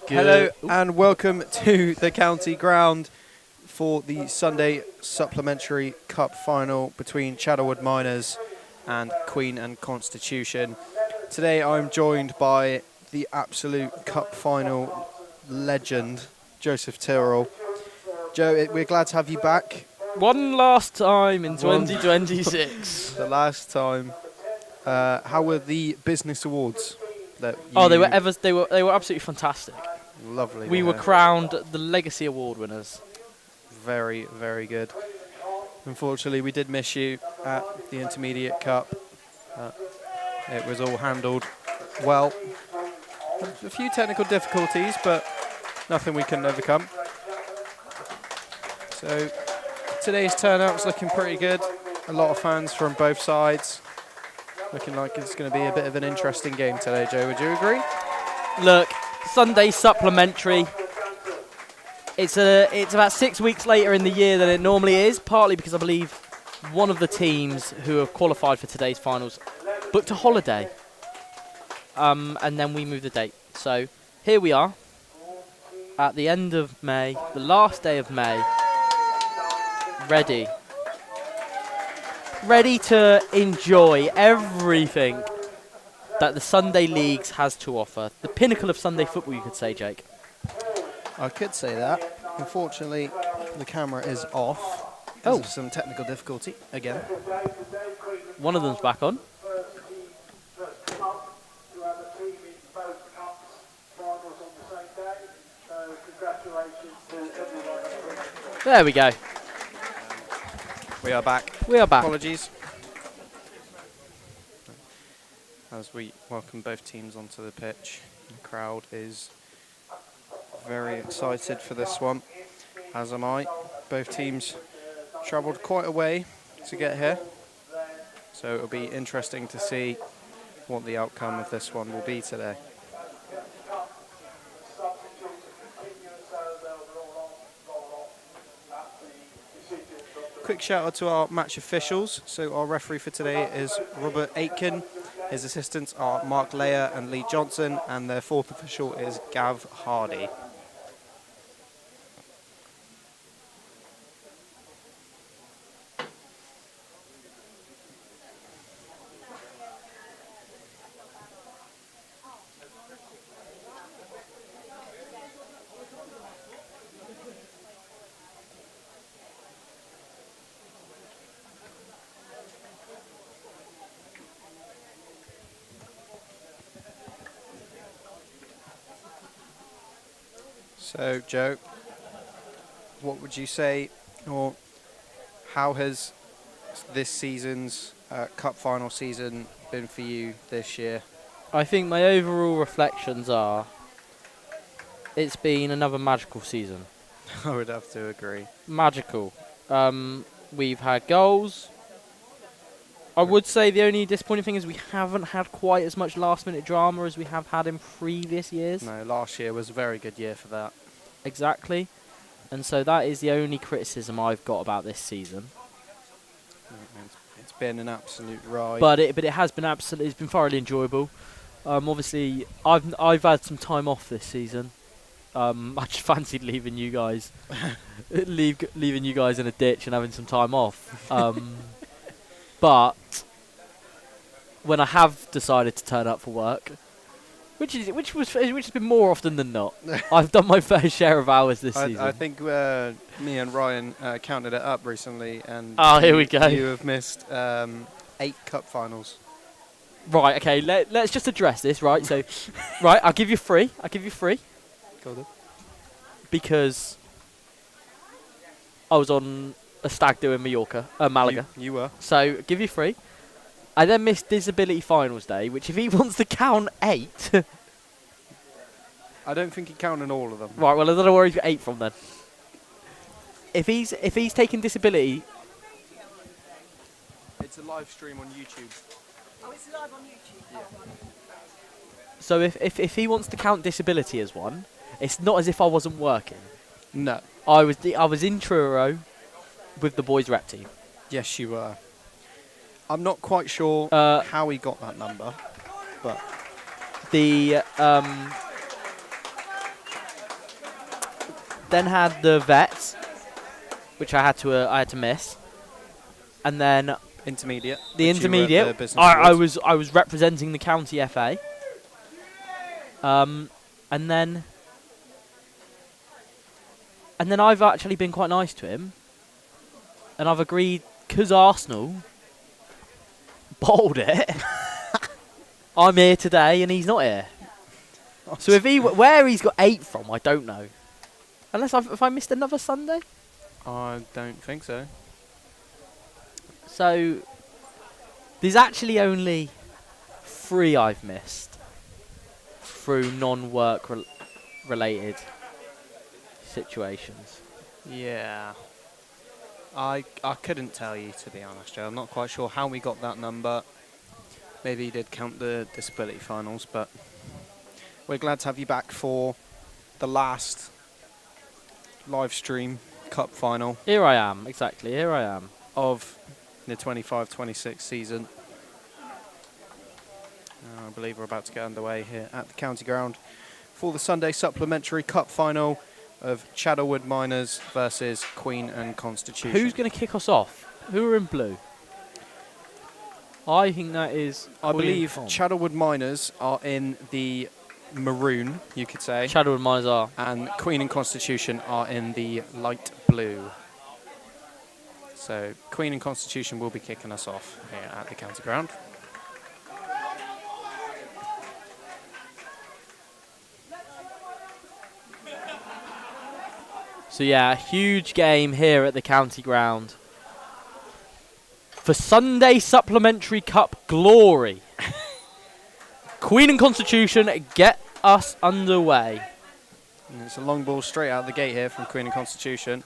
Hello and welcome to the county ground for the Sunday Supplementary Cup final between Chaddlewood Miners and Queen and Constitution. Today I'm joined by the absolute cup final legend, Joseph Tyrrell. Joe, we're glad to have you back. One last time in 2026. The last time. How were the business awards? They were absolutely fantastic. Lovely. We were crowned the Legacy Award winners. Very, very good. Unfortunately, we did miss you at the Intermediate Cup. It was all handled well. A few technical difficulties, but nothing we couldn't overcome. So today's turnout's looking pretty good. A lot of fans from both sides. Looking like it's going to be a bit of an interesting game today, Joe. Would you agree? Look, Sunday Supplementary. It's about 6 weeks later in the year than it normally is, partly because I believe one of the teams who have qualified for today's finals booked a holiday. And then we moved the date. So here we are at the end of May, the last day of May, ready to enjoy everything that the Sunday Leagues has to offer. The pinnacle of Sunday football, you could say, Jake. I could say that. Unfortunately, the camera is off because of some technical difficulty again. One of them's back on. There we go. We are back. We are back. Apologies. As we welcome both teams onto the pitch, the crowd is very excited for this one, as am I. Both teams travelled quite a way to get here, so it'll be interesting to see what the outcome of this one will be today. Quick shout out to our match officials. So our referee for today is Robert Aitken. His assistants are Mark Leyer and Lee Johnson, and their fourth official is Gav Hardy. So, Joe, what would you say, or how has this season's cup final season been for you this year? I think my overall reflections are it's been another magical season. I would have to agree. Magical. We've had goals. I would say the only disappointing thing is we haven't had quite as much last-minute drama as we have had in previous years. No, last year was a very good year for that. Exactly. And so that is the only criticism I've got about this season. It's been an absolute ride. But it has been absolutely, it's been thoroughly enjoyable. Obviously, I've had some time off this season. I just fancied leaving you guys, leaving you guys in a ditch and having some time off. But when I have decided to turn up for work, which has been more often than not, I've done my fair share of hours this season. I think me and Ryan counted it up recently, and here we go. You have missed 8 cup finals. Right. Okay. Let's just address this. Right. So, right. I'll give you 3. Go then. Because I was on a stag do in Malaga. You were. So, give you 3. I then missed Disability Finals Day, which if he wants to count 8... I don't think he counted all of them. Right, well, I don't know where he's got 8 from then. If he's taken Disability... It's a live stream on YouTube. Oh, it's live on YouTube? Yeah. So if he wants to count Disability as one, it's not as if I wasn't working. No. I was in Truro with the boys' rep team. Yes, you were. I'm not quite sure how he got that number, but then had the vets, which I had to miss, and then Intermediate. the which you were at intermediate. the business I awards. was representing the county FA. And then I've actually been quite nice to him, and I've agreed because Arsenal bowled it. I'm here today, and he's not here. So where he's got 8 from, I don't know. Unless if I missed another Sunday. I don't think so. So there's actually only 3 I've missed through non-work related situations. Yeah. I couldn't tell you, to be honest, Joe. I'm not quite sure how we got that number. Maybe he did count the disability finals, but we're glad to have you back for the last live stream cup final Here I am, exactly. Here I am. of the 25-26 season. I believe we're about to get underway here at the county ground for the Sunday Supplementary Cup final of Chaddlewood Miners versus Queen and Constitution. Who's going to kick us off? Who are in blue? I think that is. I Queen believe Con. Chaddlewood Miners are in the maroon, you could say, Chaddlewood Miners are. and Queen and Constitution are in the light blue. So Queen and Constitution will be kicking us off here at the county ground. So yeah, a huge game here at the county ground for Sunday Supplementary Cup glory. Queen and Constitution get us underway. And it's a long ball straight out the gate here from Queen and Constitution.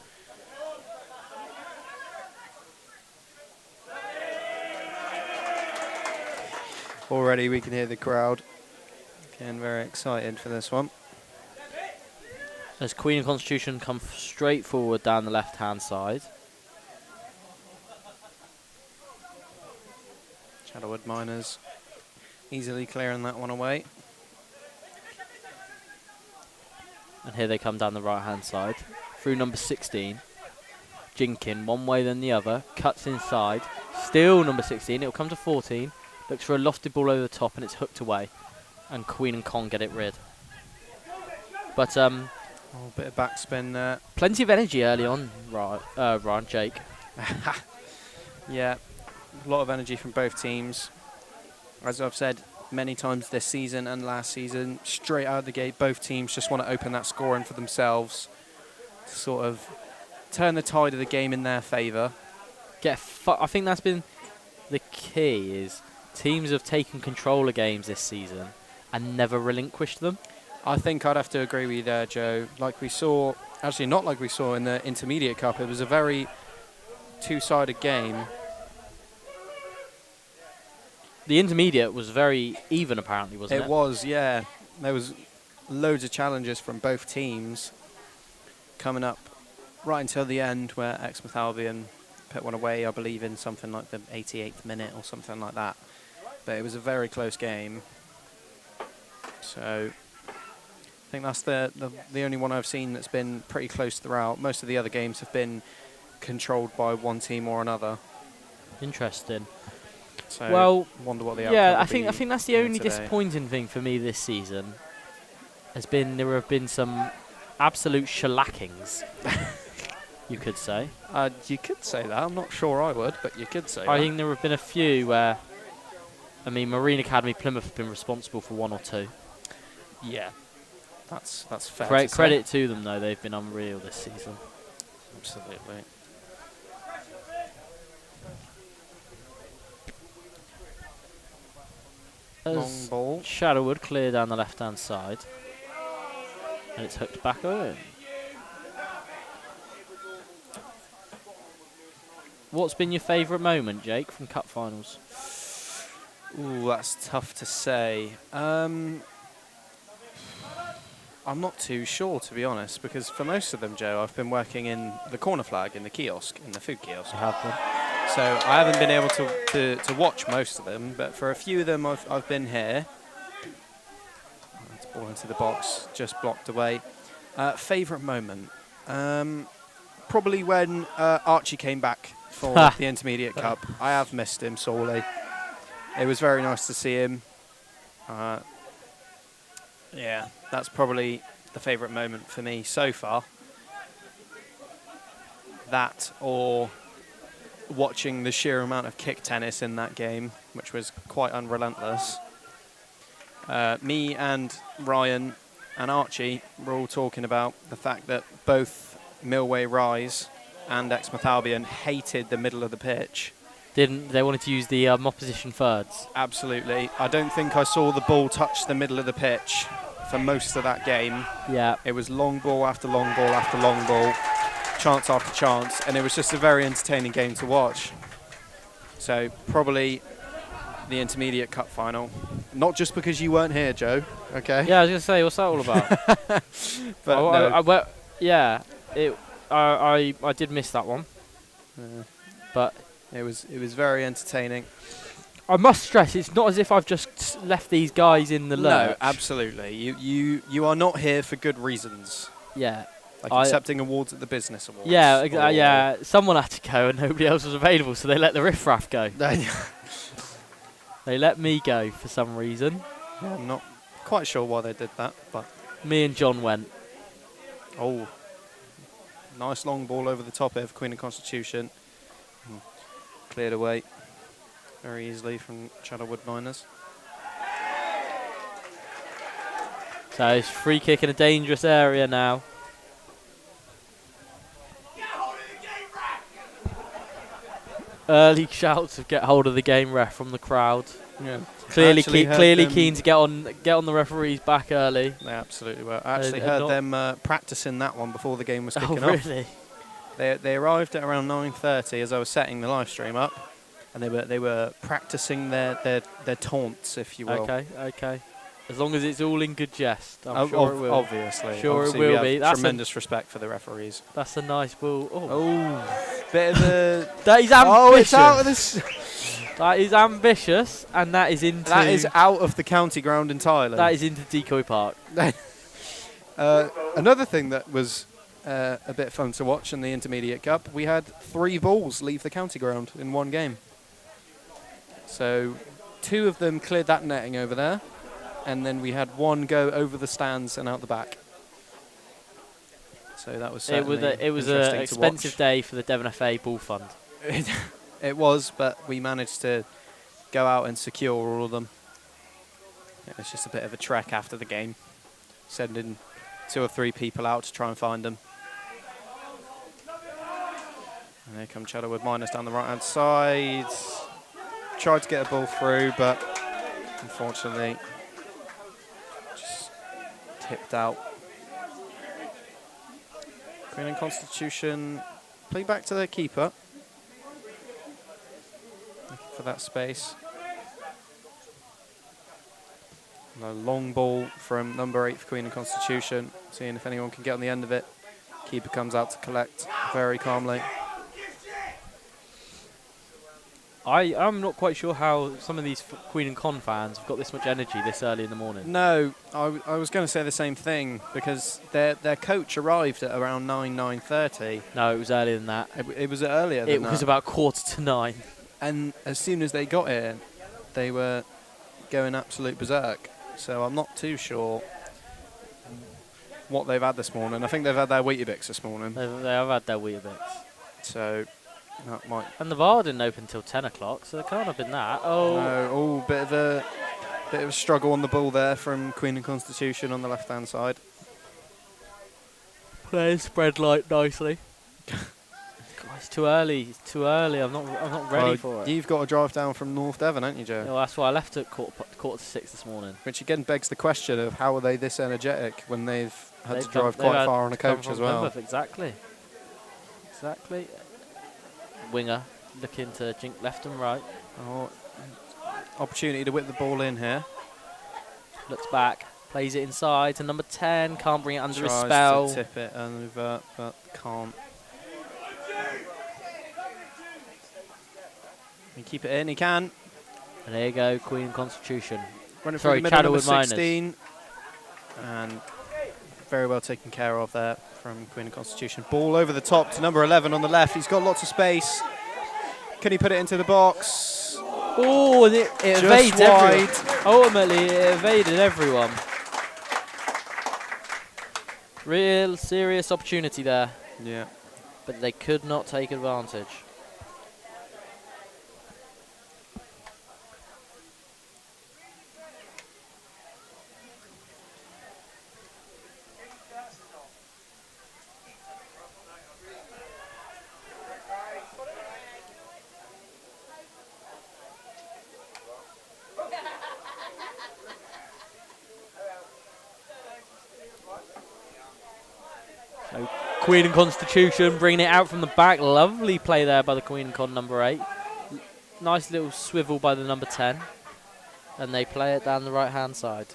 Already we can hear the crowd getting very excited for this one. As Queen and Constitution come straight forward down the left-hand side. Chaddlewood Miners easily clearing that one away. And here they come down the right-hand side. Through number 16. Jinkin, one way then the other. Cuts inside. Still number 16. It'll come to 14. Looks for a lofted ball over the top and it's hooked away. And Queen and Con get it rid. But Oh, bit of backspin there. plenty of energy early on, Ryan, Jake. Yeah, a lot of energy from both teams. As I've said many times this season and last season, straight out of the gate, both teams just want to open that scoring for themselves to sort of turn the tide of the game in their favour. I think that's been the key is teams have taken control of games this season and never relinquished them. I think I'd have to agree with you there, Joe. Like we saw, actually not like we saw in the Intermediate Cup, it was a very two-sided game. The intermediate was very even, apparently, wasn't it? It was, yeah. There was loads of challenges from both teams coming up right until the end, where Exmouth Albion put one away, I believe, in something like the 88th minute or something like that. But it was a very close game. So I think that's the only one I've seen that's been pretty close throughout. Most of the other games have been controlled by one team or another. Interesting. So Well, wonder what the yeah, outcome I will be think that's the here only today. disappointing thing for me this season. There have been some absolute shellackings, you could say. You could say that. I'm not sure I would, but you could say I that. think there have been a few where, I mean, Marine Academy Plymouth have been responsible for 1 or 2. Yeah, that's fair. to say. Credit to them though; they've been unreal this season. Absolutely. Long As ball. Chaddlewood clear down the left-hand side, and it's hooked back in. What's been your favourite moment, Jake, from Cup finals? Ooh, that's tough to say. I'm not too sure, to be honest, because for most of them, Joe, I've been working in the corner flag, in the kiosk, in the food kiosk. You have been. So I haven't been able to watch most of them, but for a few of them, I've been here. That's ball into the box, just blocked away. Favourite moment? Probably when Archie came back for the Intermediate Cup. I have missed him sorely. It was very nice to see him. Yeah, that's probably the favourite moment for me so far. That or watching the sheer amount of kick tennis in that game, which was quite unrelentless. Me and Ryan and Archie were all talking about the fact that both Millway Rise and Exmouth Albion hated the middle of the pitch. They wanted to use the opposition thirds? Absolutely. I don't think I saw the ball touch the middle of the pitch for most of that game. Yeah. It was long ball after long ball after long ball, chance after chance, and it was just a very entertaining game to watch. So probably the Intermediate Cup final. Not just because you weren't here, Joe, okay? Yeah, I was going to say, what's that all about? But I did miss that one. But it was very entertaining. I must stress, it's not as if I've just left these guys in the lurch. No, absolutely. You are not here for good reasons. Yeah. Like accepting awards at the Business Awards. Yeah, yeah. Someone had to go and nobody else was available, so they let the riffraff go. They let me go for some reason. Yeah, I'm not quite sure why they did that, but me and John went. Oh, nice long ball over the top here for Queen and Constitution. Cleared away very easily from Chaddlewood Miners. So it's free kick in a dangerous area now. Early shouts of "get hold of the game ref" from the crowd. Yeah, clearly keen to get on the referees back early. They absolutely were. I actually heard them practicing that one before the game was kicking off. Really? They arrived at around 9:30 as I was setting the live stream up, and they were practicing their taunts, if you will. Okay. As long as it's all in good jest, I'm sure it will. Obviously. Sure obviously it will we be. have That's tremendous respect for the referees. That's a nice ball. Oh, bit of a... That is ambitious. Oh, it's out of this... That is ambitious, and that is into... That is out of the county ground entirely. That is into Decoy Park. Another thing that was a bit fun to watch in the Intermediate Cup, we had 3 balls leave the county ground in one game. So 2 of them cleared that netting over there, and then we had 1 go over the stands and out the back. So that was certainly it was an expensive day for the Devon FA Ball Fund. It was, but we managed to go out and secure all of them. It was just a bit of a trek after the game, sending 2 or 3 people out to try and find them. And here come Chaddlewood Miners down the right-hand side. Tried to get a ball through, but unfortunately just tipped out. Queen and Constitution play back to their keeper. Looking for that space. And a long ball from number 8 for Queen and Constitution. Seeing if anyone can get on the end of it. Keeper comes out to collect very calmly. I'm not quite sure how some of these Queen and Con fans have got this much energy this early in the morning. No, I was going to say the same thing, because their coach arrived at around 9:30. No, it was earlier than that. It was earlier than that. It was about 9:15. And as soon as they got here, they were going absolute berserk. So I'm not too sure what they've had this morning. I think they've had their Weetabix this morning. They have had their Weetabix. So that might... And the VAR didn't open until 10 o'clock, so there can't have been that. No, bit of a struggle on the ball there from Queen and Constitution on the left-hand side. Players spread light nicely. God, it's too early. It's too early. I'm not ready for it. You've got to drive down from North Devon, haven't you, Joe? Well, that's why I left at quarter to 6 this morning. Which again begs the question of how are they this energetic when they've had to drive quite far on a coach as well. Exactly. Winger looking to jink left and right. Oh, opportunity to whip the ball in here. Looks back, plays it inside to number 10. Can't bring it under his spell. spell. To tip it over, but can't. He keep it in. He can. And there you go, Queen and Constitution. Running through the middle, number 16. And very well taken care of there from Queen and Constitution. Ball over the top to number 11 on the left. He's got lots of space. Can he put it into the box? Oh, and it evades Just wide. everyone. Ultimately, it evaded everyone. Real serious opportunity there, Yeah. but they could not take advantage. So Queen and Constitution bringing it out from the back. Lovely play there by the Queen and Con number 8. Nice little swivel by the number 10. And they play it down the right-hand side.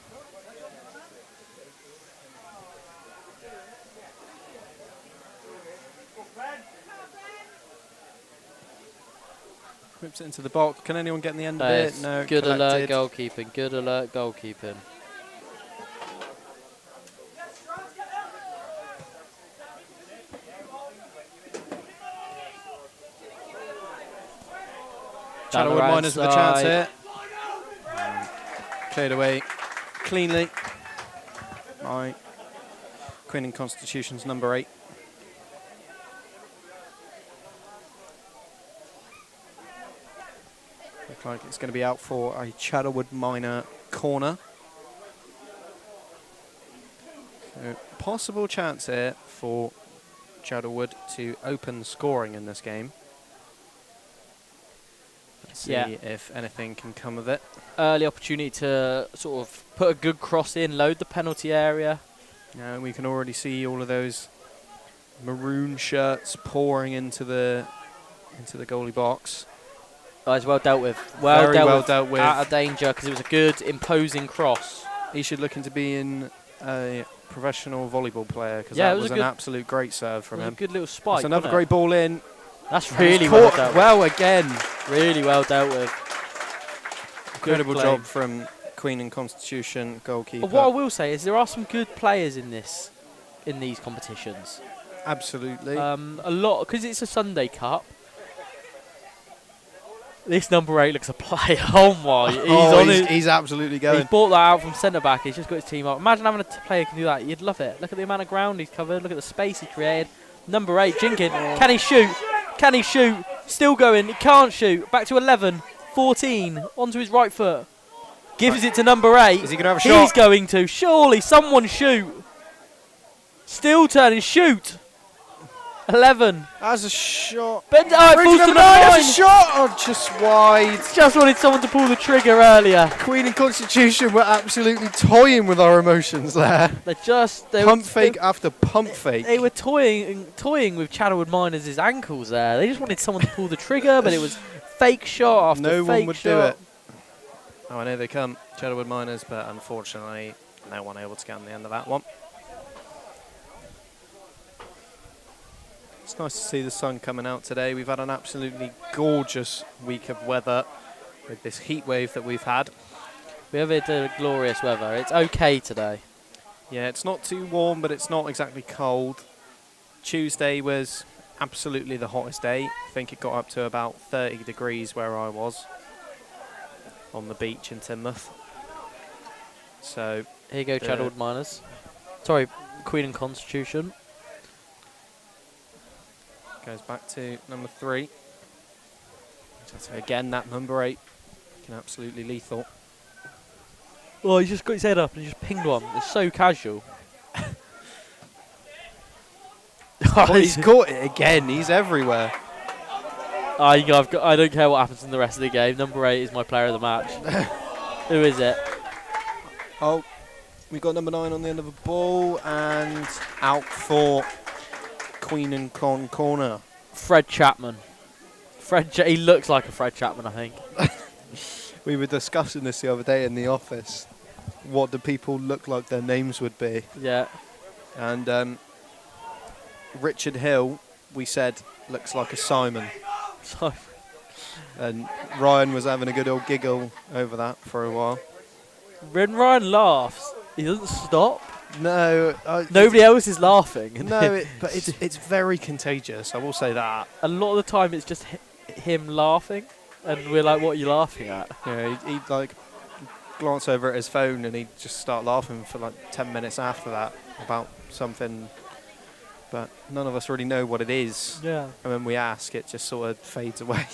Whips it into the box. Can anyone get in the end of it? No. Good alert collected. goalkeeping. Good alert goalkeeping. Down the Chaddlewood right Miners with a chance side. here. Cleared away cleanly by Queen and Constitution's number 8. Looks like it's going to be out for a Chaddlewood Miner corner. So possible chance here for Chaddlewood to open scoring in this game. Let's see if anything can come of it. Early opportunity to sort of put a good cross in, load the penalty area. Now we can already see all of those maroon shirts pouring into the goalie box. Guys, well dealt with. Very well dealt with. Out of danger because it was a good, imposing cross. He should look into being a professional volleyball player because Yeah, that it was was an a absolute great serve from It was him. a good little spike. It's another wasn't great ball in. it? That's And he's really well caught dealt with. well again. Really well dealt with. Incredible Good job play. from Queen and Constitution goalkeeper. But what I will say is there are some good players in these competitions. Absolutely. A lot because it's a Sunday Cup. This number 8 looks a player. Oh my! He's absolutely going. He's brought that out from centre back. He's just got his team up. Imagine having a player who can do that. You'd love it. Look at the amount of ground he's covered. Look at the space he created. Number 8, Jinkin. Can he shoot? Can he shoot? Still going. He can't shoot. Back to 11. 14. Onto his right foot. Gives it to number 8. Is he going to have a shot? He's going to. Surely someone shoot. Still turning. Shoot. 11. Has a shot. But it falls to number 9. Has a shot. Oh, just wide. Just wanted someone to pull the trigger earlier. Queen and Constitution were absolutely toying with our emotions there. Pump fake after pump fake. They were toying with Chaddlewood Miners' ankles there. They just wanted someone to pull the trigger, but it was fake shot after No fake one would shot. do it. Oh, I know they come, Chaddlewood Miners, but unfortunately, no one able to get on the end of that one. It's nice to see the sun coming out today. We've had an absolutely gorgeous week of weather with this heat wave that we've had. We have had glorious weather. It's okay today. Yeah, it's not too warm, but it's not exactly cold. Tuesday was absolutely the hottest day. I think it got up to about 30 degrees where I was on the beach in Teignmouth. So Here you go, Chaddlewood Miners. Sorry, Queen and Constitution. goes back to number 3. So again, that number 8 can absolutely lethal. Oh, he just got his head up and he just pinged one. It's so casual. Oh, he's caught it again. He's everywhere. I don't care what happens in the rest of the game. Number 8 is my player of the match. Who is it? Oh, we got number 9 on the end of a ball and out for Queen and Con corner. Fred Chapman. He looks like a Fred Chapman, I think. We were discussing this the other day in the office. What do people look like their names would be? Yeah. And Richard Hill, we said, looks like a Simon. So And Ryan was having a good old giggle over that for a while. when Ryan laughs, he doesn't stop. No. Nobody else is laughing. No, but it's very contagious. I will say that. A lot of the time, it's just him laughing, and we're like, "What are you laughing at?" Yeah, he'd like glance over at his phone and he'd just start laughing for like 10 minutes after that about something, but none of us really know what it is. Yeah. And when we ask, it just sort of fades away.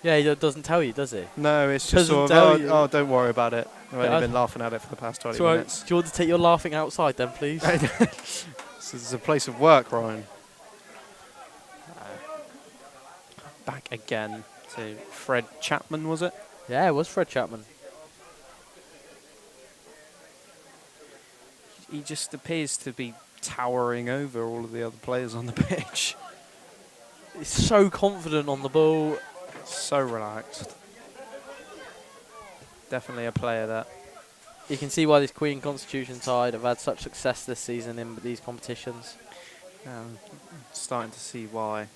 Yeah, he doesn't tell you, does he? No, it's just Doesn't sort tell of, you. oh, don't worry about it. I've Yeah, only been laughing at it for the past 20 So, minutes. do you want to take your laughing outside then, please? This is a place of work, Ryan. Back again to Fred Chapman, was it? Yeah, it was Fred Chapman. He just appears to be towering over all of the other players on the pitch. He's so confident on the ball. So relaxed. Definitely a player that. You can see why this Queen Constitution side have had such success this season in these competitions. Starting to see why.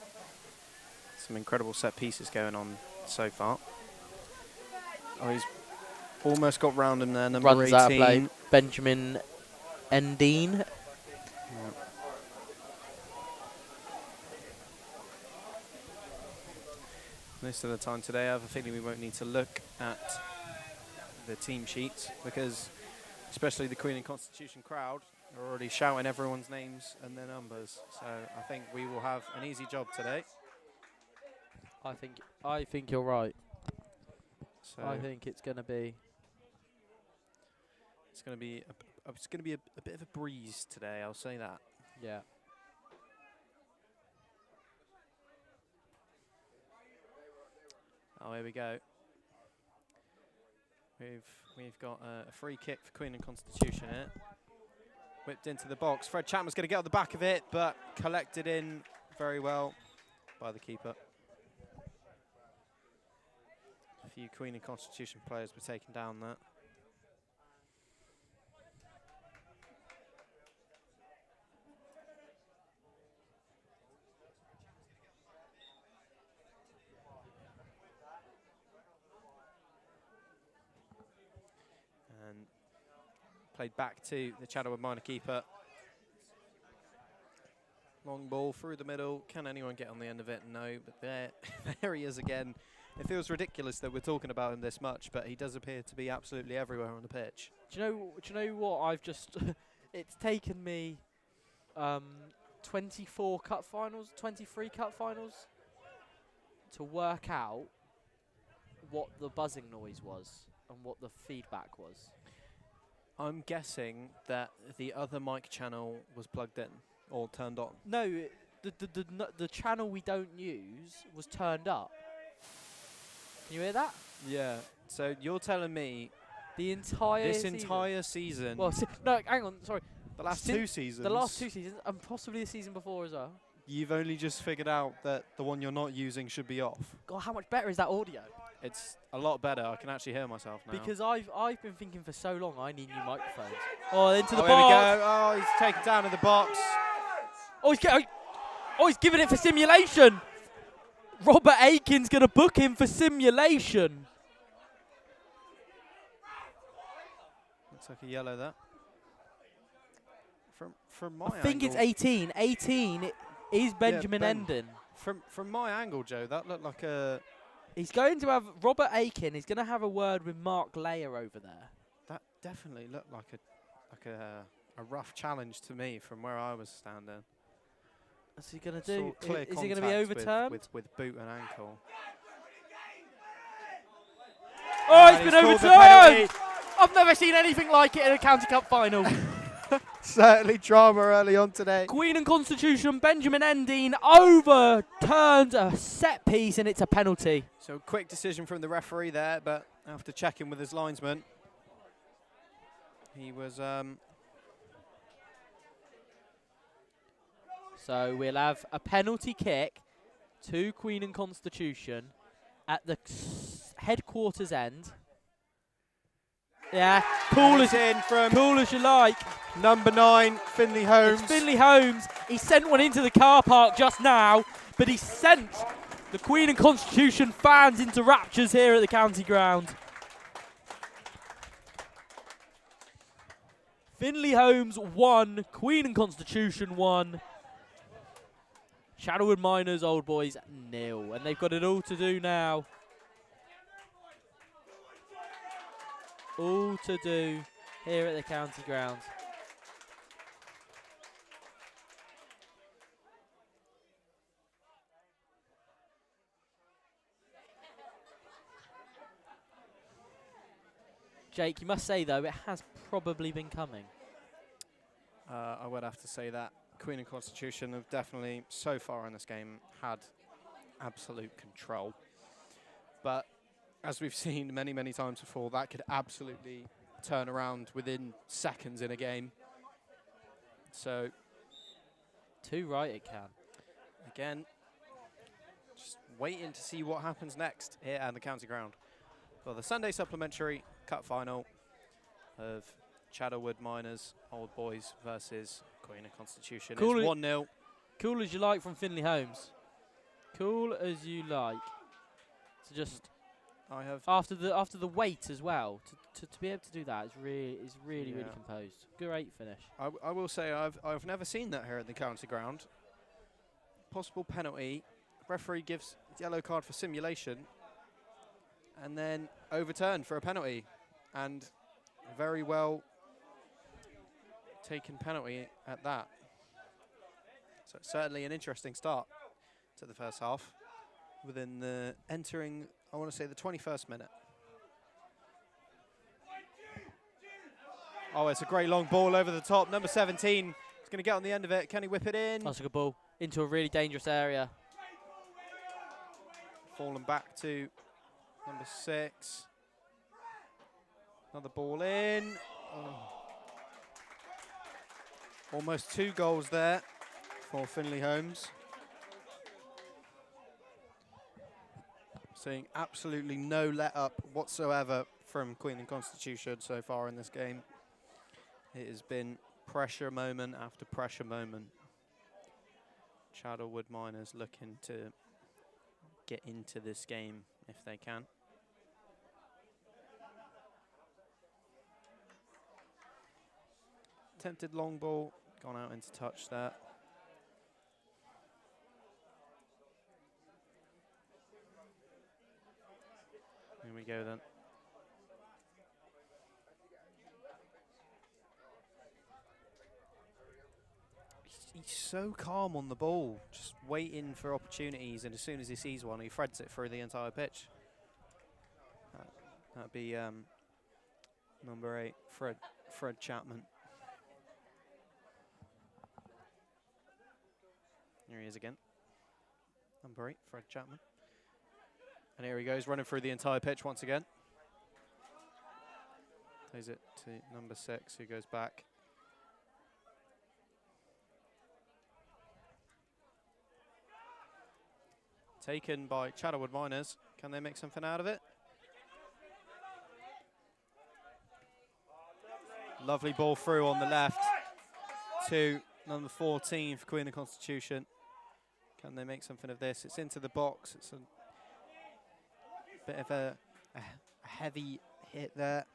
Some incredible set pieces going on so far. Oh, he's almost got round him there, number Runs 18. out of play. Benjamin Endine. Most of the time today, I have a feeling we won't need to look at the team sheets because, especially the Queen and Constitution crowd, are already shouting everyone's names and their numbers. So I think we will have an easy job today. I think you're right. So I think it's going to be. it's going to be a bit of a breeze today. I'll say that. Yeah. Oh, here we go. We've got a free kick for Queen and Constitution here. Whipped into the box. Fred Chapman's going to get on the back of it, but collected in very well by the keeper. A few Queen and Constitution players were taken down there. And played back to the Chaddlewood minor keeper. Long ball through the middle. Can anyone get on the end of it? No, but there he is again. It feels ridiculous that we're talking about him this much, but he does appear to be absolutely everywhere on the pitch. Do you know what? I've just. It's taken me 24 cup finals, 23 cup finals to work out what the buzzing noise was and what the feedback was. I'm guessing that the other mic channel was plugged in or turned on. No, the channel we don't use was turned up. Can you hear that? Yeah. So you're telling me The entire this season. entire season, Well, no, hang on, sorry. the last Sin- two seasons, The last two seasons, and possibly the season before as well. you've only just figured out that the one you're not using should be off. God, how much better is that audio? It's a lot better. I can actually hear myself now. Because I've been thinking for so long I need new microphones. Oh, into the Here we box. go. Oh, he's taken down in the box. Oh, he's giving it for simulation. Robert Aiken's going to book him for simulation. Looks like a yellow there. From my I think angle, it's 18. 18 is Benjamin Ben. Endon. From my angle, Joe, that looked like a. He's going to have Robert Aiken. He's going to have a word with Mark Layer over there. That definitely looked like a rough challenge to me from where I was standing. What's he going to Saw do? clear Is he going to be contact overturned? with boot and ankle. Oh, And it's he's been called the overturned! penalty. I've never seen anything like it in a County Cup final. Certainly drama early on today. Queen and Constitution, Benjamin Endine overturns a set piece and it's a penalty. So quick decision from the referee there, but after checking with his linesman, he was. So we'll have a penalty kick to Queen and Constitution at the headquarters end. Yeah, cool as you like. Number 9, Finley Holmes. It's Finley Holmes. He sent one into the car park just now, but he sent the Queen and Constitution fans into raptures here at the county ground. Finley Holmes 1, Queen and Constitution 1. Chaddlewood Miners, Old Boys 0. And they've got it all to do now. All to do here at the county ground. Jake, you must say, though, it has probably been coming. I would have to say that. Queen and Constitution have definitely, so far in this game, had absolute control. But as we've seen many, many times before, that could absolutely turn around within seconds in a game. So, Too right it can. again, just waiting to see what happens next here at the county ground. For the Sunday Supplementary Cup Final of Chaddlewood Miners, Old Boys versus Queen and Constitution. Cool. It's 1-0. Cool as you like from Finley Holmes. Cool as you like. So just I have after the wait as well, to be able to do that is really Yeah. composed. Great finish. I will say I've never seen that here at the county ground. Possible penalty. Referee gives yellow card for simulation, and then overturned for a penalty, and very well taken penalty at that. So it's certainly an interesting start to the first half. Within the entering, I want to say the 21st minute. Oh, it's a great long ball over the top. Number 17 is going to get on the end of it. Can he whip it in? That's a good ball into a really dangerous area. Fallen back to number 6. Another ball in. Oh. Almost 2 goals there for Finley Holmes. Seeing absolutely no let up whatsoever from Queen and Constitution so far in this game. It has been pressure moment after pressure moment. Chaddlewood Miners looking to get into this game if they can. Attempted long ball, gone out into touch there. Here we go then. He's so calm on the ball, just waiting for opportunities, and as soon as he sees one, he threads it through the entire pitch. That'd be number 8, Fred Chapman. Here he is again. Number 8, Fred Chapman. And here he goes, running through the entire pitch once again. Plays it to number 6, who goes back. Taken by Chaddlewood Miners. Can they make something out of it? Lovely ball through on the left to number 14 for Queen of Constitution. Can they make something of this? It's into the box. It's a bit of a heavy hit there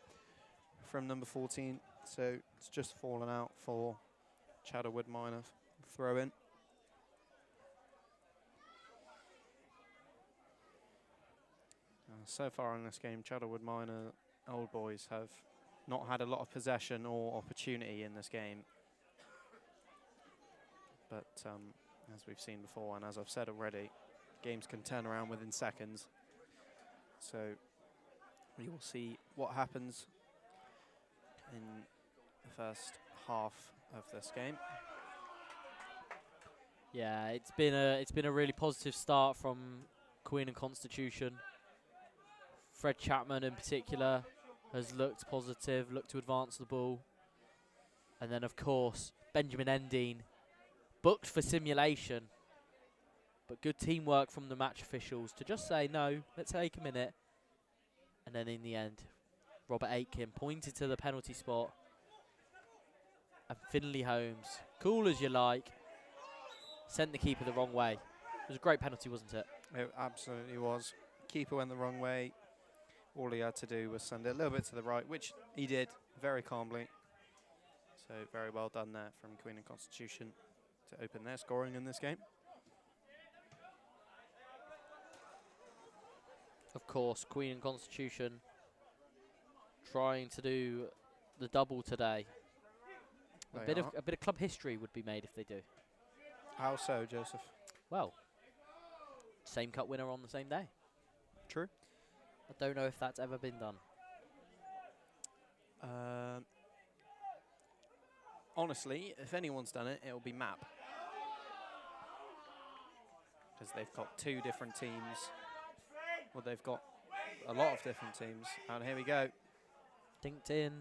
from number 14. So it's just fallen out for Chaddlewood Minor throw in. So far in this game, Chaddlewood Minor Old Boys have not had a lot of possession or opportunity in this game. But as we've seen before, and as I've said already, games can turn around within seconds. So we will see what happens in the first half of this game. Yeah, it's been a really positive start from Queen and Constitution. Fred Chapman in particular has looked positive, looked to advance the ball. And then, of course, Benjamin Endine booked for simulation. But good teamwork from the match officials to just say, no, let's take a minute. And then in the end, Robert Aitken pointed to the penalty spot. And Finley Holmes, cool as you like, sent the keeper the wrong way. It was a great penalty, wasn't it? It absolutely was. Keeper went the wrong way. All he had to do was send it a little bit to the right, which he did very calmly. So very well done there from Queen and Constitution to open their scoring in this game. Of course, Queen and Constitution trying to do the double today. A bit of club history would be made if they do. How so, Joseph? Well, same cup winner on the same day. True. I don't know if that's ever been done. Honestly, if anyone's done it, it'll be MAP. Because they've got two different teams. Well, they've got a lot of different teams. And here we go. Dinked in.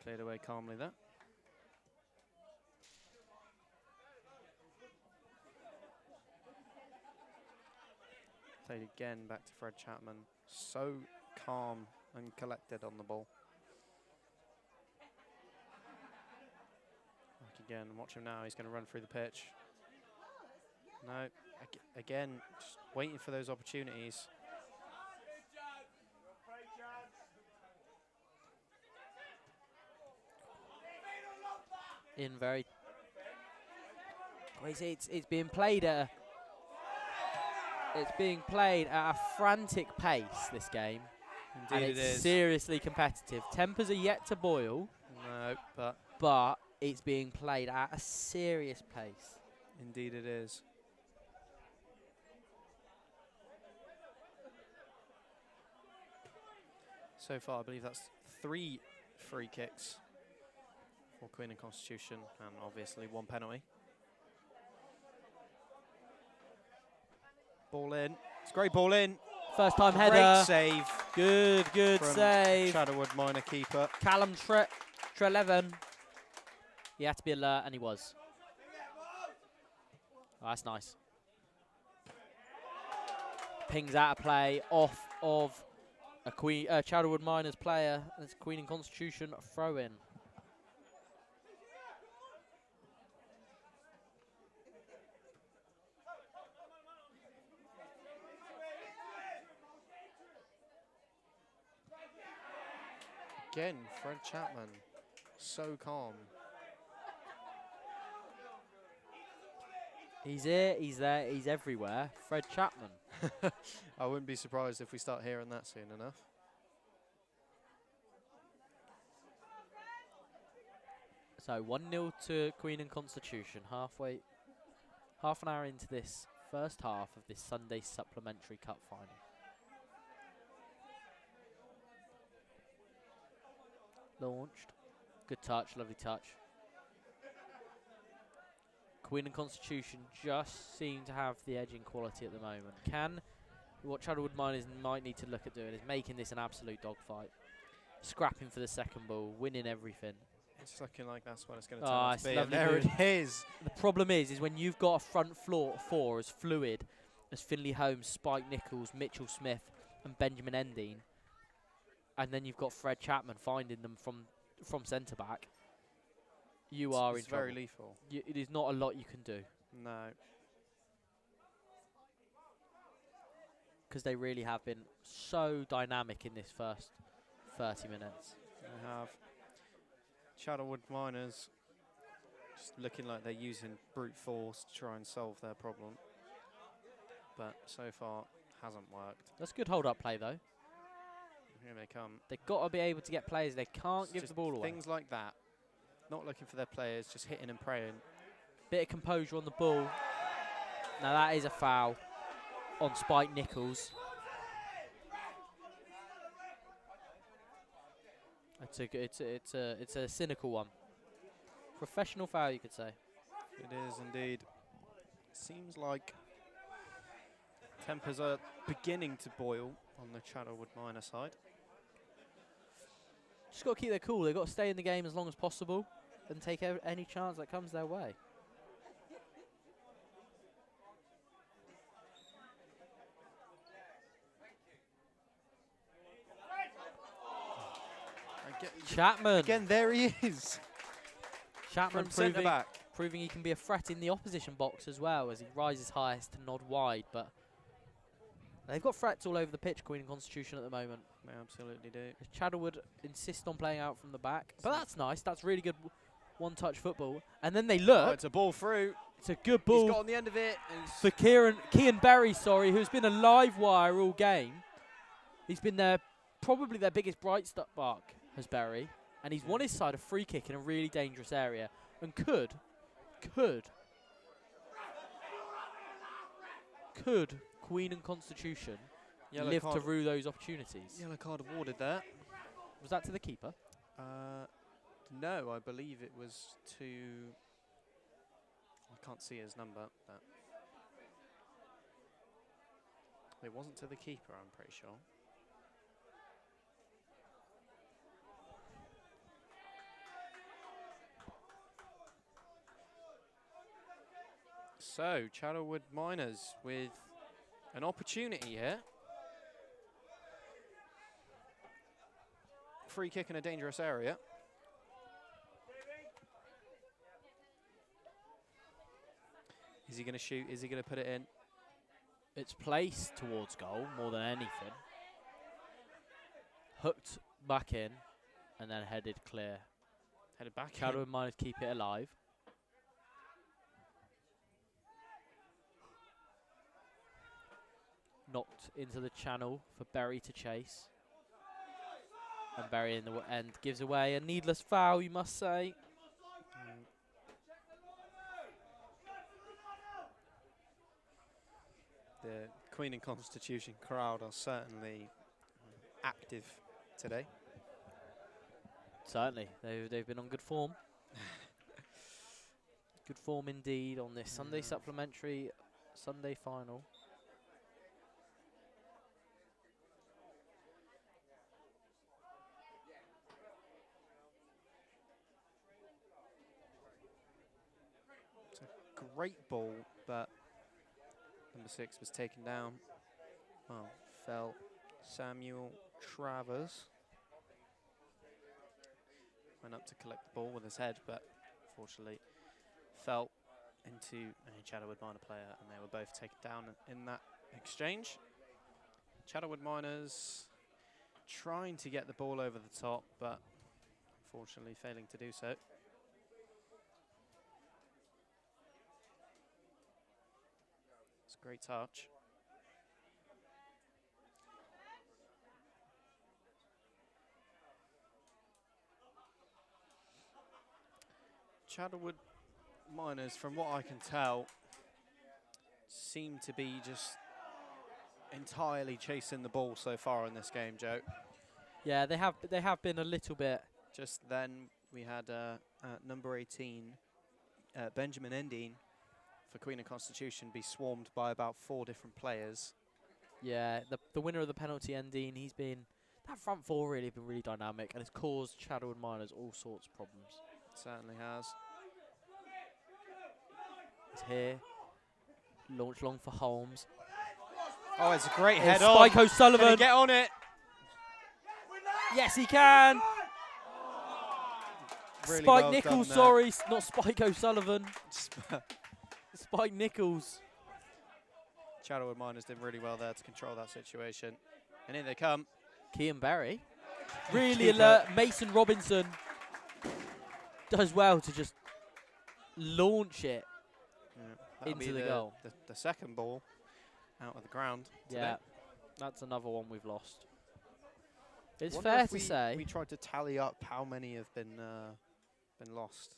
Cleared away calmly there. Played again back to Fred Chapman. So calm and collected on the ball. Back again, watch him now. He's going to run through the pitch. No, again, just waiting for those opportunities. In very... It's being played at a frantic pace, this game. Indeed and it it's is. seriously competitive. Tempers are yet to boil. No, but it's being played at a serious pace. Indeed it is. So far, I believe that's 3 free kicks for Queen and Constitution, and obviously 1 penalty. Ball in. It's a great ball in. First time Great header. save. Good from save. Chaddlewood minor keeper. Callum Treleven. He had to be alert, and he was. Oh, that's nice. Pings out of play off of a Chaddlewood Miners player. It's Queen and Constitution throw in. Again, Fred Chapman, so calm. He's here, he's there, he's everywhere. Fred Chapman. I wouldn't be surprised if we start hearing that soon enough. So 1-0 to Queen and Constitution. Half an hour into this first half of this Sunday Supplementary Cup final. Launched. Good touch, lovely touch. Queen and Constitution just seem to have the edge in quality at the moment. What Chaddlewood Miners might need to look at doing is making this an absolute dogfight. Scrapping for the second ball, winning everything. It's looking like that's what it's going to turn out to be. And lovely there move. it is. The problem is when you've got a front four as fluid as Finley Holmes, Spike Nichols, Mitchell Smith and Benjamin Endine, and then you've got Fred Chapman finding them from centre-back, you are in trouble. It's very lethal. It is not a lot you can do. No. Because they really have been so dynamic in this first 30 minutes. They have. Chaddlewood Miners just looking like they're using brute force to try and solve their problem. But so far, hasn't worked. That's good hold-up play, though. Here they come. They've got to be able to get players. They can't give the ball away. Things like that. Not looking for their players, just hitting and praying. Bit of composure on the ball. Now that is a foul on Spike Nichols. It's a cynical one. Professional foul, you could say. It is indeed. Seems like tempers are beginning to boil on the Chaddlewood Miner side. Just got to keep their cool. They've got to stay in the game as long as possible and take any chance that comes their way. Chapman. Again, there he is. Chapman from proving he can be a threat in the opposition box as well as he rises highest to nod wide, but They've got threats all over the pitch, Queen and Constitution, at the moment. They absolutely do. As Chaddlewood insist on playing out from the back. But that's nice. That's really good one-touch football. And then they look. Oh, it's a ball through. It's a good He's ball got on the end of it. for Kean Berry, who's been a live wire all game. He's been probably their biggest bright spark, has Berry. And he's won his side a free kick in a really dangerous area. And could Queen and Constitution live to rue those opportunities? Yellow card awarded there. Was that to the keeper? No, I believe it was to... I can't see his number. But it wasn't to the keeper, I'm pretty sure. So, Chaddlewood Miners with an opportunity here. Free kick in a dangerous area. Is he going to shoot? Is he going to put it in? It's placed towards goal more than anything. Hooked back in and then headed clear. Headed back in. Chaddlewood Miners keep it alive. Knocked into the channel for Berry to chase. And Berry in the end gives away a needless foul, you must say. The Queen and Constitution crowd are certainly active today. Certainly, they've been on good form. Good form indeed on this Sunday supplementary, Sunday final. It's a great ball, but number 6 was taken down. Well, fell Samuel Travers. Went up to collect the ball with his head, but unfortunately fell into a Chaddlewood Miner player, and they were both taken down in that exchange. Chaddlewood Miners trying to get the ball over the top, but unfortunately failing to do so. It's a great touch. Chaddlewood Miners, from what I can tell, seem to be just entirely chasing the ball so far in this game, Joe. Yeah, they have been a little bit. Just then we had number 18, Benjamin Endine, for Queen and Constitution, be swarmed by about 4 different players. Yeah, the winner of the penalty, Endine, that front four really been really dynamic, and it's caused Chaddlewood Miners all sorts of problems. Certainly has. It's here. Launch long for Holmes. Oh, it's a great head Spike on. Can O'Sullivan. he get on it? Yes, he can. Really Spike well Nichols, done sorry, not Spike O'Sullivan. there. Spike Nichols. Chaddlewood Miners did really well there to control that situation. And in they come. Kean Berry. Really alert. Mason Robinson does well to just launch it into the goal. The second ball out of the ground today. Yeah, that's another one we've lost. It's Wonder fair if to say. we tried to tally up how many have been lost,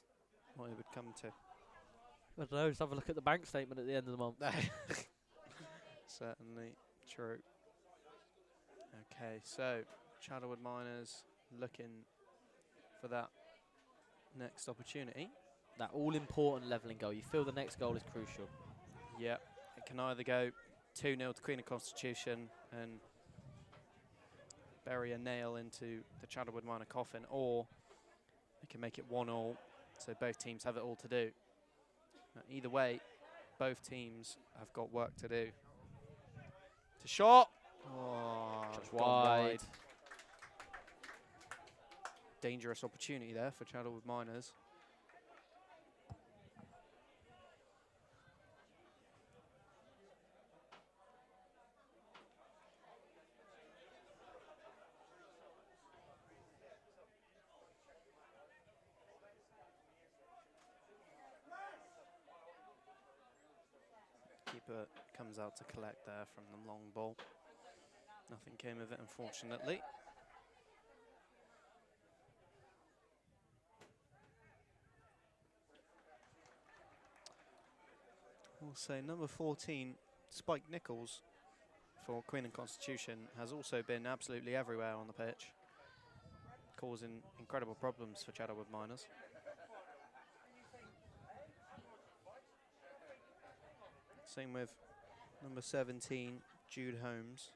what it would come to. I don't know, just have a look at the bank statement at the end of the month. Certainly true. Okay, so Chaddlewood Miners looking for that next opportunity. That all-important levelling goal. You feel the next goal is crucial. Yep, it can either go 2-0 to Queen of Constitution and bury a nail into the Chaddlewood Miner coffin, or they can make it 1-1, so both teams have it all to do. Now, either way, both teams have got work to do. To shot. Oh, Just gone wide. Dangerous opportunity there for Chaddlewood Miners. but comes out to collect there from the long ball. Nothing came of it, unfortunately. Also, number 14, Spike Nichols for Queen and Constitution, has also been absolutely everywhere on the pitch, causing incredible problems for Chaddlewood Miners. Same with number 17, Jude Holmes.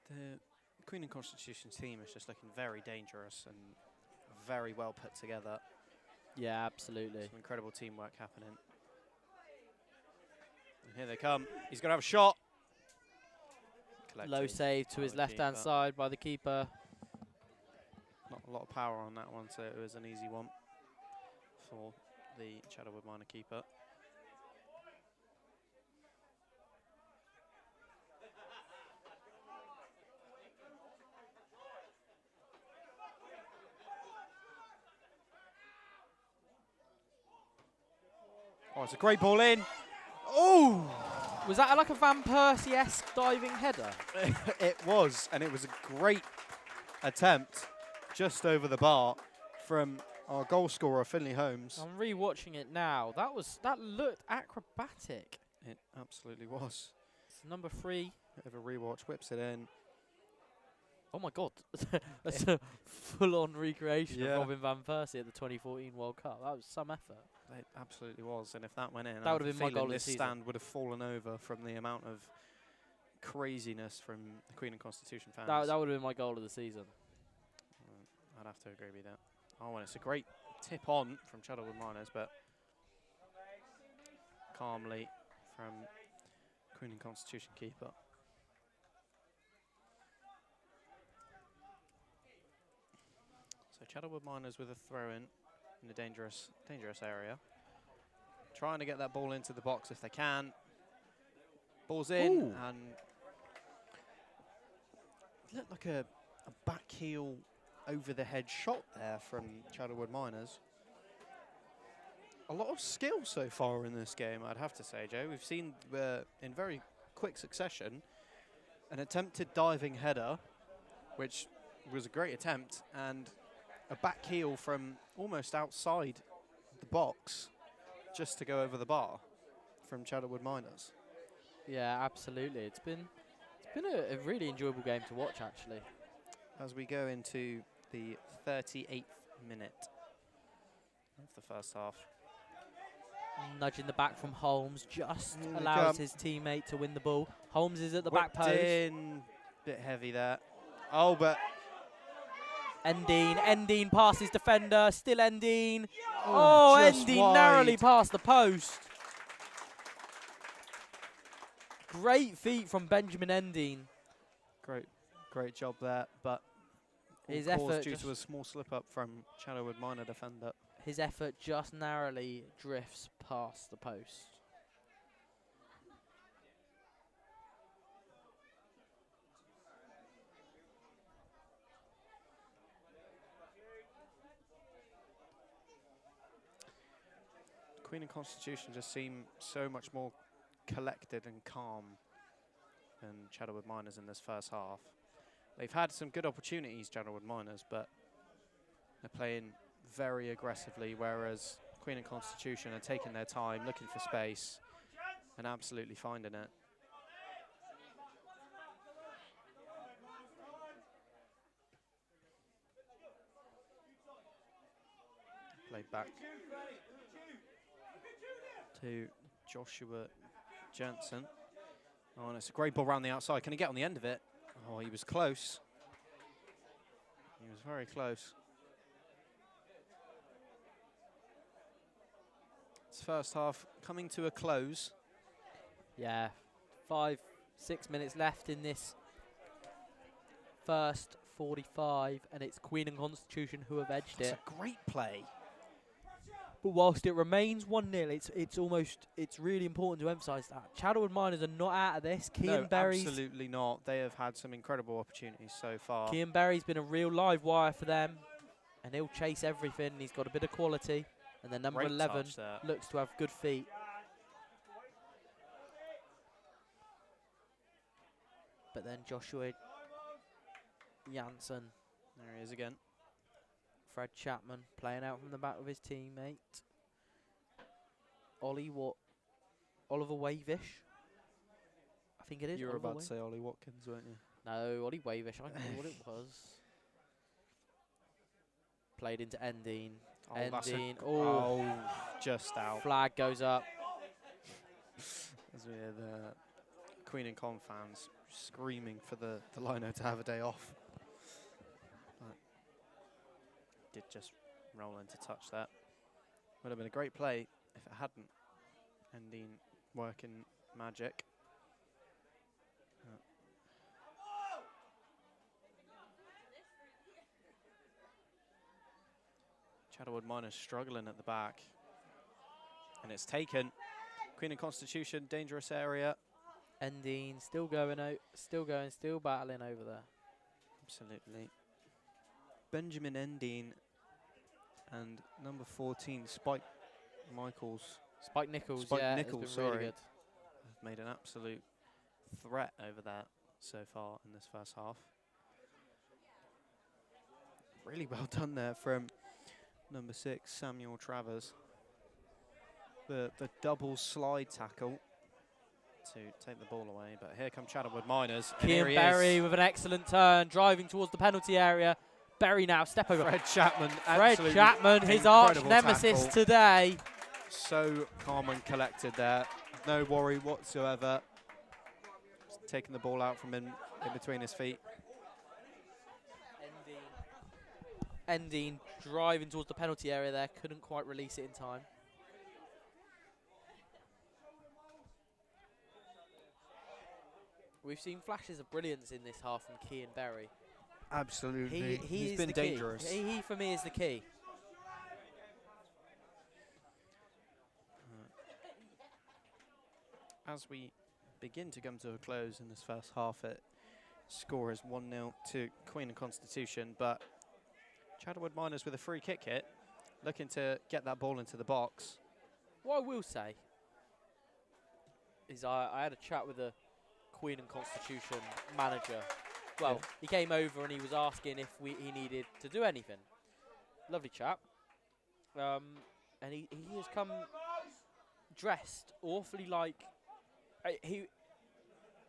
The Queen and Constitution team is just looking very dangerous and very well put together. Yeah, absolutely. Some incredible teamwork happening. And here they come. He's going to have a shot. Low save to his left-hand side by the keeper. Not a lot of power on that one, so it was an easy one for the Chaddlewood Miner keeper. Oh, it's a great ball in. Oh! Was that like a Van Persie-esque diving header? It was, and it was a great attempt just over the bar from our goal scorer, Finley Holmes. I'm re-watching it now. That looked acrobatic. It absolutely was. It's number 3. Bit of a rewatch, whips it in. Oh my God, that's a full-on recreation Yeah. of Robin Van Persie at the 2014 World Cup. That was some effort. It absolutely was, and if that went in, That would have been my goal of the this season. stand would have fallen over from the amount of craziness from the Queen and Constitution fans. That would have been my goal of the season. I'd have to agree with that. Oh, and it's a great tip on from Chaddlewood Miners, but calmly from Queen and Constitution keeper. So Chaddlewood Miners with a throw-in in a dangerous area. Trying to get that ball into the box if they can. Ball's in, Ooh. and it looked like a back heel over the head shot there from Chaddlewood Miners. A lot of skill so far in this game, I'd have to say, Joe. We've seen in very quick succession an attempted diving header, which was a great attempt, and a back heel from almost outside the box just to go over the bar from Chaddlewood Miners. Yeah, absolutely. It's been a really enjoyable game to watch, actually. As we go into the 38th minute of the first half. Nudge in the back from Holmes just Here they allows come. his teammate to win the ball. Holmes is at the Whipped back post. in, bit heavy there. Oh, but Endine past his defender. Still Endine. Oh, just Endine wide. narrowly past the post. Great feat from Benjamin Endine. Great job there, but His all caused effort due just- to a small slip up from Chaddlewood Miner defender. His effort just narrowly drifts past the post. Queen and Constitution just seem so much more collected and calm than Chaddlewood Miners in this first half. They've had some good opportunities, Chaddlewood Miners, but they're playing very aggressively, whereas Queen and Constitution are taking their time, looking for space, and absolutely finding it. Played back to Joshua Jensen. Oh, and it's a great ball around the outside. Can he get on the end of it? Oh, he was close. He was very close. It's first half coming to a close. Yeah, 5-6 minutes left in this first 45, and it's Queen and Constitution who have edged It's it. a great play. But whilst it remains 1-0, it's really important to emphasise that Chaddlewood Miners are not out of this. No, absolutely not. They have had some incredible opportunities so far. Kean Berry's been a real live wire for them. And he'll chase everything. He's got a bit of quality. And then number Great 11 touch there. looks to have good feet. But then Joshua Janssen. There he is again. Fred Chapman playing out from the back with his teammate. Oliver Wavish. I think it is. You were Oliver about to say Ollie Watkins, weren't you? No, Ollie Wavish. I don't know what it was. Played into Endine. Endine. Just out. Flag goes up. As we hear the Queen and Con fans screaming for the lino to have a day off. But did just roll into touch that. Would have been a great play if it hadn't. Endine working magic. Chaddlewood Miners struggling at the back. And it's taken. Queen and Constitution, dangerous area. Endine still going out, still battling over there. Absolutely. Benjamin Endine and number 14, Spike Nichols. Spike Nichols, Spike yeah, Nichols, has been really good. Have made an absolute threat over that so far in this first half. Really well done there from number 6, Samuel Travers. The double slide tackle to take the ball away, but here come Chaddlewood Miners. Kean Berry with an excellent turn, driving towards the penalty area. Berry now, step over. Fred Chapman, Fred Chapman, his arch nemesis tackle. today. So calm and collected there. No worry whatsoever. Just taking the ball out from in between his feet. Endine driving towards the penalty area there, couldn't quite release it in time. We've seen flashes of brilliance in this half from Kean Berry. Absolutely. He's is been the dangerous. Key. He, for me, is the key. As we begin to come to a close in this first half, it score is 1-0 to Queen and Constitution, but Chaddlewood Miners with a free kick hit, looking to get that ball into the box. What I will say is I had a chat with the Queen and Constitution manager. Well, yeah. He came over and he was asking if he needed to do anything. Lovely chap. And he has come dressed awfully like...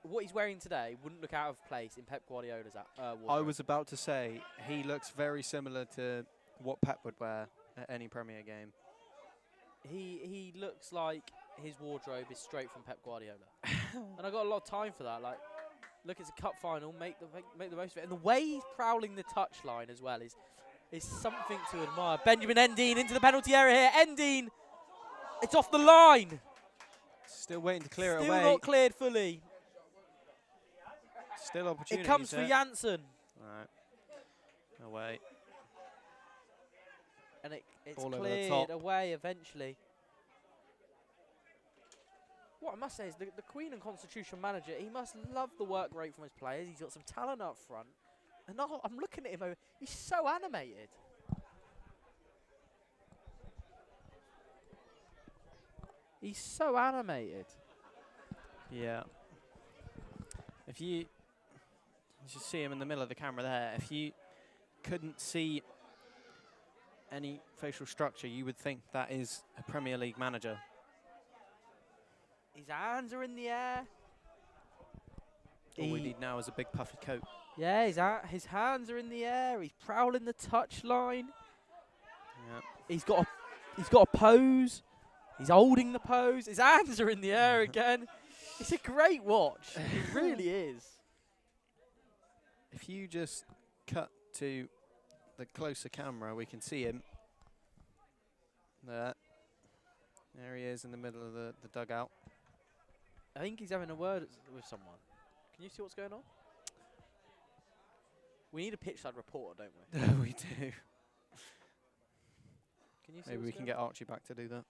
what he's wearing today wouldn't look out of place in Pep Guardiola's wardrobe. I was about to say, he looks very similar to what Pep would wear at any Premier game. He looks like his wardrobe is straight from Pep Guardiola. And I got a lot of time for that. Like, look, it's a cup final, make the most of it. And the way he's prowling the touchline as well is something to admire. Benjamin Endine into the penalty area here. Endine, it's off the line. Still waiting to clear it Still away. not cleared fully. Still opportunity. It comes for Janssen. All right. Away. And it's Ball over the cleared top. away eventually. What I must say is the Queen and Constitution manager, he must love the work rate from his players. He's got some talent up front. And I'm looking at him over, he's so animated. He's so animated. Yeah. If you just see him in the middle of the camera there, if you couldn't see any facial structure, you would think that is a Premier League manager. His hands are in the air. All we need now is a big puffy coat. Yeah, his hands are in the air. He's prowling the touchline. Yeah. He's got a pose. He's holding the pose. His hands are in the air again. It's a great watch. It really is. If you just cut to the closer camera, we can see him. There he is in the middle of the dugout. I think he's having a word with someone. Can you see what's going on? We need a pitch side reporter, don't we? We do. Can you see Maybe we can get Archie back to do that.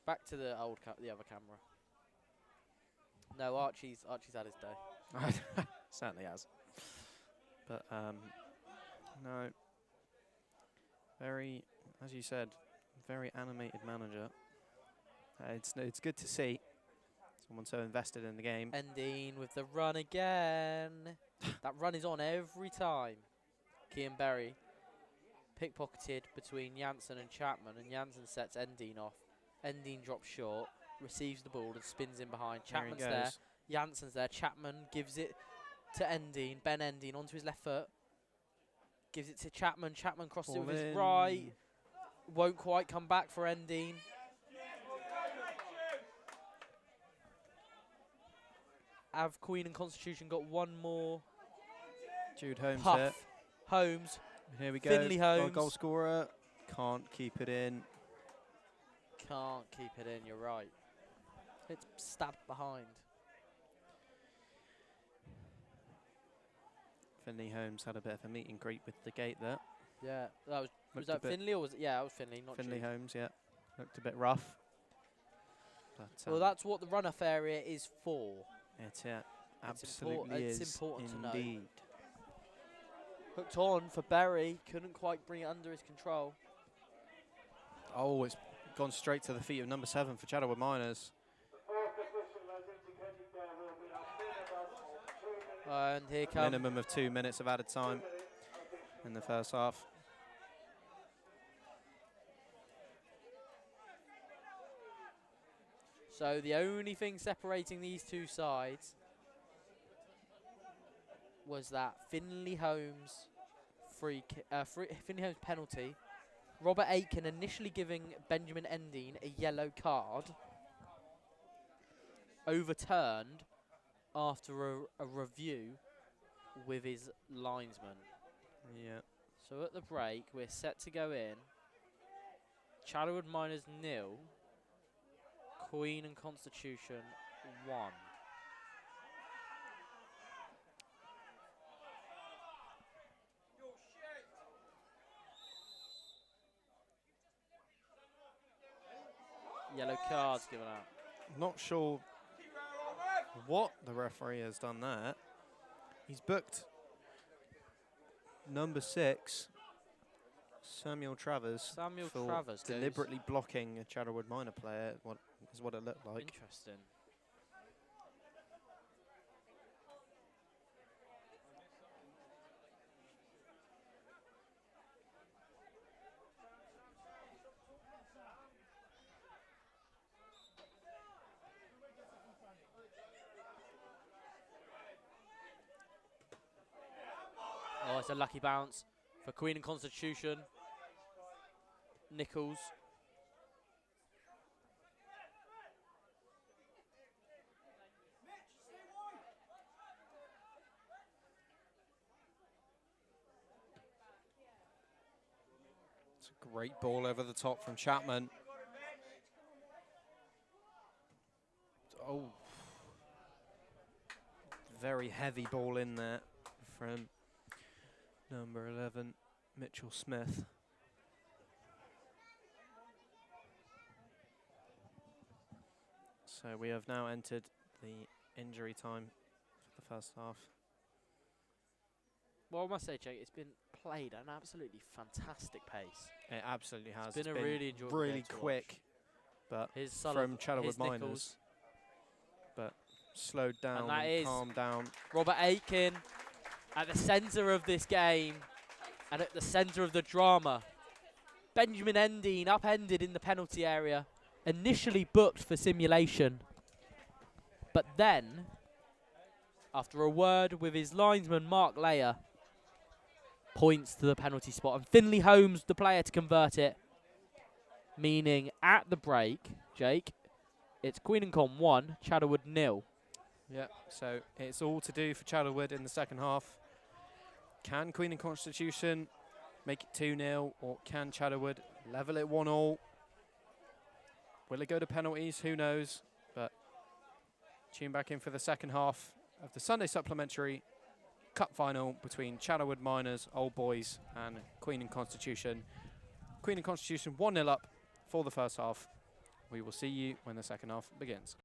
back to the the other camera. No, Archie's had his day. Certainly has. But no. Very, as you said, very animated manager. It's good to see someone so invested in the game. Endine with the run again. That run is on every time. Kean Berry pickpocketed between Janssen and Chapman, and Janssen sets Endine off. Endine drops short, receives the ball and spins in behind. Chapman's there, Janssen's there. Chapman gives it to Endine. Ben Endine onto his left foot. Gives it to Chapman. Chapman crosses it with his right. Won't quite come back for Endine. Have Queen and Constitution got one more? Jude Holmes puff. here. Holmes. Here we go. Finley Holmes. Our goal scorer. Can't keep it in. Can't keep it in, you're right. It's stabbed behind. Finley Holmes had a bit of a meet and greet with the gate there. Yeah, was Looked that Finley or was it? Yeah, it was Finley, not Finley Jude. Holmes, yeah. Looked a bit rough. But, well, that's what the run-off area is for. It's absolutely is. It's important to know. Indeed. Hooked on for Berry, couldn't quite bring it under his control. Oh, it's gone straight to the feet of number 7 for Chaddlewood Miners. And here comes... Minimum of 2 minutes of added time in the first half. So the only thing separating these two sides was that Finley Holmes Finley Holmes penalty. Robert Aitken initially giving Benjamin Endine a yellow card, overturned after a review with his linesman. Yeah. So at the break, we're set to go in. Chaddlewood Miners 0, Queen and Constitution 1. Yellow cards given out. Not sure what the referee has done there. He's booked number 6, Samuel Travers, for deliberately blocking a Chaddlewood Miner player. What is what it looked like. Interesting. Oh, it's a lucky bounce for Queen and Constitution. Nichols. It's a great ball over the top from Chapman. Oh, very heavy ball in there from number 11, Mitchell Smith. So we have now entered the injury time for the first half. Well, I must say, Jake, it's been played at an absolutely fantastic pace. It absolutely has. It's been a really enjoyable really game to quick, but Here's from Chaddlewood Miners. Nichols. But slowed down And and calmed down. Robert Aitken at the centre of this game and at the centre of the drama. Benjamin Endine upended in the penalty area. Initially booked for simulation. But then, after a word with his linesman, Mark Layer, points to the penalty spot. And Finley Holmes, the player to convert it. Meaning, at the break, Jake, it's Queen and Con 1, Chaddlewood 0. Yeah, so it's all to do for Chaddlewood in the second half. Can Queen and Constitution make it 2-0, or can Chaddlewood level it 1-1? Will it go to penalties? Who knows? But tune back in for the second half of the Sunday Supplementary Cup final between Chaddlewood Miners, Old Boys, and Queen and Constitution. Queen and Constitution 1-0 up for the first half. We will see you when the second half begins.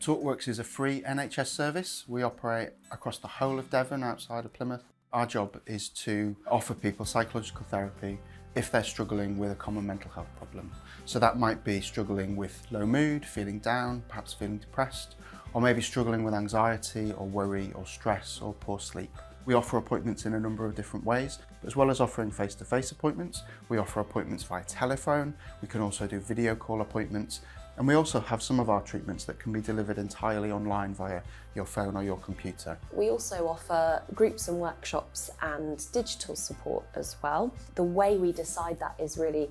TalkWorks is a free NHS service. We operate across the whole of Devon outside of Plymouth. Our job is to offer people psychological therapy if they're struggling with a common mental health problem. So that might be struggling with low mood, feeling down, perhaps feeling depressed, or maybe struggling with anxiety or worry or stress or poor sleep. We offer appointments in a number of different ways, as well as offering face-to-face appointments. We offer appointments via telephone. We can also do video call appointments. And we also have some of our treatments that can be delivered entirely online via your phone or your computer. We also offer groups and workshops and digital support as well. The way we decide that is really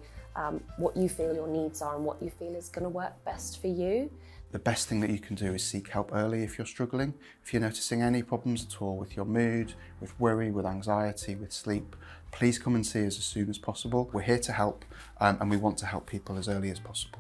what you feel your needs are and what you feel is going to work best for you. The best thing that you can do is seek help early if you're struggling. If you're noticing any problems at all with your mood, with worry, with anxiety, with sleep, please come and see us as soon as possible. We're here to help and we want to help people as early as possible.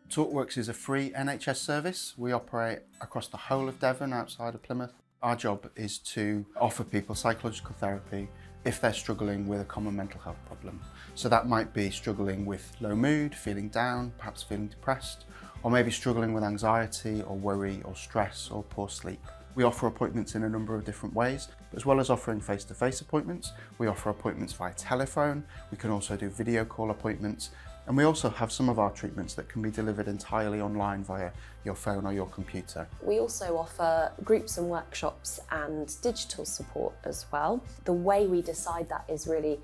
TalkWorks is a free NHS service. We operate across the whole of Devon outside of Plymouth. Our job is to offer people psychological therapy if they're struggling with a common mental health problem. So that might be struggling with low mood, feeling down, perhaps feeling depressed, or maybe struggling with anxiety or worry or stress or poor sleep. We offer appointments in a number of different ways, as well as offering face-to-face appointments. We offer appointments via telephone. We can also do video call appointments. And we also have some of our treatments that can be delivered entirely online via your phone or your computer. We also offer groups and workshops and digital support as well. The way we decide that is really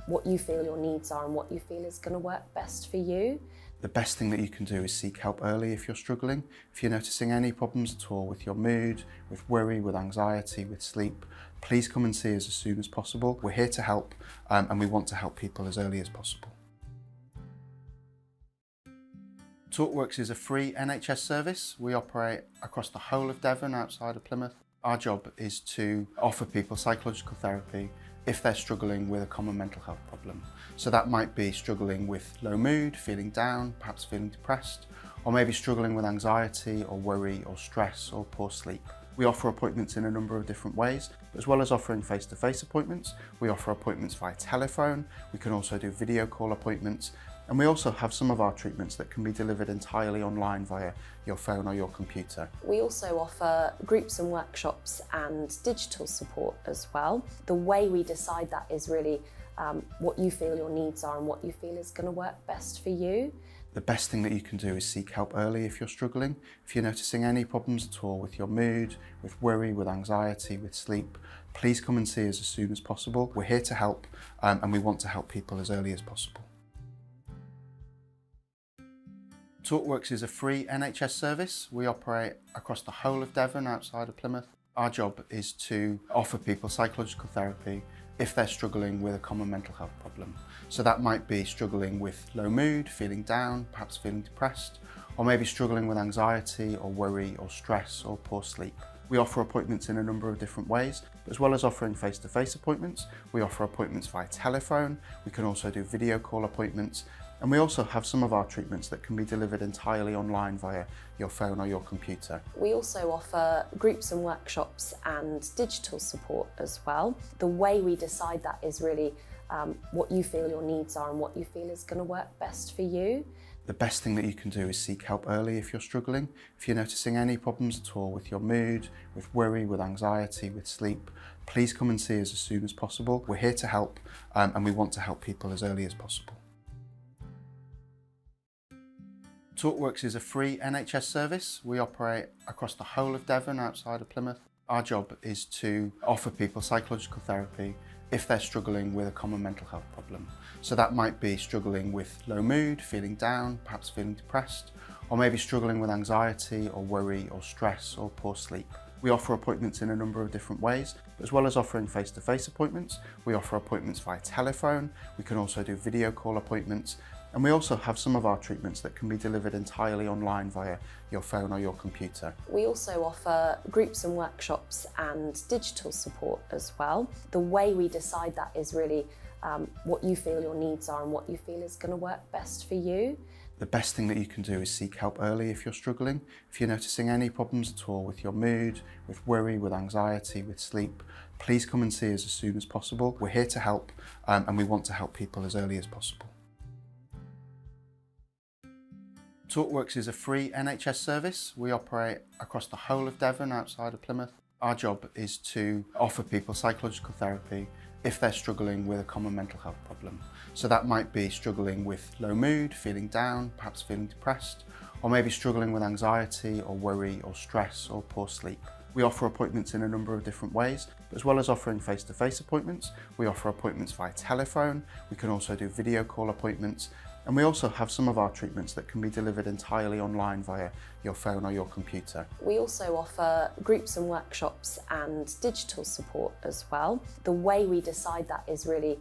what you feel your needs are and what you feel is going to work best for you. The best thing that you can do is seek help early if you're struggling. If you're noticing any problems at all with your mood, with worry, with anxiety, with sleep, please come and see us as soon as possible. We're here to help and we want to help people as early as possible. TalkWorks is a free NHS service. We operate across the whole of Devon outside of Plymouth. Our job is to offer people psychological therapy if they're struggling with a common mental health problem. So that might be struggling with low mood, feeling down, perhaps feeling depressed, or maybe struggling with anxiety or worry or stress or poor sleep. We offer appointments in a number of different ways, as well as offering face-to-face appointments. We offer appointments via telephone. We can also do video call appointments. And we also have some of our treatments that can be delivered entirely online via your phone or your computer. We also offer groups and workshops and digital support as well. The way we decide that is really what you feel your needs are and what you feel is going to work best for you. The best thing that you can do is seek help early if you're struggling. If you're noticing any problems at all with your mood, with worry, with anxiety, with sleep, please come and see us as soon as possible. We're here to help and we want to help people as early as possible. TalkWorks is a free NHS service. We operate across the whole of Devon outside of Plymouth. Our job is to offer people psychological therapy if they're struggling with a common mental health problem. So that might be struggling with low mood, feeling down, perhaps feeling depressed, or maybe struggling with anxiety or worry or stress or poor sleep. We offer appointments in a number of different ways, as well as offering face-to-face appointments. We offer appointments via telephone. We can also do video call appointments. And we also have some of our treatments that can be delivered entirely online via your phone or your computer. We also offer groups and workshops and digital support as well. The way we decide that is really what you feel your needs are and what you feel is going to work best for you. The best thing that you can do is seek help early if you're struggling. If you're noticing any problems at all with your mood, with worry, with anxiety, with sleep, please come and see us as soon as possible. We're here to help and we want to help people as early as possible. TalkWorks is a free NHS service. We operate across the whole of Devon outside of Plymouth. Our job is to offer people psychological therapy if they're struggling with a common mental health problem. So that might be struggling with low mood, feeling down, perhaps feeling depressed, or maybe struggling with anxiety or worry or stress or poor sleep. We offer appointments in a number of different ways, as well as offering face-to-face appointments. We offer appointments via telephone. We can also do video call appointments. And we also have some of our treatments that can be delivered entirely online via your phone or your computer. We also offer groups and workshops and digital support as well. The way we decide that is really what you feel your needs are and what you feel is going to work best for you. The best thing that you can do is seek help early if you're struggling. If you're noticing any problems at all with your mood, with worry, with anxiety, with sleep, please come and see us as soon as possible. We're here to help and we want to help people as early as possible. TalkWorks is a free NHS service. We operate across the whole of Devon outside of Plymouth. Our job is to offer people psychological therapy if they're struggling with a common mental health problem. So that might be struggling with low mood, feeling down, perhaps feeling depressed, or maybe struggling with anxiety or worry or stress or poor sleep. We offer appointments in a number of different ways, as well as offering face-to-face appointments. We offer appointments via telephone. We can also do video call appointments. And we also have some of our treatments that can be delivered entirely online via your phone or your computer. We also offer groups and workshops and digital support as well. The way we decide that is really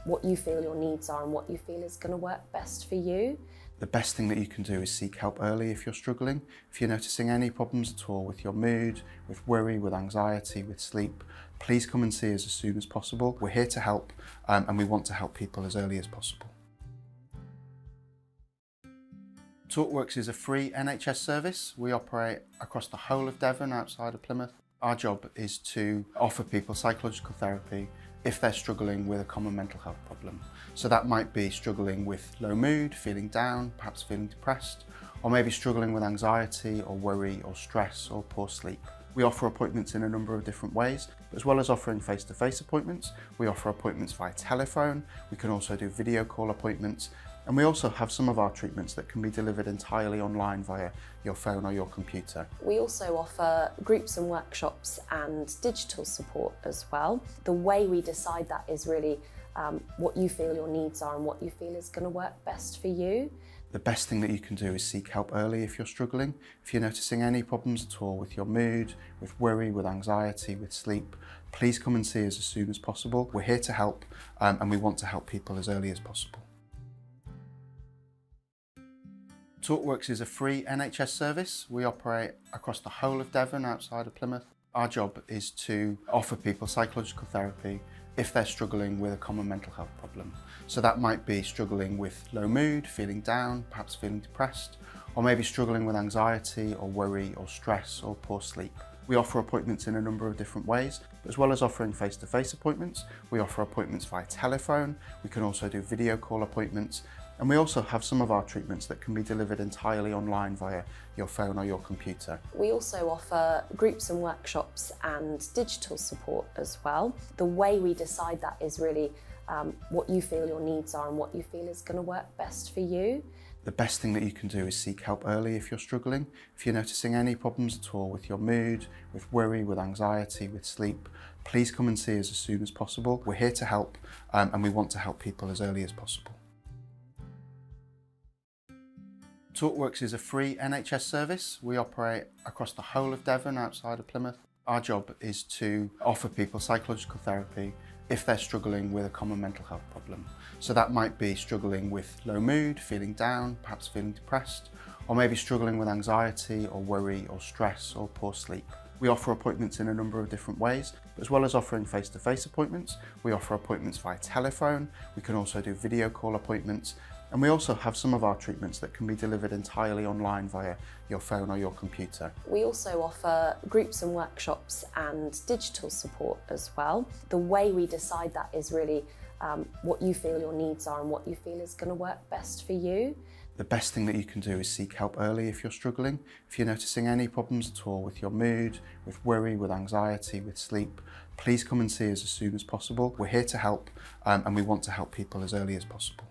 what you feel your needs are and what you feel is going to work best for you. The best thing that you can do is seek help early if you're struggling. If you're noticing any problems at all with your mood, with worry, with anxiety, with sleep, please come and see us as soon as possible. We're here to help and we want to help people as early as possible. TalkWorks is a free NHS service. We operate across the whole of Devon outside of Plymouth. Our job is to offer people psychological therapy if they're struggling with a common mental health problem. So that might be struggling with low mood, feeling down, perhaps feeling depressed, or maybe struggling with anxiety or worry or stress or poor sleep. We offer appointments in a number of different ways, as well as offering face-to-face appointments. We offer appointments via telephone. We can also do video call appointments. And we also have some of our treatments that can be delivered entirely online via your phone or your computer. We also offer groups and workshops and digital support as well. The way we decide that is really what you feel your needs are and what you feel is going to work best for you. The best thing that you can do is seek help early if you're struggling. If you're noticing any problems at all with your mood, with worry, with anxiety, with sleep, please come and see us as soon as possible. We're here to help and we want to help people as early as possible. TalkWorks is a free NHS service. We operate across the whole of Devon outside of Plymouth. Our job is to offer people psychological therapy if they're struggling with a common mental health problem. So that might be struggling with low mood, feeling down, perhaps feeling depressed, or maybe struggling with anxiety or worry or stress or poor sleep. We offer appointments in a number of different ways, as well as offering face-to-face appointments. We offer appointments via telephone. We can also do video call appointments. And we also have some of our treatments that can be delivered entirely online via your phone or your computer. We also offer groups and workshops and digital support as well. The way we decide that is really what you feel your needs are and what you feel is going to work best for you. The best thing that you can do is seek help early if you're struggling. If you're noticing any problems at all with your mood, with worry, with anxiety, with sleep, please come and see us as soon as possible. We're here to help and we want to help people as early as possible. TalkWorks is a free NHS service. We operate across the whole of Devon outside of Plymouth. Our job is to offer people psychological therapy if they're struggling with a common mental health problem. So that might be struggling with low mood, feeling down, perhaps feeling depressed, or maybe struggling with anxiety or worry or stress or poor sleep. We offer appointments in a number of different ways, as well as offering face-to-face appointments. We offer appointments via telephone. We can also do video call appointments. And we also have some of our treatments that can be delivered entirely online via your phone or your computer. We also offer groups and workshops and digital support as well. The way we decide that is really what you feel your needs are and what you feel is going to work best for you. The best thing that you can do is seek help early if you're struggling. If you're noticing any problems at all with your mood, with worry, with anxiety, with sleep, please come and see us as soon as possible. We're here to help and we want to help people as early as possible.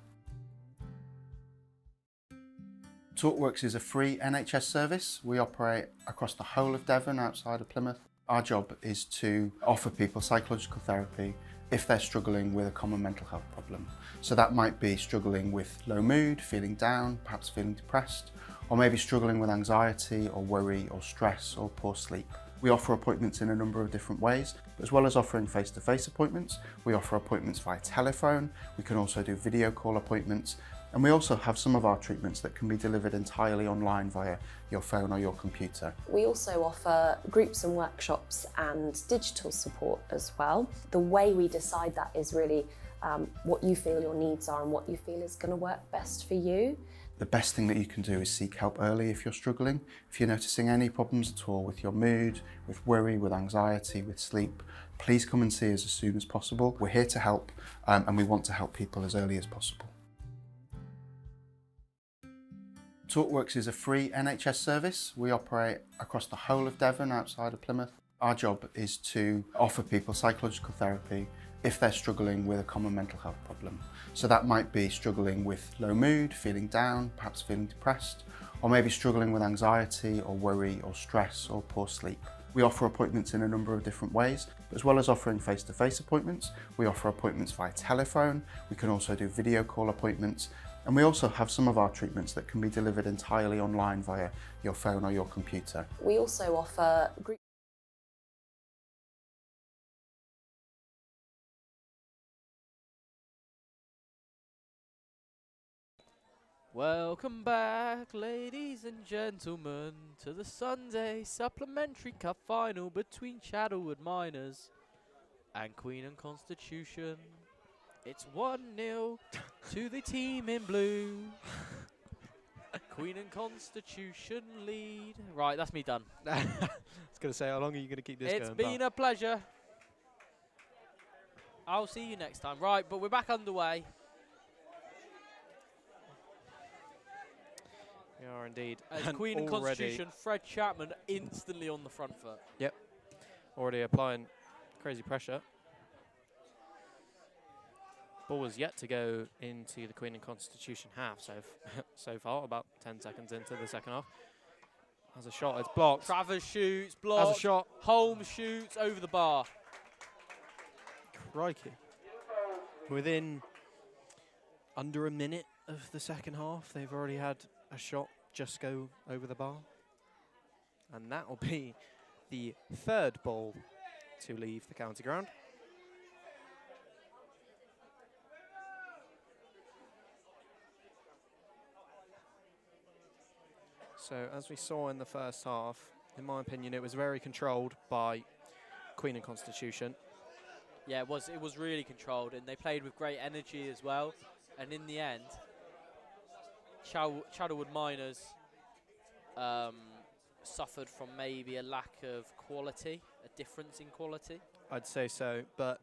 TalkWorks is a free NHS service. We operate across the whole of Devon outside of Plymouth. Our job is to offer people psychological therapy if they're struggling with a common mental health problem. So that might be struggling with low mood, feeling down, perhaps feeling depressed, or maybe struggling with anxiety or worry or stress or poor sleep. We offer appointments in a number of different ways, as well as offering face-to-face appointments. We offer appointments via telephone. We can also do video call appointments. And we also have some of our treatments that can be delivered entirely online via your phone or your computer. We also offer groups and workshops and digital support as well. The way we decide that is really what you feel your needs are and what you feel is going to work best for you. The best thing that you can do is seek help early if you're struggling. If you're noticing any problems at all with your mood, with worry, with anxiety, with sleep, please come and see us as soon as possible. We're here to help and we want to help people as early as possible. TalkWorks is a free NHS service. We operate across the whole of Devon outside of Plymouth. Our job is to offer people psychological therapy if they're struggling with a common mental health problem. So that might be struggling with low mood, feeling down, perhaps feeling depressed, or maybe struggling with anxiety or worry or stress or poor sleep. We offer appointments in a number of different ways. As well as offering face-to-face appointments, we offer appointments via telephone. We can also do video call appointments. And we also have some of our treatments that can be delivered entirely online via your phone or your computer. We also offer group. Welcome back, ladies and gentlemen, to the Sunday Supplementary Cup final between Chaddlewood Miners and Queen and Constitution. It's 1-0 to the team in blue. Queen and Constitution lead. Right, that's me done. I was going to say, how long are you going to keep this It's going? been a pleasure. I'll see you next time. Right, but we're back underway. We are indeed. As Queen and Constitution, Fred Chapman instantly on the front foot. Yep. Already applying crazy pressure. Ball was yet to go into the Queen and Constitution half so far, about 10 seconds into the second half. Has a shot, it's blocked. Travers shoots, blocked. Has a shot. Holmes shoots over the bar. Crikey. Within under a minute of the second half, they've already had a shot just go over the bar. And that will be the third ball to leave the county ground. So as we saw in the first half, in my opinion, it was very controlled by Queen and Constitution. Yeah, it was really controlled, and they played with great energy as well. And in the end, Chaddlewood Miners suffered from maybe a lack of quality, a difference in quality. I'd say so, but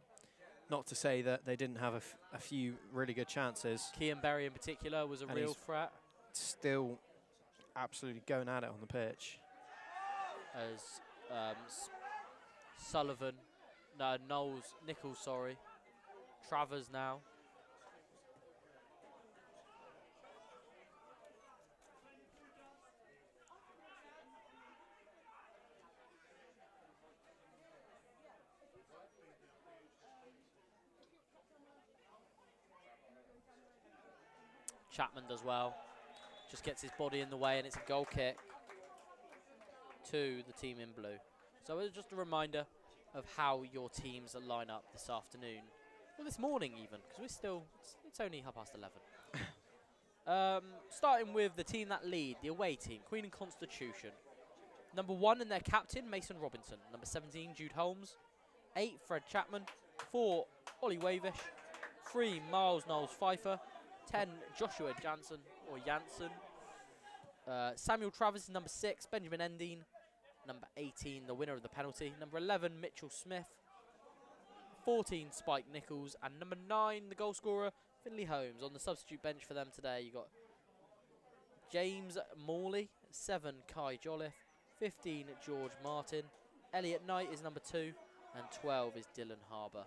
not to say that they didn't have a few really good chances. Kean Berry in particular was a And real he's threat. Still absolutely going at it on the pitch. As Nichols, sorry. Travers now. Chapman does well. Just gets his body in the way, and it's a goal kick to the team in blue. So it's just a reminder of how your teams line up this afternoon. Well, this morning even, because it's only 11:30. Starting with the team that lead, the away team, Queen and Constitution. Number 1 in their captain, Mason Robinson. Number 17, Jude Holmes. 8, Fred Chapman. 4, Ollie Wavish. 3, Miles Knowles Pfeiffer. 10, Joshua Jansen. Samuel Travers is number 6, Benjamin Endine. Number 18, the winner of the penalty. Number 11, Mitchell Smith. 14, Spike Nichols. And number 9, the goal scorer, Finley Holmes. On the substitute bench for them today, you got James Morley. 7, Kai Jolliffe. 15, George Martin. Elliot Knight is number 2. And 12 is Dylan Harbour.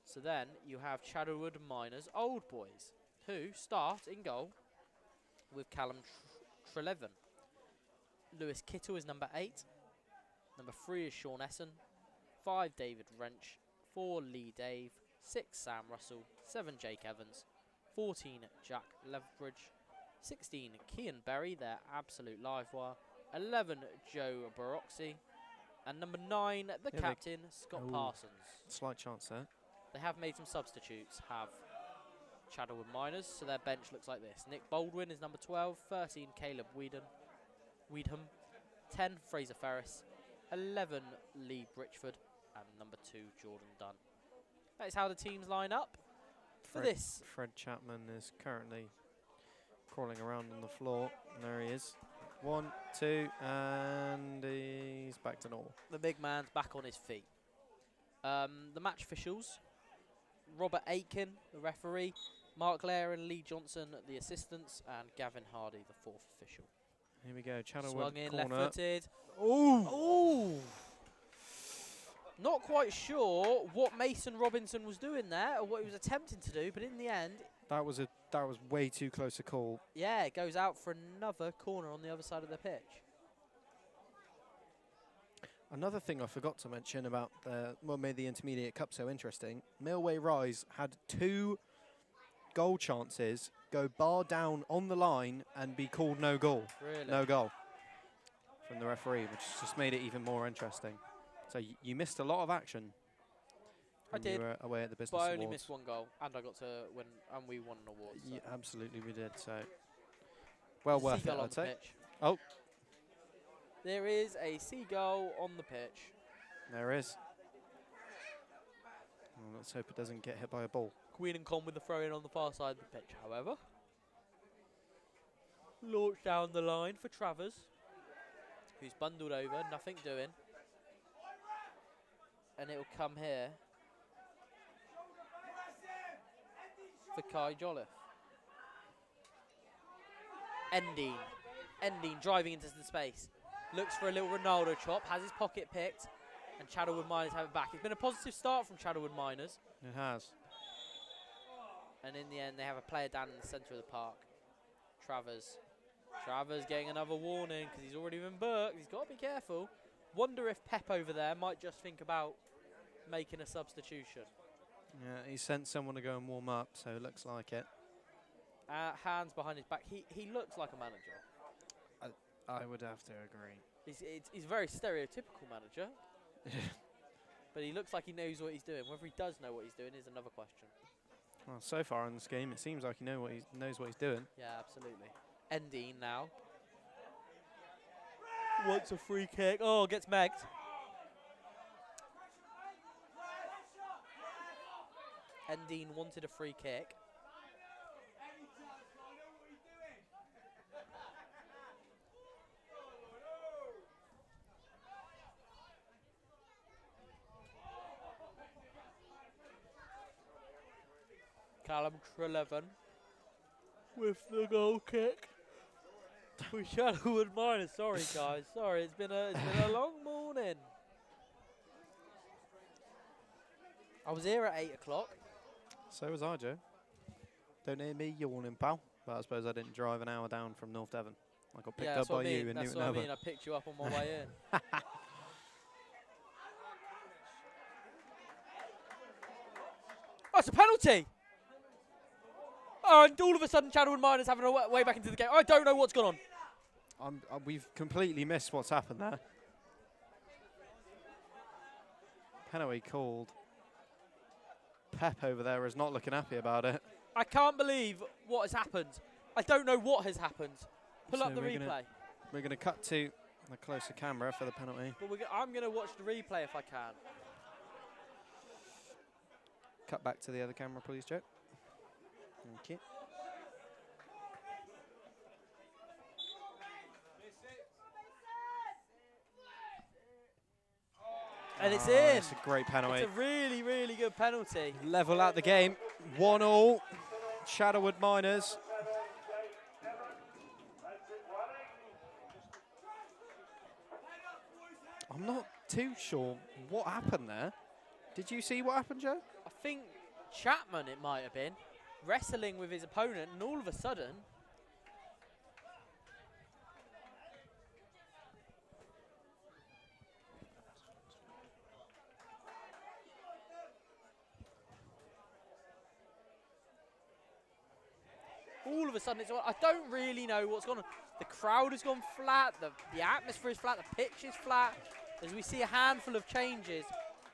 So then you have Chaddlewood Miners Old Boys, who start in goal with Callum Treleven. Lewis Kittle is number 8. Number 3 is Sean Essen. 5, David Wrench. 4, Lee Dave. 6, Sam Russell. 7, Jake Evans. 14, Jack Lethbridge. 16, Kean Berry, their absolute live wire. 11, Joe Baroxy. And number 9, the captain, Scott Parsons. Slight chance there. They have made some substitutes, have Chaddlewood Miners, so their bench looks like this. Nick Baldwin is number 12, 13, Caleb Weedham, 10, Fraser Ferris, 11, Lee Britchford, and number 2, Jordan Dunn. That is how the teams line up for this. Fred Chapman is currently crawling around on the floor, and there he is. 1, 2, and he's back to normal. The big man's back on his feet. The match officials, Robert Aitken, the referee, Mark Lair and Lee Johnson, the assistants, and Gavin Hardy, the fourth official. Here we go, Chaddlewood Swung in, corner. left-footed. Ooh! Ooh! Not quite sure what Mason Robinson was doing there, or what he was attempting to do, but in the end, That was way too close a call. yeah, it goes out for another corner on the other side of the pitch. Another thing I forgot to mention about what made the Intermediate Cup so interesting, Millway Rise had 2 goal chances go bar down on the line and be called no goal. Really? No goal from the referee, which just made it even more interesting. So you missed a lot of action. I did, You were away at the Business but I only Awards. missed 1 goal, and I got to win, and we won an award. So. Yeah, absolutely we did. So well worth it, Seagull on I'd the say. pitch. Oh, There is a seagull on the pitch. there is. Well, let's hope it doesn't get hit by a ball. Queen and Con with the throw in on the far side of the pitch, however. Launch down the line for Travers, who's bundled over, nothing doing. And it will come here for Kai Jolliffe. Endine driving into the space. Looks for a little Ronaldo chop, has his pocket picked, and Chaddlewood Miners have it back. It's been a positive start from Chaddlewood Miners. It has. And in the end, they have a player down in the centre of the park. Travers getting another warning because he's already been booked. He's got to be careful. Wonder if Pep over there might just think about making a substitution. Yeah, he sent someone to go and warm up, so it looks like it. Hands behind his back. He looks like a manager. I would have to agree. He's a very stereotypical manager. But he looks like he knows what he's doing. Whether he does know what he's doing is another question. Well, so far in this game, it seems like he knows what he's doing. Yeah, absolutely. Endine now. Wants a free kick. Oh, gets megged. Endine wanted a free kick. Callum Trelevan with the goal kick. We Chaddlewood Miners. Sorry, guys. Sorry, it's been a long morning. I was here at 8 o'clock. So was I, Joe. Don't hear me yawning, pal. But I suppose I didn't drive an hour down from North Devon. I got picked up by you in That's Newton what I Abbott. mean. I picked you up on my way in. Oh, it's a penalty! Oh, and all of a sudden, Chaddlewood Miners having a way back into the game. I don't know what's gone on. We've completely missed what's happened there. Penalty called. Pep over there is not looking happy about it. I can't believe what has happened. I don't know what has happened. Pull up the replay. We're going to cut to the closer camera for the penalty. But I'm going to watch the replay if I can. Cut back to the other camera, please, Joe. Thank you. And it's in. It's a great penalty. It's a really, really good penalty. Level at the game. 1-1. Chaddlewood Miners. I'm not too sure what happened there. Did you see what happened, Joe? I think Chapman, it might have been, wrestling with his opponent, and all of a sudden, it's on. I don't really know what's gone on. The crowd has gone flat, the atmosphere is flat, the pitch is flat, as we see a handful of changes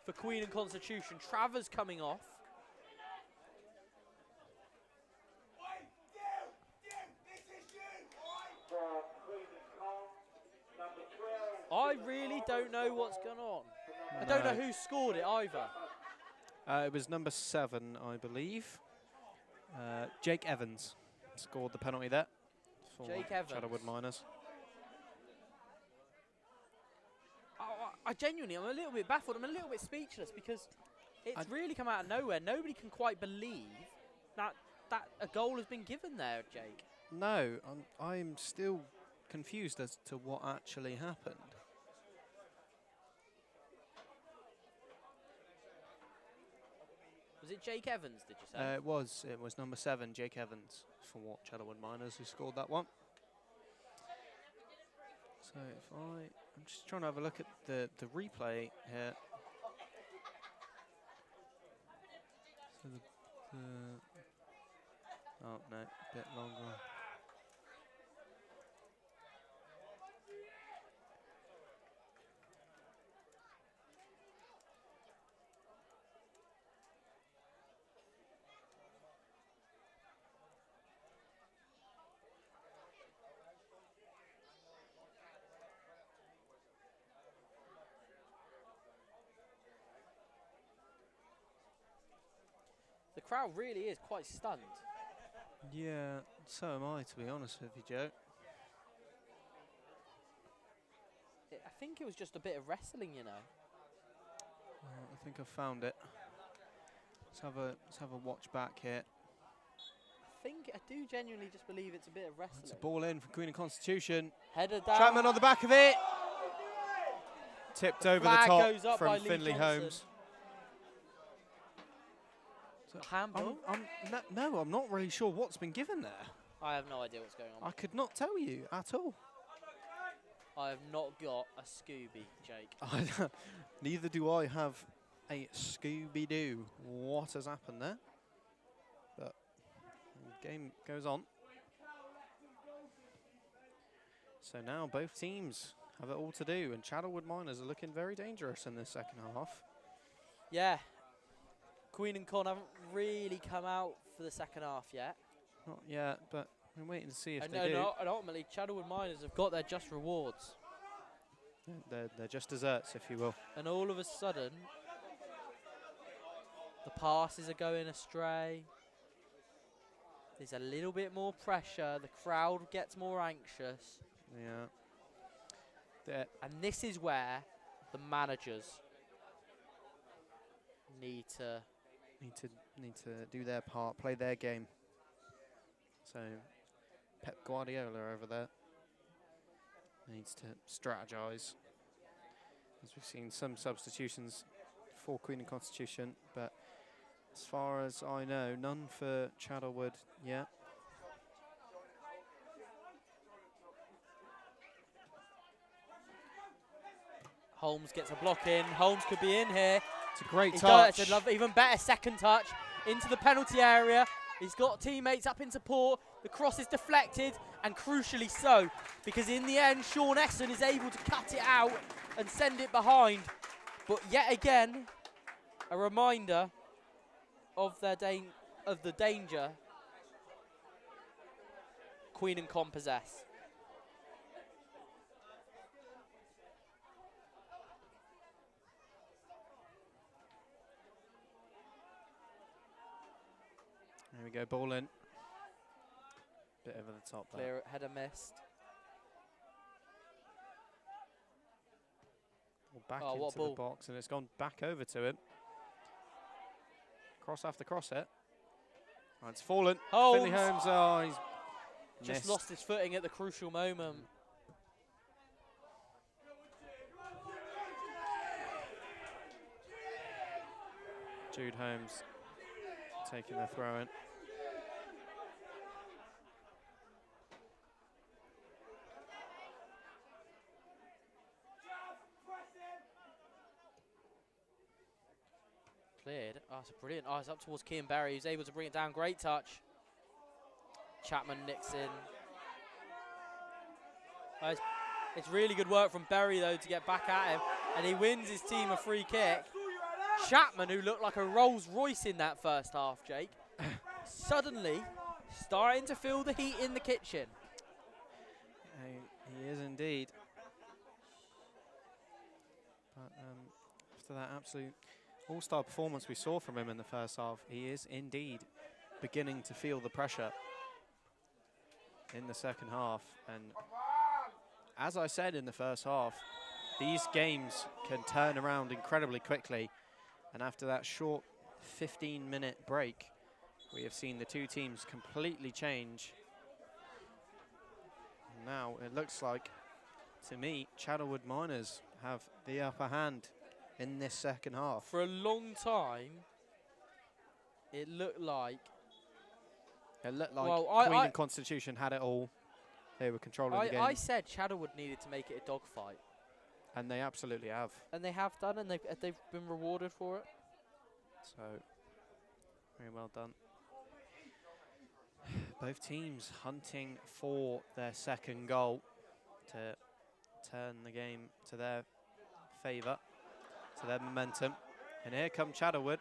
for Queen and Constitution. Travers coming off. I really don't know what's gone on. I don't know who scored it either. It was number 7, I believe. Jake Evans scored the penalty there for Jake Evans. Chaddlewood Miners. I genuinely, I'm a little bit baffled. I'm a little bit speechless because it's really come out of nowhere. Nobody can quite believe that that a goal has been given there, Jake. No, I'm still confused as to what actually happened. Was it Jake Evans, did you say? It was number 7, Jake Evans, for Chaddlewood Miners, who scored that one. So if I'm just trying to have a look at the replay here. So oh no, a bit longer. The crowd really is quite stunned. Yeah, so am I, to be honest with you, Joe. I think it was just a bit of wrestling, you know. I think I've found it. Let's have a watch back here. I do genuinely just believe it's a bit of wrestling. It's a ball in for Queen and Constitution. Header down. Chapman on the back of it. Tipped over the Flag top goes up by from Lee Finley Johnson. Holmes. So Handball? no, I'm not really sure what's been given there. I have no idea what's going on. I could not tell you at all. I have not got a Scooby, Jake. Neither do I have a Scooby-Doo. What has happened there? But the game goes on. So now both teams have it all to do, and Chaddlewood Miners are looking very dangerous in this second half. Yeah. Queen and Con haven't really come out for the second half yet. Not yet, but we're waiting to see if And they do. and ultimately, Chaddlewood Miners have got their just rewards. Yeah, they're just desserts, if you will. And all of a sudden, the passes are going astray. There's a little bit more pressure. The crowd gets more anxious. Yeah. And this is where the managers need to do their part, play their game. So Pep Guardiola over there needs to strategize. As we've seen some substitutions for Queen and Constitution, but as far as I know, none for Chaddlewood yet. Holmes gets a block in. Holmes could be in here. It's a great He touch. does. It's a even better second touch into the penalty area. He's got teammates up in support. The cross is deflected, and crucially so, because in the end, Sean Essen is able to cut it out and send it behind. But yet again, a reminder of the danger Queen and Con possess. There we go, ball in. Bit over the top there. Clear header missed. Back Oh, what into ball. the box, and it's gone back over to him. Cross after cross it. Oh, it's fallen. Holmes. Finley Holmes, oh, he's Just missed. lost his footing at the crucial moment. Jude Holmes taking the throw in. Cleared. Oh, it's a brilliant. Oh, it's up towards Kean Berry. He's able to bring it down. Great touch. Chapman nicks in. Oh, it's really good work from Berry, though, to get back at him. And he wins his team a free kick. Chapman, who looked like a Rolls Royce in that first half, Jake, suddenly starting to feel the heat in the kitchen. He is indeed. But after that absolute all-star performance we saw from him in the first half, he is indeed beginning to feel the pressure in the second half. And as I said in the first half, these games can turn around incredibly quickly. And after that short 15-minute break, We have seen the two teams completely change. Now it looks like, to me, Chaddlewood Miners have the upper hand in this second half. For a long time, it looked like... Well, Queen and Constitution had it all. They were controlling the game. I said Chaddlewood needed to make it a dogfight. And they absolutely have. And they have done, and they've been rewarded for it. So, very well done. Both teams hunting for their second goal to turn the game to their favour, to their momentum. And here come Chaddlewood.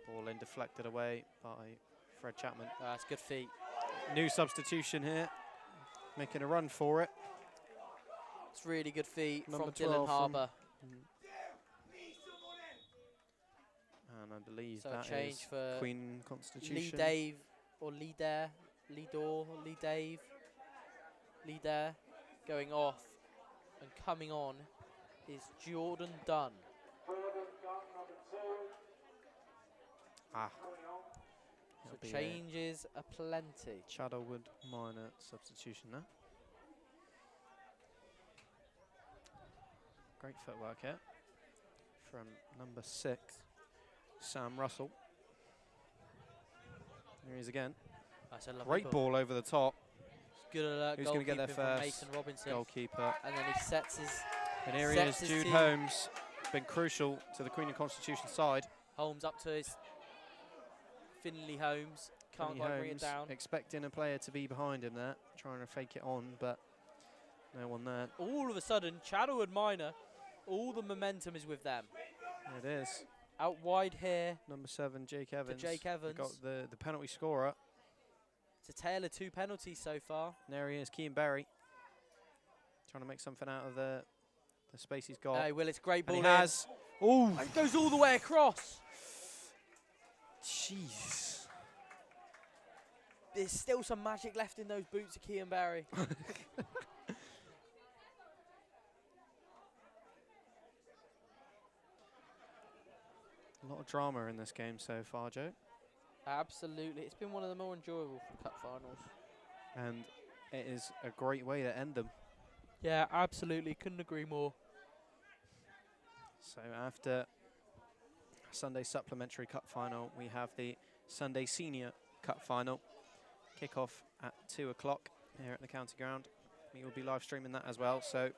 Ball in deflected away by Fred Chapman. That's good feet. New substitution here, making a run for it. It's really good feet Number from 12 Dylan Harbour. And I believe So that change is for Queen Constitution. Lee Dave, or Lee Dare, Lee Dore, Lee Dave, Lee Dare. Going off and coming on is Jordan Dunn. Ah. So That'll be changes are plenty. Chaddlewood minor substitution there. Great footwork here from number 6, Sam Russell. Here he is again. That's a lovely Great ball over the top. It's good alert. Who's going to get there goalkeeping from first? Mason Robinson. Goalkeeper. And then he sets his... And here he is, sets his Jude team. Holmes. Been crucial to the Queen and Constitution side. Holmes up to his... Finley Holmes. Can't Finley quite bring it Holmes down. expecting a player to be behind him there, trying to fake it on, but no one there. All of a sudden, Chaddlewood Minor, all the momentum is with them. There it is. Out wide here. Number 7, Jake Evans. Jake Evans. Got the penalty scorer. It's a tale of 2 penalties so far. And there he is, Keane Berry. Trying to make something out of the space he's got. Hey, Willis, great ball And he in. has. Ooh! It goes all the way across. Jeez. There's still some magic left in those boots of Keane Berry. A lot of drama in this game so far, Joe. Absolutely. It's been one of the more enjoyable cup finals. And it is a great way to end them. Yeah, absolutely. Couldn't agree more. So after Sunday Supplementary Cup Final, we have the Sunday Senior Cup Final. Kick-off at 2 o'clock here at the County Ground. We will be live streaming that as well. So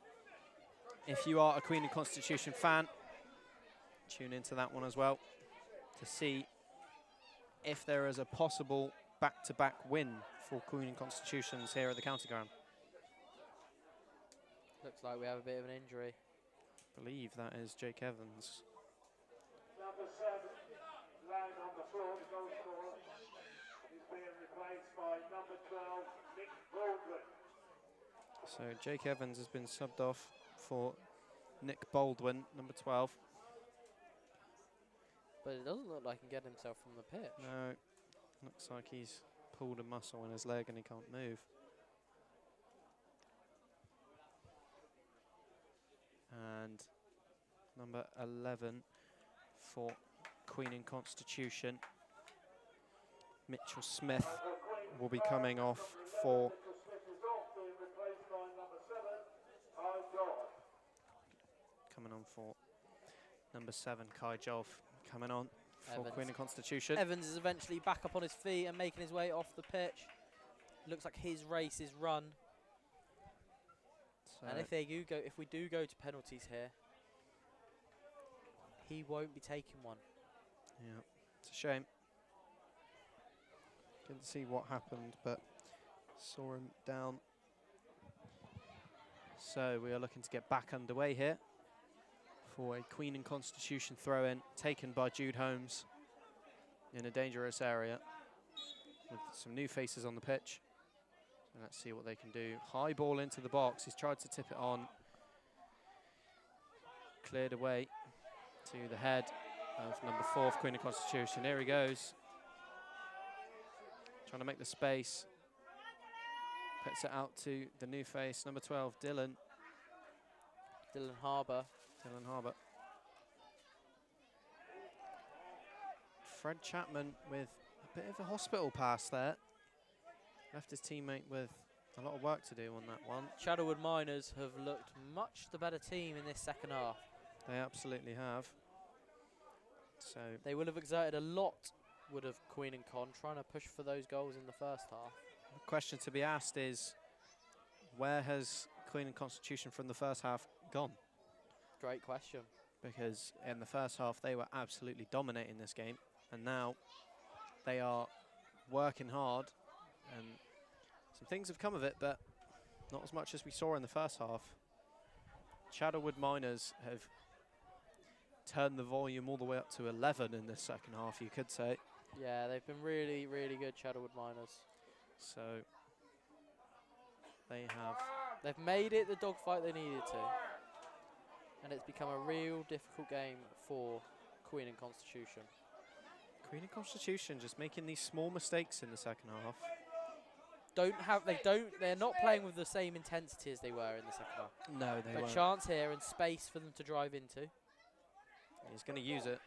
if you are a Queen and Constitution fan, tune into that one as well to see if there is a possible back-to-back win for Queen and Constitutions here at the County Ground. Looks like we have a bit of an injury. I believe that is Jake Evans. Number 7, lying on the floor, the goal scorer, is being replaced by number 12, Nick Baldwin. So Jake Evans has been subbed off for Nick Baldwin, number 12. But it doesn't look like he can get himself from the pitch. No, looks like he's pulled a muscle in his leg and he can't move. And number 11 for Queen and Constitution, Mitchell Smith, will be coming off for number 7, Kai Jolf, coming on for Evans. Queen and Constitution. Evans is eventually back up on his feet and making his way off the pitch. Looks like his race is run. So And if we do go to penalties here, he won't be taking one. yeah, it's a shame. Didn't see what happened, but saw him down. So we are looking to get back underway here for a Queen and Constitution throw-in taken by Jude Holmes in a dangerous area with some new faces on the pitch. So let's see what they can do. High ball into the box. He's tried to tip it on. Cleared away to the head of number 4 of Queen and Constitution. Here he goes. Trying to make the space. Puts it out to the new face, number 12, Dylan. Dylan Harbour. Dylan Harbour. Fred Chapman with a bit of a hospital pass there. Left his teammate with a lot of work to do on that one. Chaddlewood Miners have looked much the better team in this second half. They absolutely have. So They will have exerted a lot, would have Queen and Con, trying to push for those goals in the first half. the question to be asked is, where has Queen and Constitution from the first half gone? Great question. Because in the first half they were absolutely dominating this game, and now they are working hard, and some things have come of it, but not as much as we saw in the first half. Chaddlewood Miners have turned the volume all the way up to 11 in this second half, you could say. Yeah, they've been really, really good, Chaddlewood Miners. So They've made it the dogfight they needed to. And it's become a real difficult game for Queen and Constitution. Queen and Constitution just making these small mistakes in the second half. They're not playing with the same intensity as they were in the second half. No, they A won't. chance here and space for them to drive into. He's going to use it.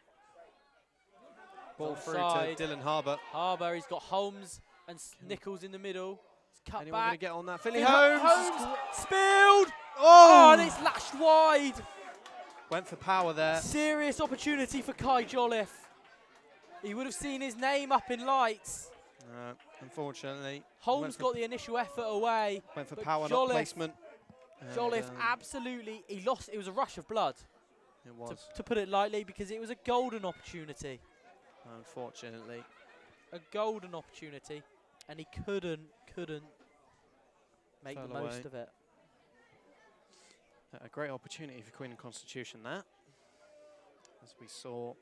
Ball It's through to onside. Dylan Harbour. Harbour, he's got Holmes and Nichols in the middle. It's cut Anyone going to back. get on that? Finley Finley Holmes! spilled! Oh! Oh, and it's lashed wide. Went for power there. Serious opportunity for Kai Jolliffe. He would have seen his name up in lights. Unfortunately. Holmes got the initial effort away. Went for but power, not Jolliffe- placement. And, Jolliffe absolutely, he lost. It was a rush of blood, It was, to put it lightly, because it was a golden opportunity. unfortunately. A golden opportunity, and he couldn't make Fell the most away. of it. A great opportunity for Queen and Constitution, that. As we saw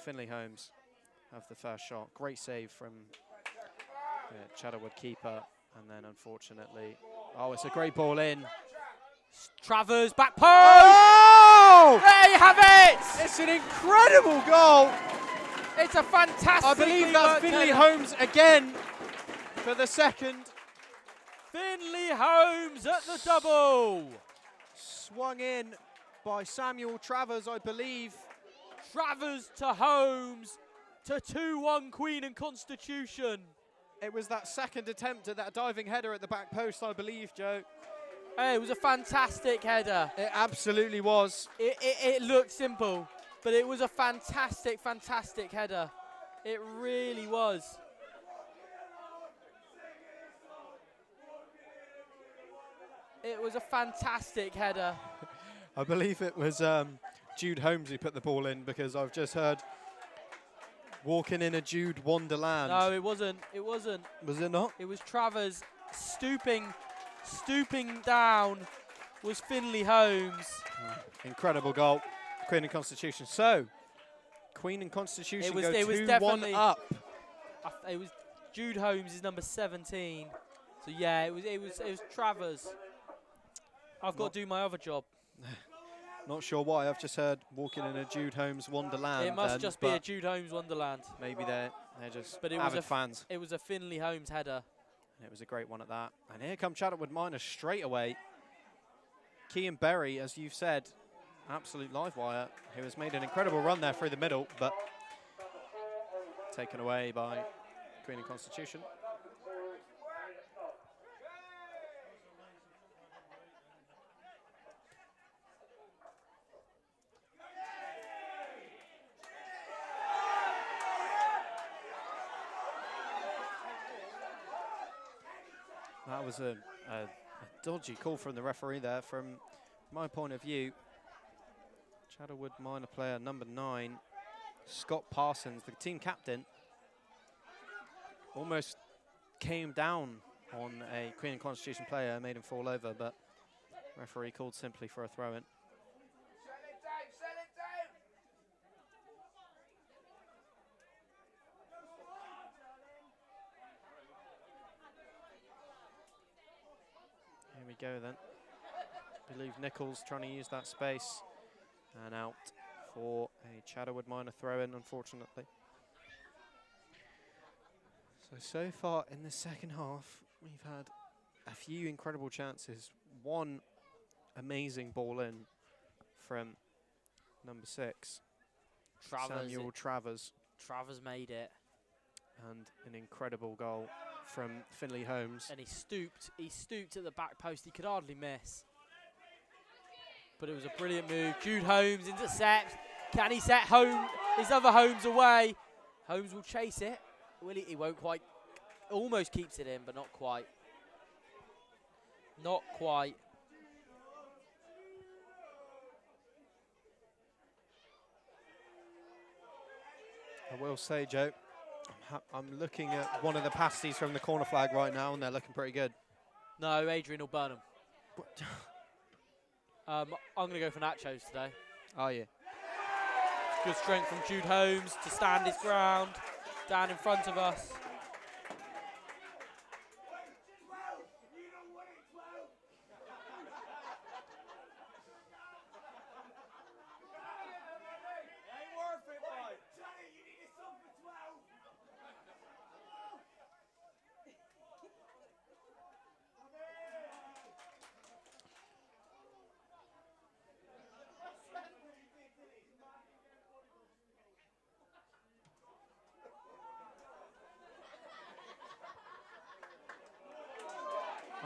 Finley Holmes have the first shot. Great save from the Chaddlewood keeper. And then, unfortunately, it's a great ball in. Travers, back post! Oh! There you have it! It's an incredible goal. It's a fantastic. I believe that's Finley Holmes again for the second. Finley Holmes at the double. Swung in by Samuel Travers, I believe. Travers to Holmes to 2-1 Queen and Constitution. It was that second attempt at that diving header at the back post, I believe, Joe. Hey, it was a fantastic header. It absolutely was. It looked simple, but it was a fantastic header. It really was. It was a fantastic header. I believe it was Jude Holmes who put the ball in, because I've just heard walking in a Jude Wonderland. No, it wasn't. It wasn't. Was it not? It was Travers stooping down was Finley Holmes. Incredible goal, Queen and Constitution. So, Queen and Constitution go it was 2-1 definitely up. It was Jude Holmes is number 17. So yeah, it was Travers. I've got to do my other job. Not sure why. I've just heard walking in a Jude Holmes Wonderland. It must then, just be a but Jude Holmes Wonderland. maybe they're just But it was avid a fans. It was a Finley Holmes header. It was a great one at that. And here come Chaddlewood Miners straight away. Kean Berry, as you've said, absolute live wire, who has made an incredible run there through the middle, but taken away by Queen and Constitution. That was a dodgy call from the referee there. From my point of view, Chaddlewood Minor player number 9, Scott Parsons, the team captain, almost came down on a Queen and Constitution player, made him fall over, but referee called simply for a throw-in. Here we go then. I believe Nichols trying to use that space, and out for a Chaddlewood Minor throw-in, unfortunately. So far in the second half, we've had a few incredible chances. One amazing ball in from number 6, Travers, Samuel Travers. Travers made it. And an incredible goal from Finley Holmes. And he stooped at the back post. He could hardly miss. But it was a brilliant move. Jude Holmes intercepts. Can he set his other Holmes away? Holmes will chase it. Will he? He won't quite. Almost keeps it in, but not quite. Not quite. I will say, Joe, I'm looking at one of the pasties from the corner flag right now, and they're looking pretty good. No, Adrian will burn them. I'm going to go for nachos today. Are you? Good strength from Jude Holmes to stand his ground down in front of us.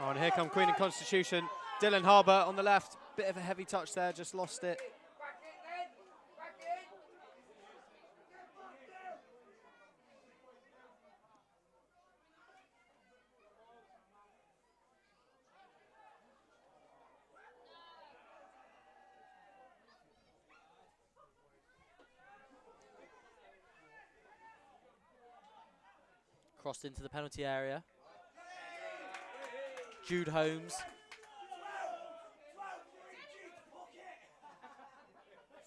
Oh, and here come Queen and Constitution. Dylan Harbour on the left. Bit of a heavy touch there, just lost it. Crossed into the penalty area. Jude Holmes.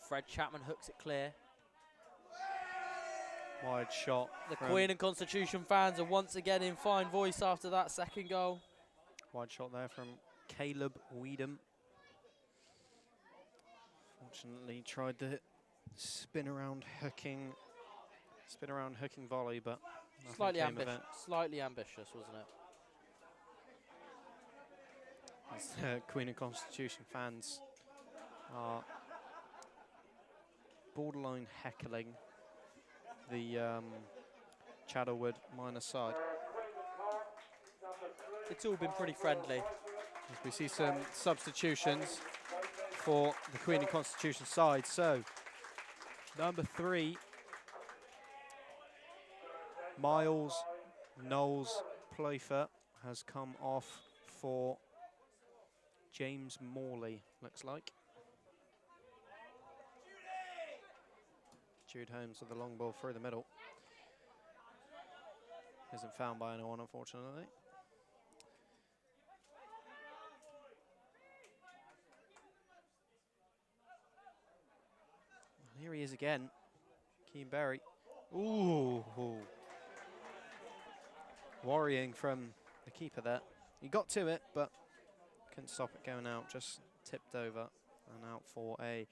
Fred Chapman hooks it clear. Wide shot. The Queen and Constitution fans are once again in fine voice after that second goal. Wide shot there from Caleb Weedham. Fortunately, tried the spin around hooking volley, but Slightly slightly ambitious, wasn't it? As Queen and Constitution fans are borderline heckling the Chaddlewood minor side. It's all been pretty friendly. As we see some substitutions for the Queen and Constitution side. So, number 3, Miles Knowles Plouffer has come off for James Morley, looks like. Jude Holmes with the long ball through the middle. Isn't found by anyone, unfortunately. And here he is again, Keane Berry. Ooh. Worrying from the keeper there. He got to it, but couldn't stop it going out. Just tipped over and out for a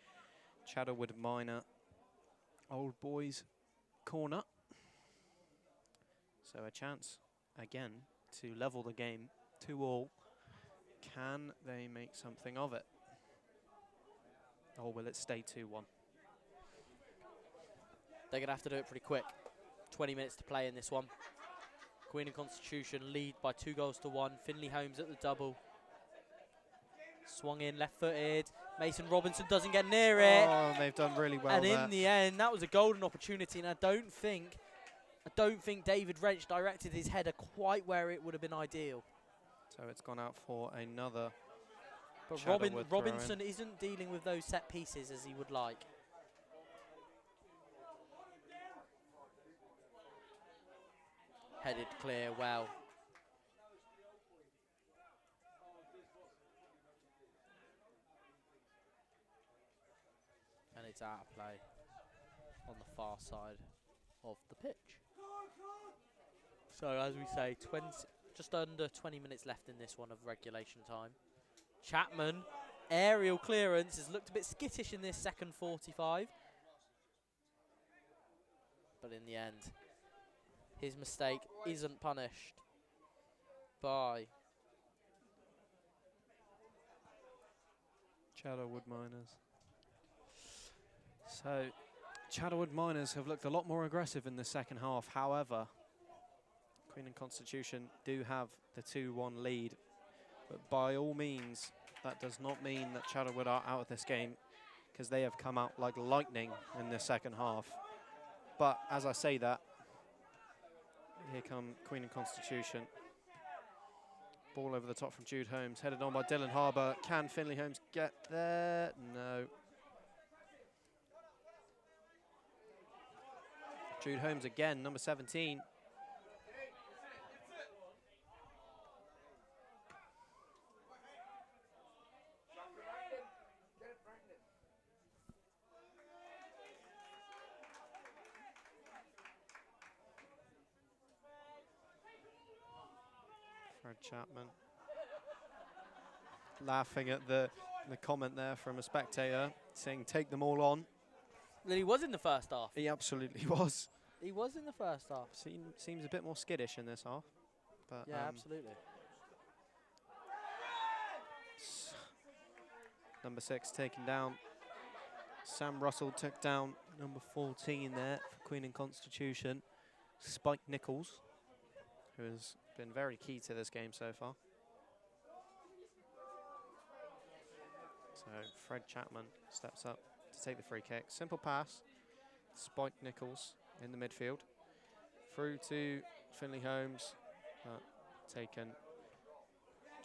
Chaddlewood minor old boys corner. So a chance again to level the game 2-2. Can they make something of it? Or will it stay 2-1? They're going to have to do it pretty quick. 20 minutes to play in this one. Queen and Constitution lead by 2-1. Finley Holmes at the double. Swung in, left-footed. Mason Robinson doesn't get near it. Oh, they've done really well and there. in the end, that was a golden opportunity, and I don't think David Wrench directed his header quite where it would have been ideal. So it's gone out for another. But Robinson Robinson isn't dealing with those set pieces as he would like. Headed clear well. And it's out of play on the far side of the pitch. So as we say, just under 20 minutes left in this one of regulation time. Chapman, aerial clearance, has looked a bit skittish in this second 45. But in the end, his mistake isn't punished by Chaddlewood Miners. So Chaddlewood Miners have looked a lot more aggressive in the second half. However, Queen and Constitution do have the 2-1 lead. But by all means, that does not mean that Chaddlewood are out of this game, because they have come out like lightning in the second half. But as I say that, here come Queen and Constitution. Ball over the top from Jude Holmes, headed on by Dylan Harbour. Can Finley Holmes get there? No. Jude Holmes again, number 17. Fred Chapman laughing at the comment there from a spectator saying take them all on. Well, he was in the first half. He absolutely was. He was in the first half. Seems a bit more skittish in this half. But Yeah, absolutely. Number 6 taken down. Sam Russell took down number 14 there for Queen and Constitution. Spike Nichols, who has been very key to this game so far. So Fred Chapman steps up to take the free kick. Simple pass. Spike Nichols in the midfield. Through to Finley Holmes. Taken.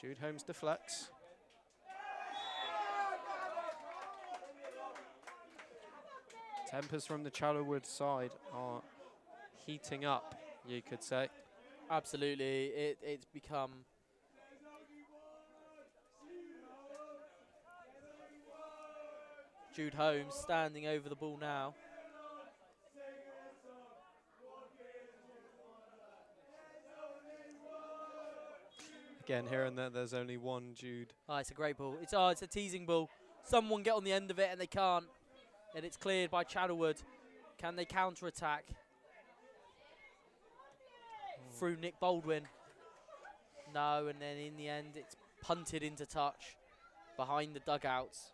Jude Holmes deflects. Tempers from the Chaddlewood side are heating up, you could say. Absolutely. It's become... Jude Holmes standing over the ball now. Again, here and there, there's only one Jude. Oh, it's a great ball. It's a teasing ball. Someone get on the end of it and they can't. And it's cleared by Chaddlewood. Can they counter-attack? Through Nick Baldwin. No, and then in the end, it's punted into touch behind the dugouts.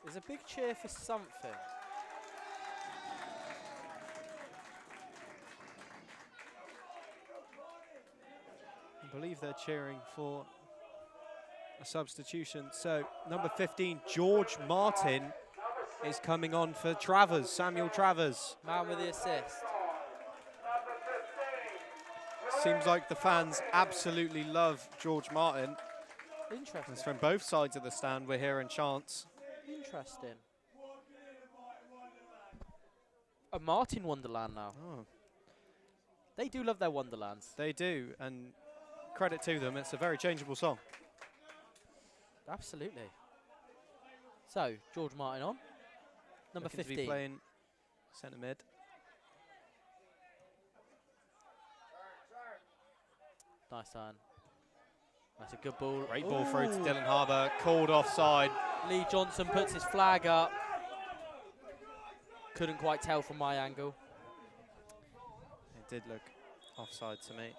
There's a big cheer for something. I believe they're cheering for a substitution. So number 15, George Martin, is coming on for Travers, Samuel Travers. Man with the assist. Seems like the fans absolutely love George Martin. Interesting. It's from both sides of the stand, we're hearing chants. Interesting. A Martin Wonderland now. Oh. They do love their Wonderlands. They do, and credit to them, it's a very changeable song. Absolutely. So, George Martin on. Number Looking 15. to be playing centre mid. Nice turn. That's a good ball. Great ball through to Dylan Harbour, called offside. Lee Johnson puts his flag up. Couldn't quite tell from my angle. It did look offside to me.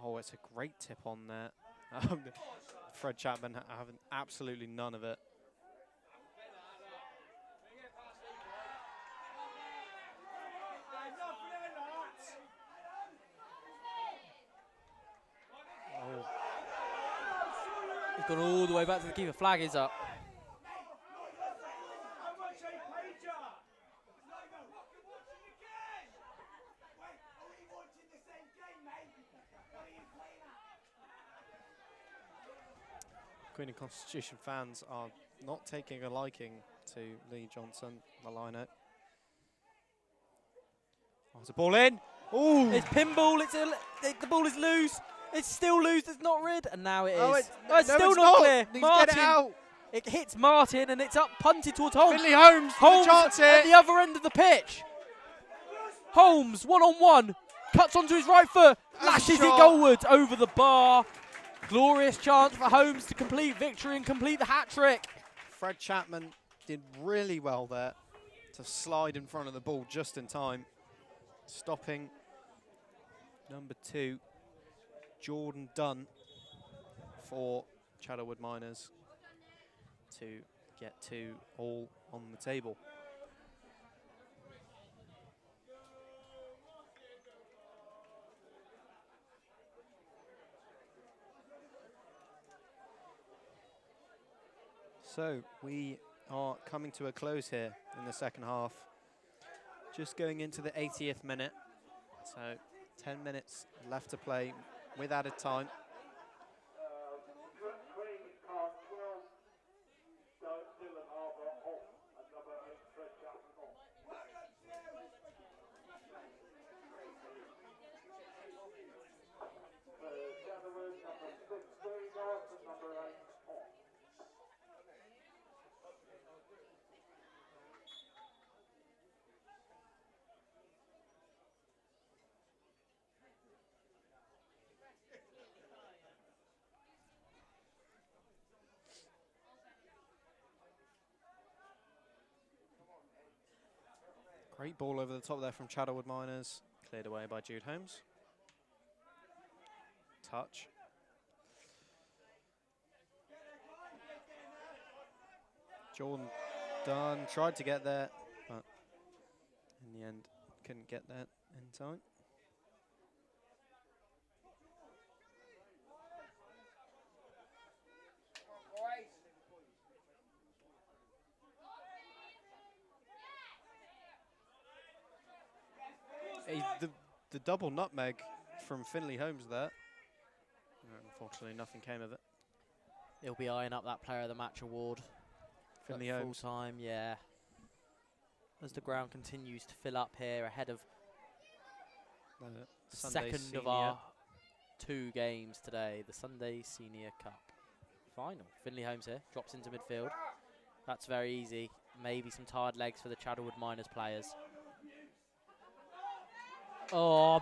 Oh, it's a great tip on there. Fred Chapman having absolutely none of it. Oh. He's gone all the way back to the keeper. Flag is up. Queen and Constitution fans are not taking a liking to Lee Johnson, Malino. There's a ball in. Ooh. It's pinball. The ball is loose. It's still loose. It's not rid. And now it is. Oh, it's still not clear. He's Martin. get it out. It hits Martin and it's up punted towards Holmes. Finley Holmes with a chance at here. the other end of the pitch. Holmes, one-on-one. Cuts onto his right foot. Lashes it goalwards over the bar. Glorious chance for Holmes to complete victory and complete the hat-trick. Fred Chapman did really well there to slide in front of the ball just in time, stopping number 2, Jordan Dunn, for Chaddlewood Miners to get 2 all on the table. So we are coming to a close here in the second half. Just going into the 80th minute. So 10 minutes left to play with added time. Great ball over the top there from Chaddlewood Miners. Cleared away by Jude Holmes. Touch. Jordan Dunn tried to get there, but in the end couldn't get there in time. The double nutmeg from Finley Holmes there. Unfortunately, nothing came of it. He'll be eyeing up that Player of the Match award. Finley Holmes. Full time, yeah. As the ground continues to fill up here ahead of the second Senior. of our 2 games today, the Sunday Senior Cup final. Finley Holmes here, drops into midfield. That's very easy. Maybe some tired legs for the Chaddlewood Miners players. Oh,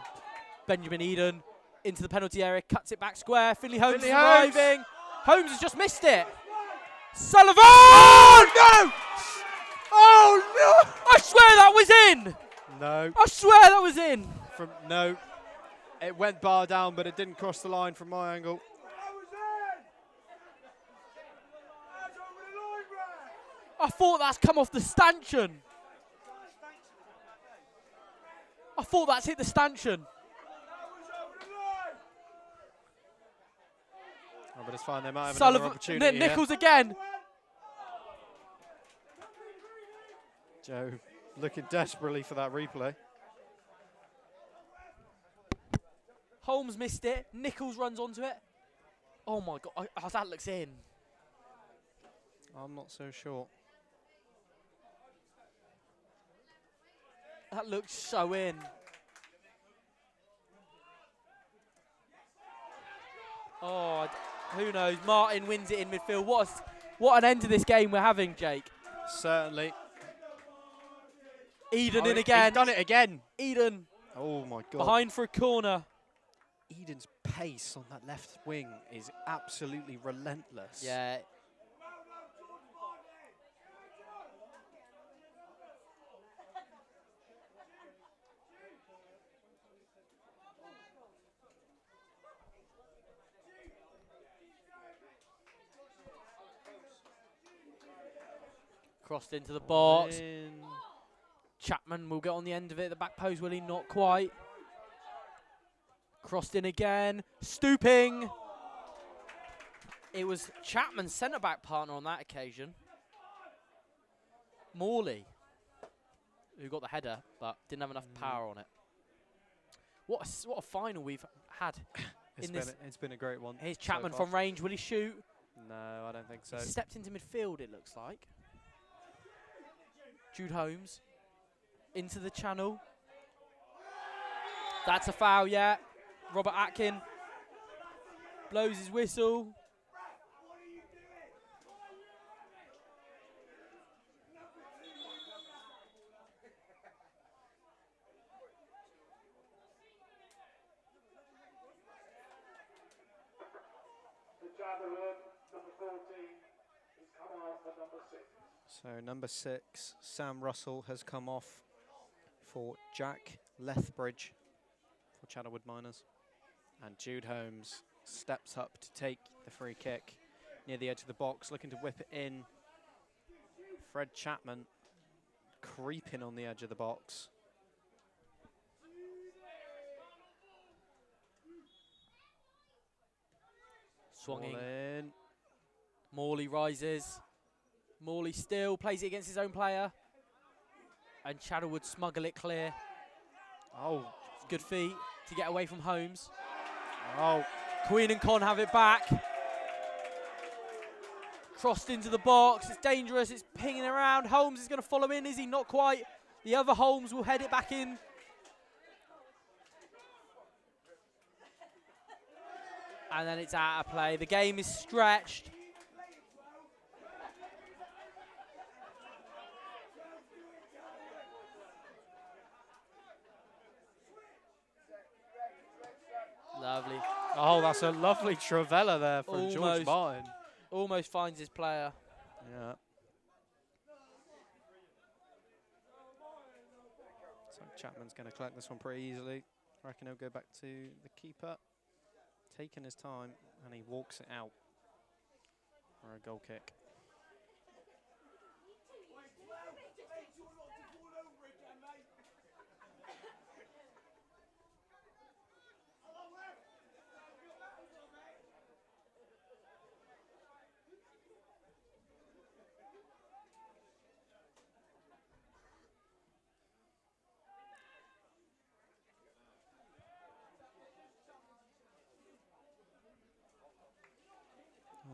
Benjamin Eden into the penalty area, cuts it back square. Finley Holmes is arriving. Holmes has just missed it. Sullivan! Oh, no! Oh, no! I swear that was in! No. I swear that was in! No. It went bar down, but it didn't cross the line from my angle. I thought that's come off the stanchion. I thought that's hit the stanchion. Oh, but it's fine. They might have Sullivan, another opportunity. Nichols again. Joe looking desperately for that replay. Holmes missed it. Nichols runs onto it. Oh my God! Oh, that looks in. I'm not so sure. That looks so in. Oh, who knows? Martin wins it in midfield. What an end to this game we're having, Jake. Certainly. Eden in again. He's done it again. Eden. Oh my God. Behind for a corner. Eden's pace on that left wing is absolutely relentless. Yeah. Crossed into the box. Chapman will get on the end of it. The back post, will he? Not quite. Crossed in again. Stooping. It was Chapman's centre-back partner on that occasion. Morley, who got the header, but didn't have enough power on it. What a final we've had. It's been a great one. Here's Chapman from range. Will he shoot? No, I don't think so. He stepped into midfield, it looks like. Jude Holmes into the channel. That's a foul, yeah. Robert Atkin blows his whistle. The Chaddlewood, number 14, has come off for number 6. So number 6, Sam Russell, has come off for Jack Lethbridge for Chaddlewood Miners. And Jude Holmes steps up to take the free kick near the edge of the box, looking to whip it in. Fred Chapman creeping on the edge of the box. Swinging. Ball in. Morley rises. Morley still plays it against his own player. And Chaddlewood smuggle it clear. Oh, It's good feet to get away from Holmes. oh, Queen and Con have it back. Crossed into the box. It's dangerous. It's pinging around. Holmes is going to follow in. Is he? Not quite. The other Holmes will head it back in. And then it's out of play. The game is stretched. Lovely. oh, that's a lovely Travella there from George Almost. Martin. Almost finds his player. Yeah. So Chapman's going to collect this one pretty easily. I reckon he'll go back to the keeper, taking his time, and he walks it out for a goal kick.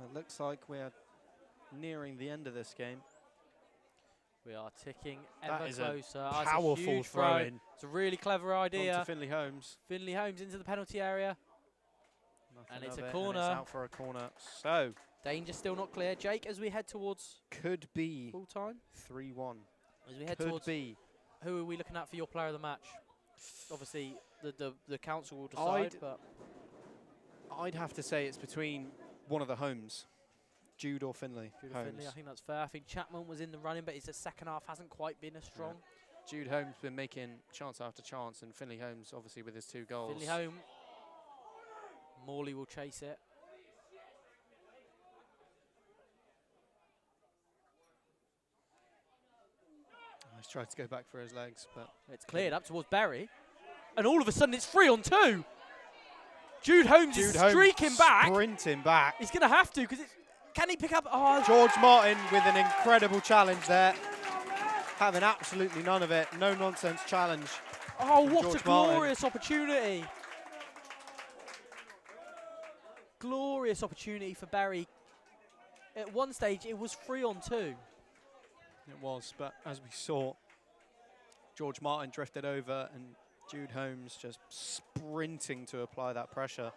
It looks like we're nearing the end of this game. We are ticking That ever is a closer. That's powerful huge throw-in. It's a really clever On to idea. Finley Holmes. Finley Holmes into the penalty area. Nothing And it's of a it, corner. And it's out for a corner. So, Danger still not clear. Jake, as we head towards could be full time, 3-1. as we head Could towards, be. who are we looking at for your player of the match? Obviously, the council will decide, but I'd have to say it's between one of the Holmes, Jude or Finley. Jude Holmes. Finley, I think that's fair. I think Chapman was in the running, but his second half hasn't quite been as strong. Jude Holmes been making chance after chance, and Finley Holmes obviously with his 2 goals. Finley home. Morley will chase it. He's tried to go back for his legs, but It's cleared up towards Berry. And all of a sudden it's 3-on-2. Jude Holmes is streaking back. sprinting back. He's going to have to, because can he pick up? Oh, George Martin with an incredible challenge there, having absolutely none of it. No nonsense challenge. oh what George a glorious opportunity. Glorious opportunity for Berry. At one stage, it was 3-on-2. It was, but as we saw, George Martin drifted over and Jude Holmes just sprinting to apply that pressure.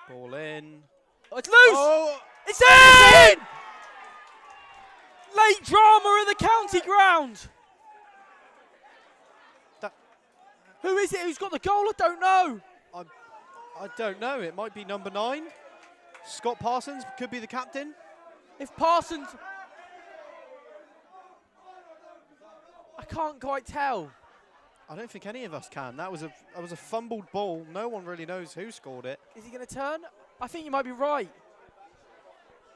Ball in. Oh, it's loose! Oh, It's in! Late drama at the county ground. That- Who is it who's got the goal? I don't know. I don't know. It might be number 9. Scott Parsons could be the captain. If Parsons... I can't quite tell. I don't think any of us can. That was a fumbled ball. No one really knows who scored it. Is he going to turn? I think you might be right.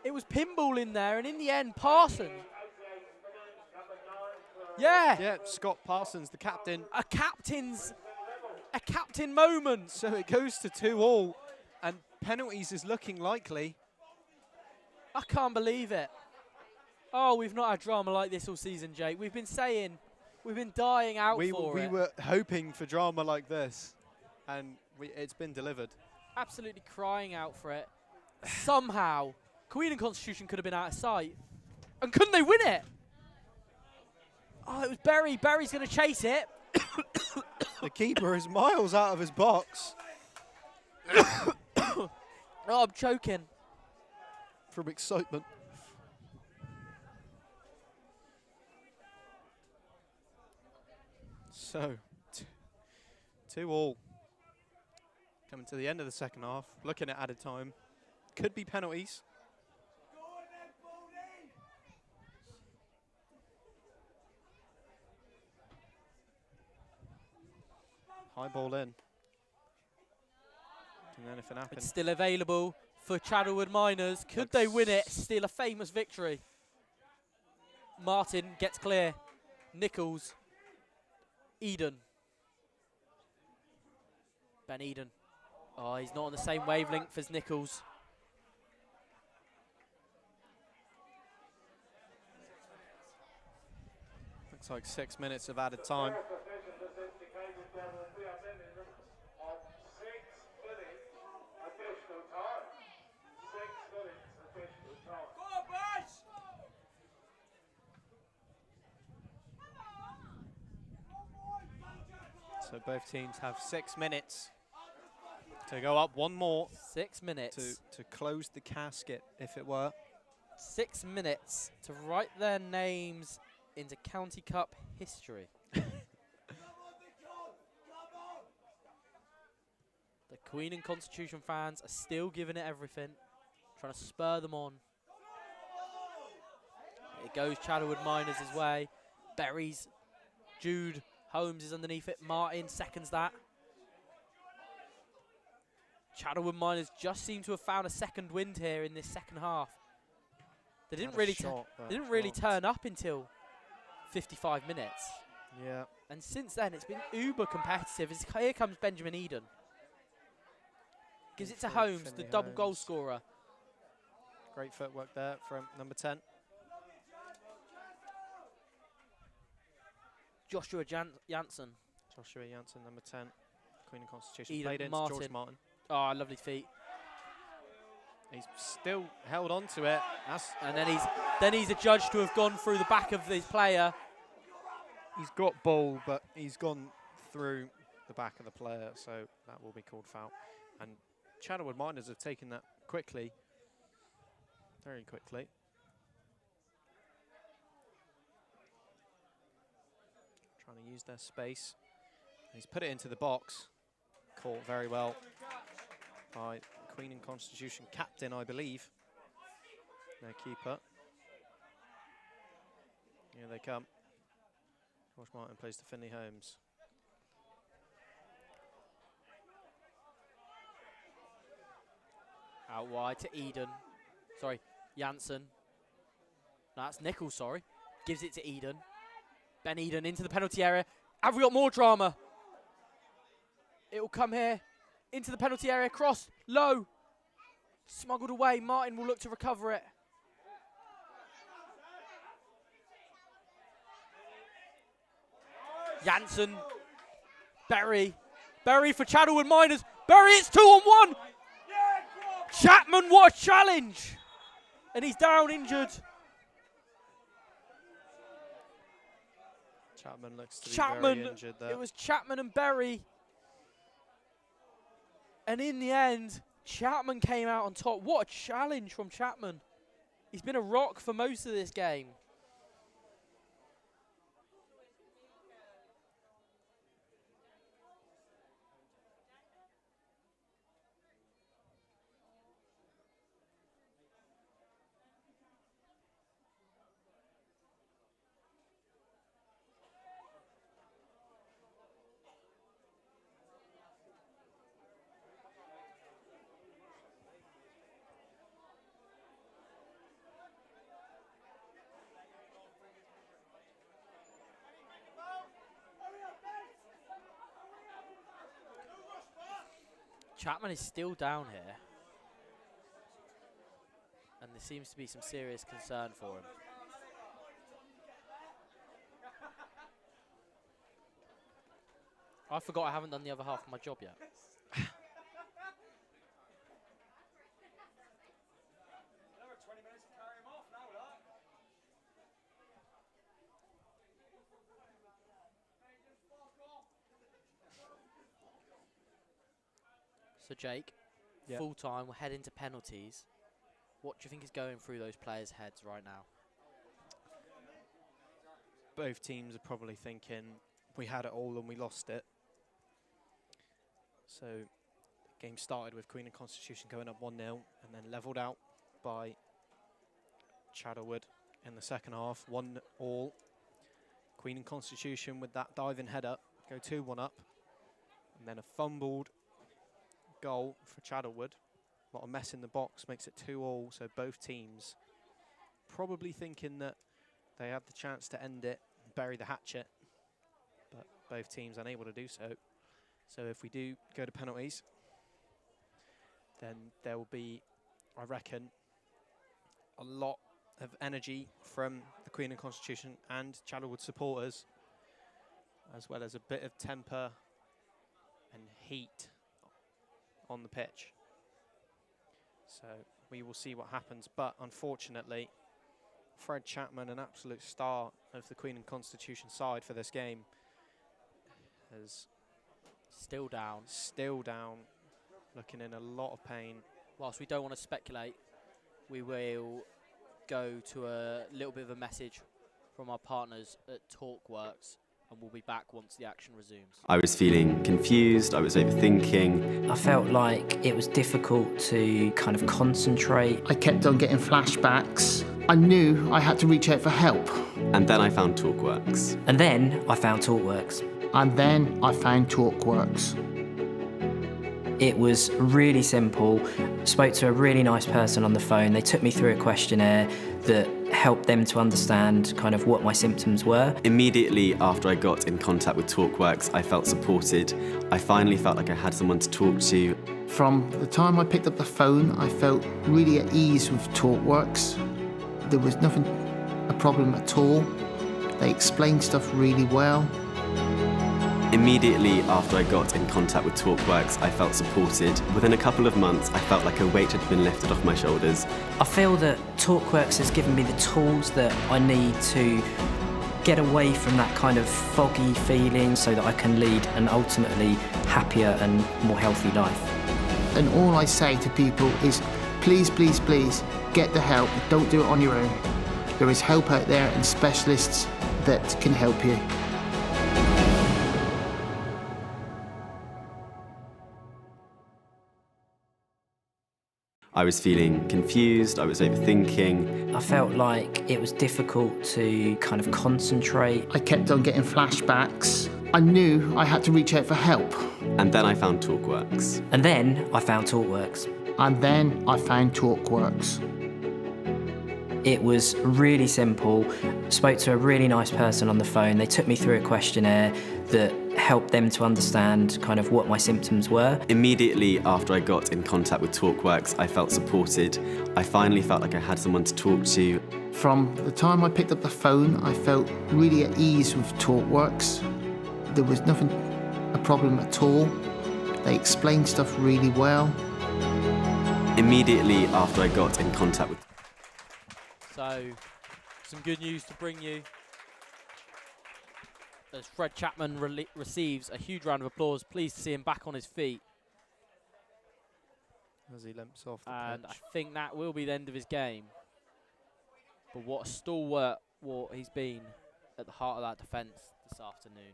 It was pinball in there, and in the end, Parsons. Yeah. Yeah, Scott Parsons, the captain. A captain moment. So it goes to 2-2, and penalties is looking likely. I can't believe it. Oh, we've not had drama like this all season, Jake. We've been saying, we've been dying out for We it. were hoping for drama like this, and it's been delivered. Absolutely crying out for it. Somehow, Queen and Constitution could have been out of sight. And couldn't they win it? Oh, it was Berry. Berry's going to chase it. The keeper is miles out of his box Oh, I'm choking. from excitement. So, 2-2. Coming to the end of the second half. Looking at added time. Could be penalties. High ball in. Can anything happen? It's still available for Chaddlewood Miners. Could they win it? Steal a famous victory. Martin gets clear. Nichols. Eden. Ben Eden. Oh, he's not on the same wavelength as Nichols. Looks like 6 minutes of added time. So both teams have 6 minutes to go up one more 6 minutes. to close the casket, if it were. 6 minutes to write their names into County Cup history. The Queen and Constitution fans are still giving it everything, trying to spur them on. It goes Chaddlewood Miners' way. Berries, Jude Holmes is underneath it. Martin seconds that. Chaddlewood Miners just seem to have found a second wind here in this second half. They didn't really turn up until 55 minutes. Yeah. And since then, it's been uber competitive. Here comes Benjamin Eden. Gives it to Holmes, the double goal scorer. Great footwork there from number 10. Joshua Jansen. Joshua Jansen, number 10. Queen and Constitution. Eden Played into Martin. George Martin. Oh, lovely feet. He's still held on to it. And then he's adjudged to have gone through the back of his player. He's got ball, but he's gone through the back of the player, so that will be called foul. And Chaddlewood Miners have taken that quickly, very quickly. Trying to use their space. He's put it into the box. Caught very well by Queen and Constitution captain, I believe. Their keeper. Here they come. George Martin plays to Finley Holmes. Out wide to Eden. Sorry, Jansen. No, that's Nichols, sorry. Gives it to Eden. Ben Eden into the penalty area. Have we got more drama? It will come here. Into the penalty area. Cross. Low. Smuggled away. Martin will look to recover it. Jansen. Berry. Berry for Chaddlewood Miners. Berry, it's 2-on-1. Chapman, what a challenge. And he's down injured. Chapman looks to be very injured there. It was Chapman and Berry. And in the end, Chapman came out on top. What a challenge from Chapman. He's been a rock for most of this game. Chapman is still down here. And there seems to be some serious concern for him. I forgot I haven't done the other half of my job yet. So Jake, Yeah. full time, we'll head into penalties. What do you think is going through those players' heads right now? Both teams are probably thinking we had it all and we lost it. So the game started with Queen and Constitution going up 1-0 and then levelled out by Chaddlewood in the second half, 1-1. Queen and Constitution with that diving header go 2-1 up, and then a fumbled goal for Chaddlewood. A lot of mess in the box makes it 2-2. So both teams probably thinking that they had the chance to end it, bury the hatchet, but both teams unable to do so. So if we do go to penalties, then there will be, I reckon, a lot of energy from the Queen and Constitution and Chaddlewood supporters, as well as a bit of temper and heat on the pitch. So we will see what happens, but unfortunately, Fred Chapman, an absolute star of the Queen and Constitution side for this game, is Still down. looking in a lot of pain. Whilst we don't want to speculate, we will go to a little bit of a message from our partners at TalkWorks, and we'll be back once the action resumes. I was feeling confused, I was overthinking. I felt like it was difficult to kind of concentrate. I kept on getting flashbacks. I knew I had to reach out for help. And then I found TalkWorks. And then I found TalkWorks. And then I found TalkWorks. It was really simple. Spoke to a really nice person on the phone. They took me through a questionnaire that helped them to understand kind of what my symptoms were. Immediately after I got in contact with TalkWorks, I felt supported. I finally felt like I had someone to talk to. From the time I picked up the phone, I felt really at ease with TalkWorks. There was nothing a problem at all. They explained stuff really well. Immediately after I got in contact with TalkWorks, I felt supported. Within a couple of months, I felt like a weight had been lifted off my shoulders. I feel that TalkWorks has given me the tools that I need to get away from that kind of foggy feeling so that I can lead an ultimately happier and more healthy life. And all I say to people is, please, please, please, get the help. Don't do it on your own. There is help out there and specialists that can help you. I was feeling confused, I was overthinking. I felt like it was difficult to kind of concentrate. I kept on getting flashbacks. I knew I had to reach out for help. And then I found TalkWorks. And then I found TalkWorks. And then I found TalkWorks. It was really simple. Spoke to a really nice person on the phone. They took me through a questionnaire that helped them to understand kind of what my symptoms were. Immediately after I got in contact with TalkWorks, I felt supported. I finally felt like I had someone to talk to. From the time I picked up the phone, I felt really at ease with TalkWorks. There was nothing a problem at all. They explained stuff really well. Immediately after I got in contact with... So, some good news to bring you. As Fred Chapman receives a huge round of applause. Pleased to see him back on his feet. As he limps off the And I pitch. think that will be the end of his game. But what a stalwart he's been at the heart of that defence this afternoon.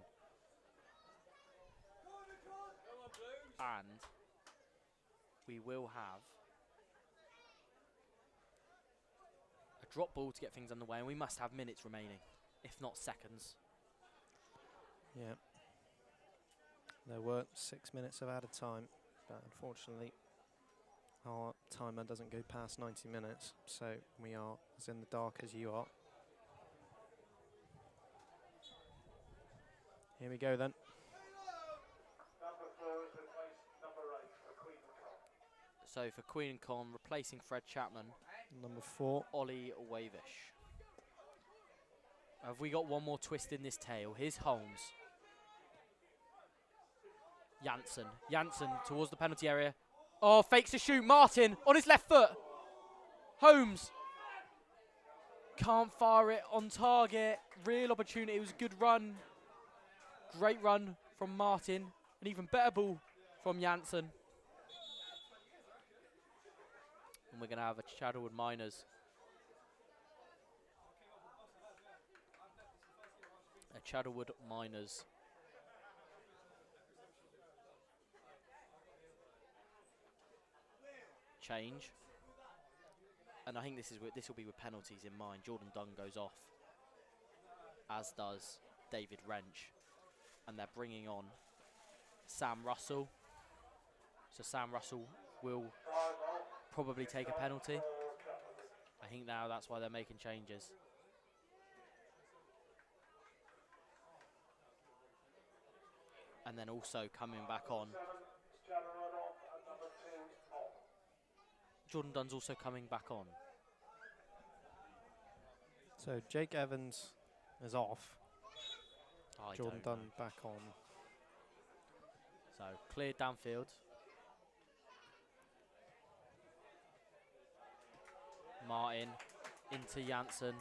And we will have a drop ball to get things underway, and we must have minutes remaining, if not seconds. Yeah. There were 6 minutes of added time, but unfortunately our timer doesn't go past 90 minutes, so we are as in the dark as you are. Here we go then. Number 4 is replaced number 8 for Queen and Con. So for Queen and Con, replacing Fred Chapman, Number 4. Ollie Wavish. Have we got one more twist in this tale? Here's Holmes. Janssen towards the penalty area. Oh, fakes to shoot. Martin on his left foot. Holmes can't fire it on target. Real opportunity. It was a good run. Great run from Martin. An even better ball from Janssen. and we're going to have a Chaddlewood Miners. A Chaddlewood Miners change. And I think this will be with penalties in mind. Jordan Dunn goes off, as does David Wrench. And they're bringing on Sam Russell. So Sam Russell will probably take a penalty. I think now that's why they're making changes. And then also coming back on, Jordan Dunn's also coming back on. So Jake Evans is off. I Jordan don't Dunn know. back on. So cleared downfield. Martin into Janssen.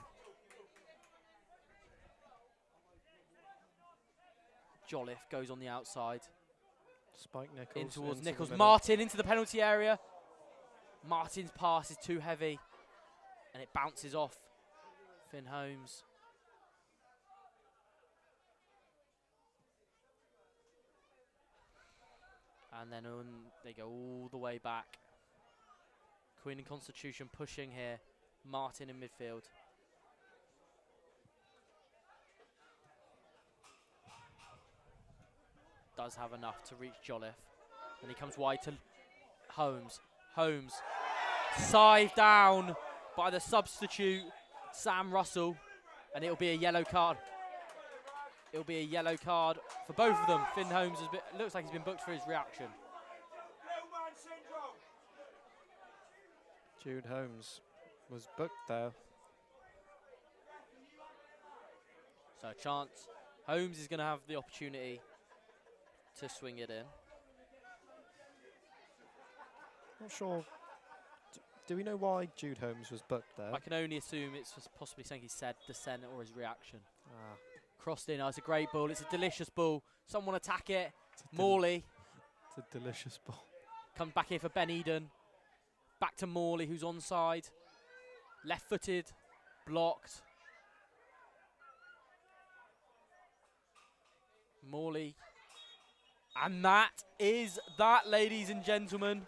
Jolliffe goes on the outside. Spike Nichols. In towards into Nichols. the middle. Martin into the penalty area. Martin's pass is too heavy. And it bounces off Finn Holmes. And then on they go all the way back. Queen and Constitution pushing here. Martin in midfield. Does have enough to reach Jolliffe. And he comes wide to Holmes. Holmes scythed down by the substitute, Sam Russell. And it'll be a yellow card. It'll be a yellow card for both of them. Finn Holmes looks like he's been booked for his reaction. Jude Holmes was booked there. So a chance. Holmes is going to have the opportunity to swing it in. Not sure. Do we know why Jude Holmes was booked there? I can only assume it's just possibly something he said, dissent, or his reaction. Ah. Crossed in. Oh, it's a great ball. It's a delicious ball. Someone attack it. Morley. It's a delicious ball. Comes back here for Ben Eden. Back to Morley, who's onside. Left-footed. Blocked. Morley. And that is that, ladies and gentlemen.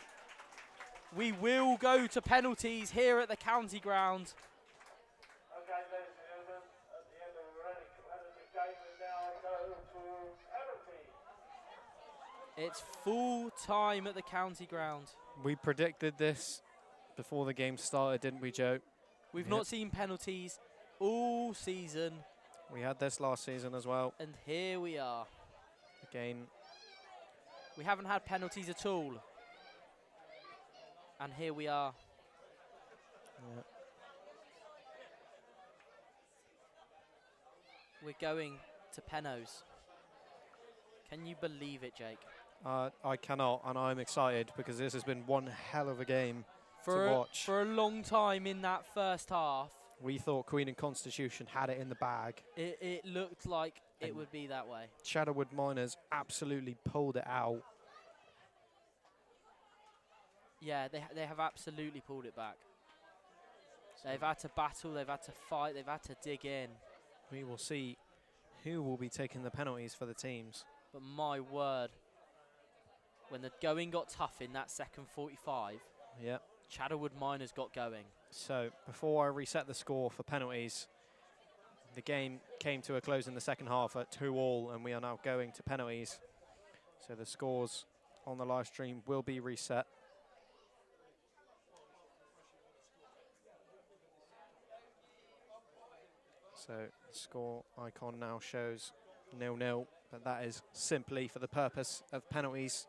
We will go to penalties here at the county ground. Okay, ladies and gentlemen, at the end of the game, we now go to penalty. It's full time at the county ground. We predicted this before the game started, didn't we, Joe? We've not seen penalties all season. We had this last season as well. And here we are. Again. We haven't had penalties at all. And here we are. Yeah. We're going to penos. Can you believe it, Jake? I cannot, and I'm excited because this has been one hell of a game to watch. For a long time in that first half. We thought Queen and Constitution had it in the bag. It looked like it would be that way. Chaddlewood Miners absolutely pulled it out. Yeah, they have absolutely pulled it back. They've had to battle, they've had to fight, they've had to dig in. We will see who will be taking the penalties for the teams. But my word, when the going got tough in that second 45, yeah, Chaddlewood Miners got going. So before I reset the score for penalties, the game came to a close in the second half at 2-2, and we are now going to penalties. So the scores on the live stream will be reset. So the score icon now shows 0-0, but that is simply for the purpose of penalties.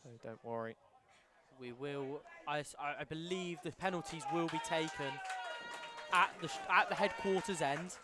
So don't worry. We will. I believe the penalties will be taken at the headquarters end.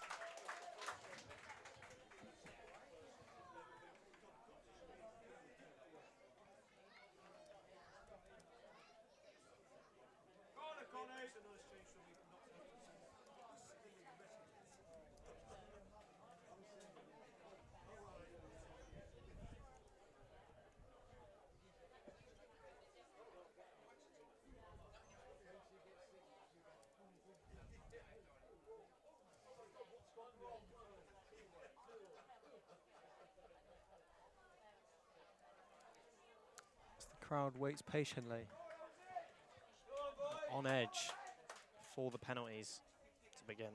crowd waits patiently, on edge for the penalties to begin.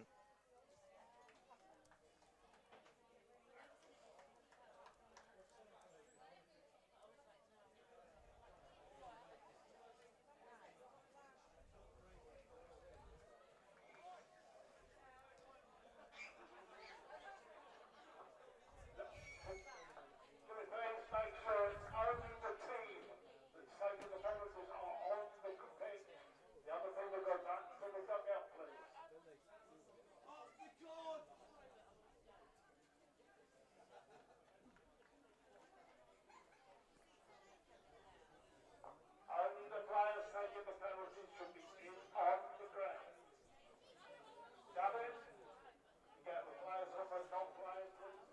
Only the players taking the penalties should be in on the ground. Gavin, you get the players up and not playing, please.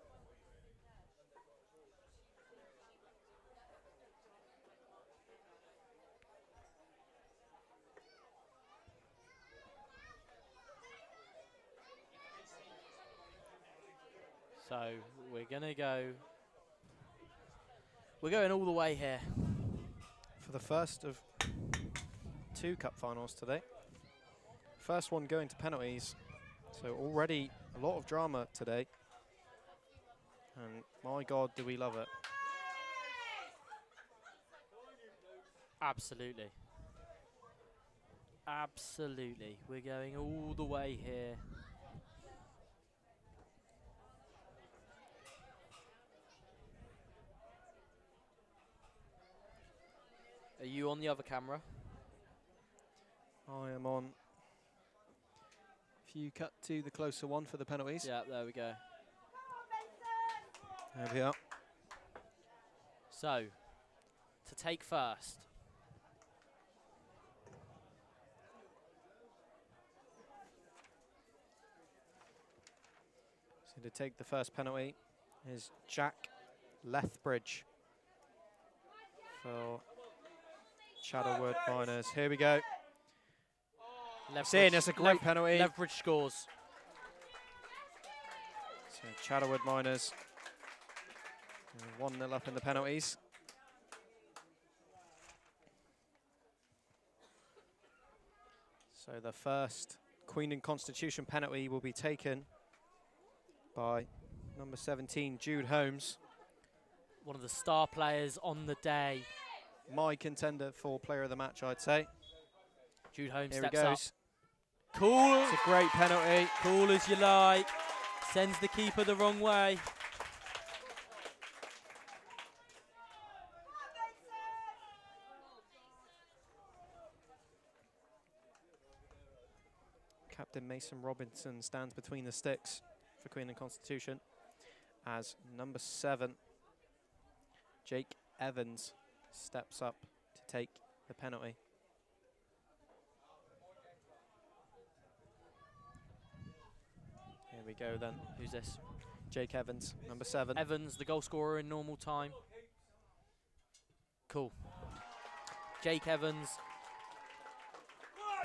So we're going to go. We're going all the way here. For the first of 2 cup finals today. First one going to penalties. So already a lot of drama today. And my God, do we love it. Absolutely. Absolutely. We're going all the way here. Are you on the other camera? I am on. If you cut to the closer one for the penalties. Yeah, there we go. There we are. So, to take first. So to take the first penalty is Jack Lethbridge for Chaddlewood Miners. Here we go. Seeing that's a great penalty. Lethbridge scores. So Chaddlewood Miners 1-0 up in the penalties. So the first Queen and Constitution penalty will be taken by number 17, Jude Holmes. One of the star players on the day. My contender for player of the match, I'd say. Jude Holmes Here he steps goes. up. Cool. It's a great penalty. Cool as you like. Sends the keeper the wrong way. Captain Mason Robinson stands between the sticks for Queen and Constitution as number 7, Jake Evans, steps up to take the penalty. Here we go then. Who's this? Jake Evans, number 7. Evans, the goal scorer in normal time. Cool. Jake Evans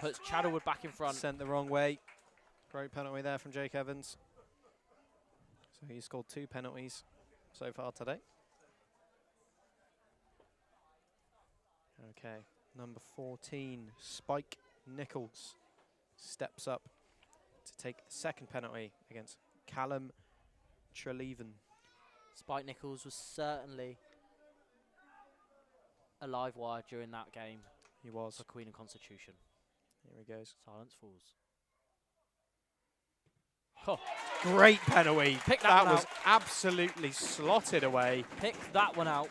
puts Chaddlewood back in front. Sent the wrong way. Great penalty there from Jake Evans. So he scored 2 penalties so far today. Okay, number 14, Spike Nichols, steps up to take the second penalty against Callum Treleaven. Spike Nichols was certainly a live wire during that game. He was. For Queen and Constitution. Here he goes. Silence falls. Oh. Great penalty. Pick that one was out. Absolutely slotted away. Pick that one out.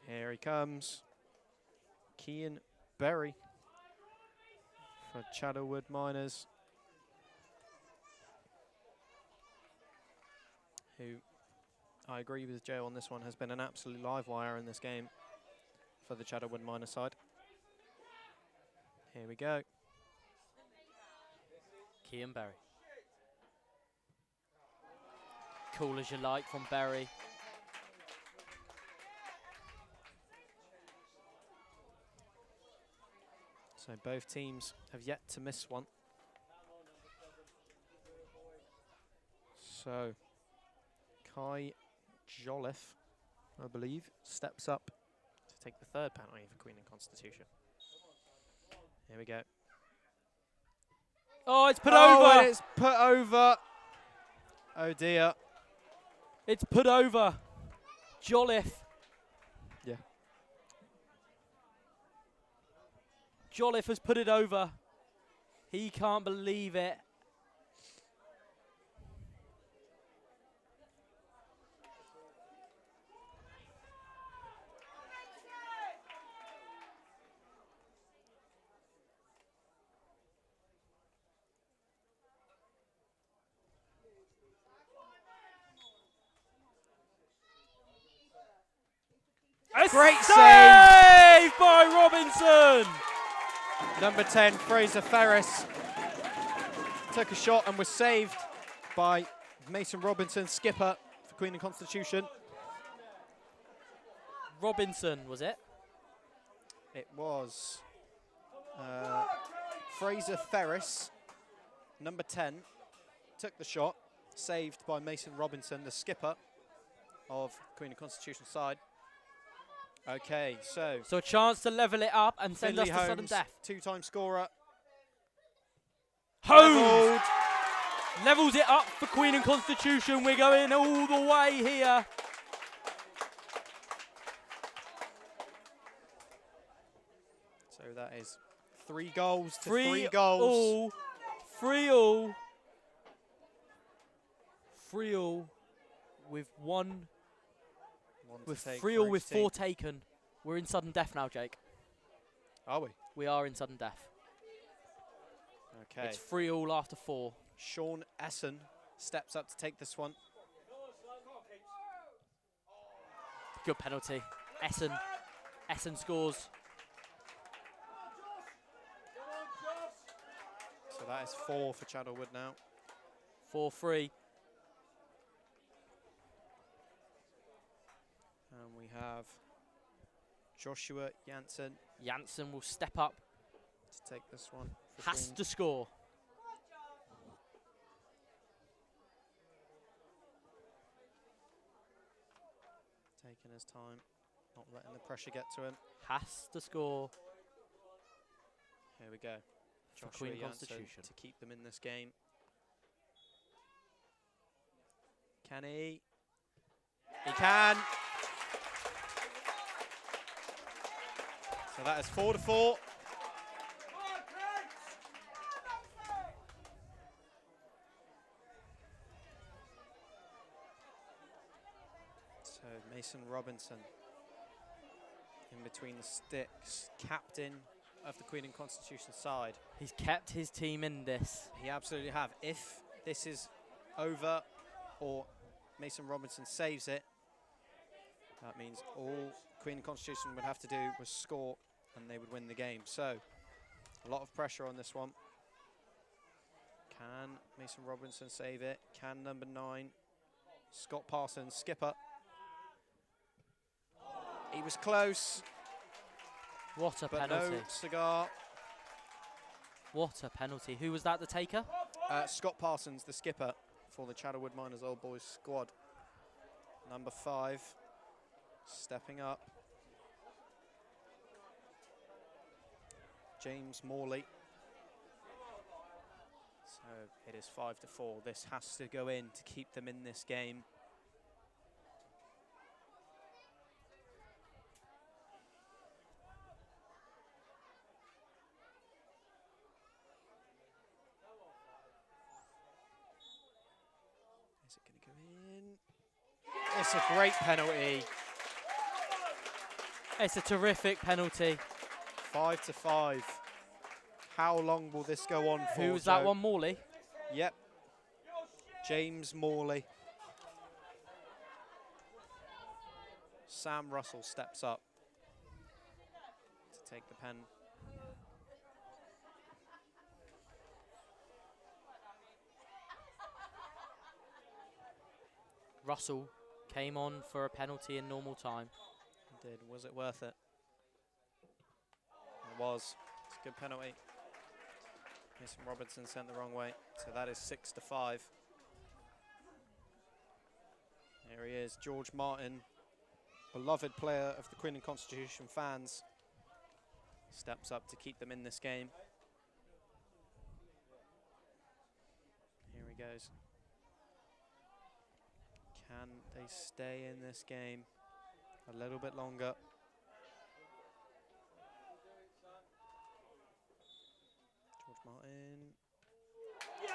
Here he comes. Cian Berry for Chaddlewood Miners, who, I agree with Joe on this one, has been an absolute live wire in this game for the Chaddlewood Miners side. Here we go. Cian Berry. Cool as you like from Berry. So both teams have yet to miss one. Kai Jolliffe, I believe, steps up to take the third penalty for Queen and Constitution. Here we go. Oh, it's put Oh, over. and it's put over. Oh dear. It's put over. Jolliffe. Yeah. Jolliffe has put it over. He can't believe it. A Great save by Robinson. Number 10, Fraser Ferris, took a shot and was saved by Mason Robinson, skipper for Queen and Constitution. Robinson, was it? It was Fraser Ferris, number 10, took the shot, saved by Mason Robinson, the skipper of Queen and Constitution side. Okay, so a chance to level it up and send Finley us to sudden Holmes, death. two-time scorer. Holmes levels it up for Queen and Constitution. We're going all the way here. So that is 3 goals to 3 3 goals. 3 all. 3 all with one. With 3 all with 4 taken. We're in sudden death now, Jake. Are we? We are in sudden death. Okay. It's 3 all after 4. Sean Essen steps up to take this one. Good penalty. Essen scores. So that is 4 for Chaddlewood now. 4-3. And we have Joshua Janssen Janssen will step up. to take this one. Has to score. Taking his time, not letting the pressure get to him. Has to score. Here we go. For Joshua Queen Janssen Constitution. to keep them in this game. Can he? He can. So that is 4-4. So Mason Robinson in between the sticks, captain of the Queen and Constitution side. He's kept his team in this. He absolutely have. If this is over or Mason Robinson saves it, that means all Queen and Constitution would have to do was score and they would win the game. So a lot of pressure on this one. Can Mason Robinson save it? Can number 9, Scott Parsons, skipper? He was close, What a but penalty. no cigar. What a penalty. Who was that, the taker? Scott Parsons, the skipper for the Chaddlewood Miners Old Boys squad. Number 5, stepping up. James Morley. So it is 5-4. This has to go in to keep them in this game. Is it going to go in? It's a great penalty. It's a terrific penalty. 5-5. How long will this go on for? Who was that one, Morley? Yep. James Morley. Sam Russell steps up to take the pen. Russell came on for a penalty in normal time. Did. Was it worth it? It was. It's a good penalty. Mason Robinson sent the wrong way. So that is 6-5. There he is, George Martin, beloved player of the Queen and Constitution fans. Steps up to keep them in this game. Here he goes. Can they stay in this game a little bit longer? George Martin. Yes!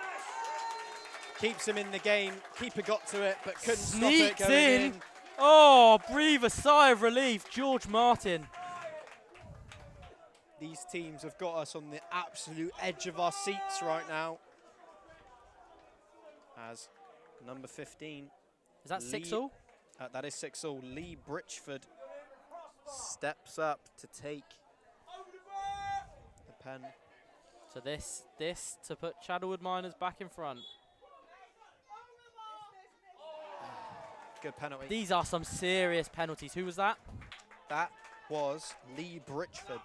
Keeps him in the game. Keeper got to it, but couldn't Sneaks stop it going in. Oh, breathe a sigh of relief, George Martin. These teams have got us on the absolute edge of our seats right now. As number 15. Is that 6-all? That is 6-all. Lee Britchford steps up to take the pen. So this to put Chaddlewood Miners back in front. Good penalty. These are some serious penalties. Who was that? That was Lee Britchford.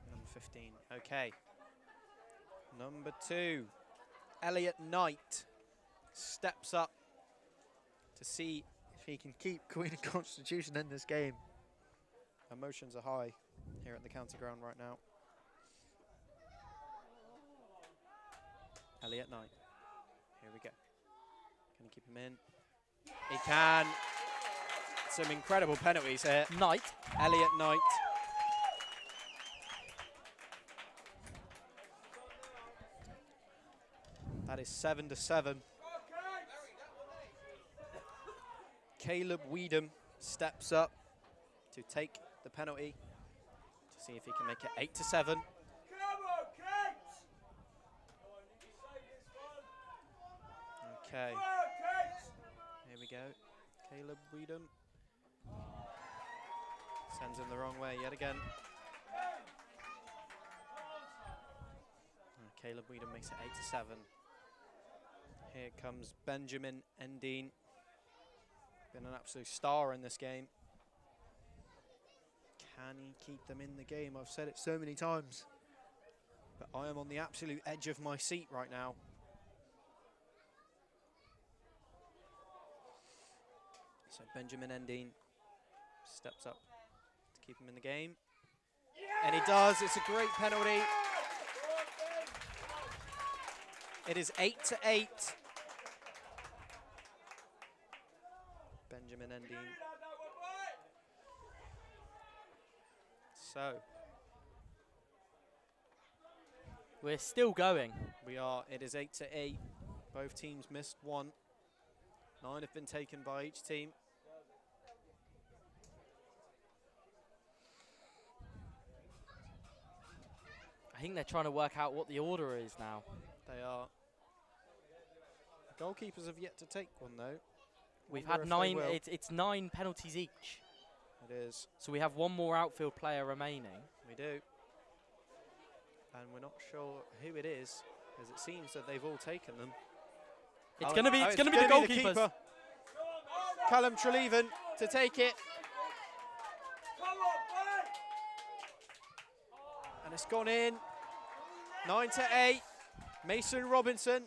Number 15. Okay. Number 2. Elliot Knight steps up to see if he can keep Queen and Constitution in this game. Emotions are high here at the county ground right now. Elliot Knight. Here we go. Can he keep him in? He can. Some incredible penalties here. Knight. Elliot Knight. That is 7-7. Caleb Weedham steps up to take the penalty to see if he can make it 8-7. Okay. Here we go. Caleb Weedham sends him the wrong way yet again. Caleb Weedham makes it 8-7. Here comes Benjamin Endine. Been an absolute star in this game. Can he keep them in the game? I've said it so many times, but I am on the absolute edge of my seat right now. So Benjamin Endine steps up to keep him in the game. And he does. It's a great penalty. It is 8-8. Benjamin Endine. So we're still going. We are. It is 8-8. Both teams missed one. 9 have been taken by each team. I think they're trying to work out what the order is now. They are. The goalkeepers have yet to take one though. We've Wonder had if 9. they will. It's 9 penalties each. It is. So we have one more outfield player remaining. We do. And we're not sure who it is, as it seems that they've all taken them. It's going to be the goalkeepers. goalkeepers. Callum Treleaven to take it. And it's gone in. 9-8. Mason Robinson.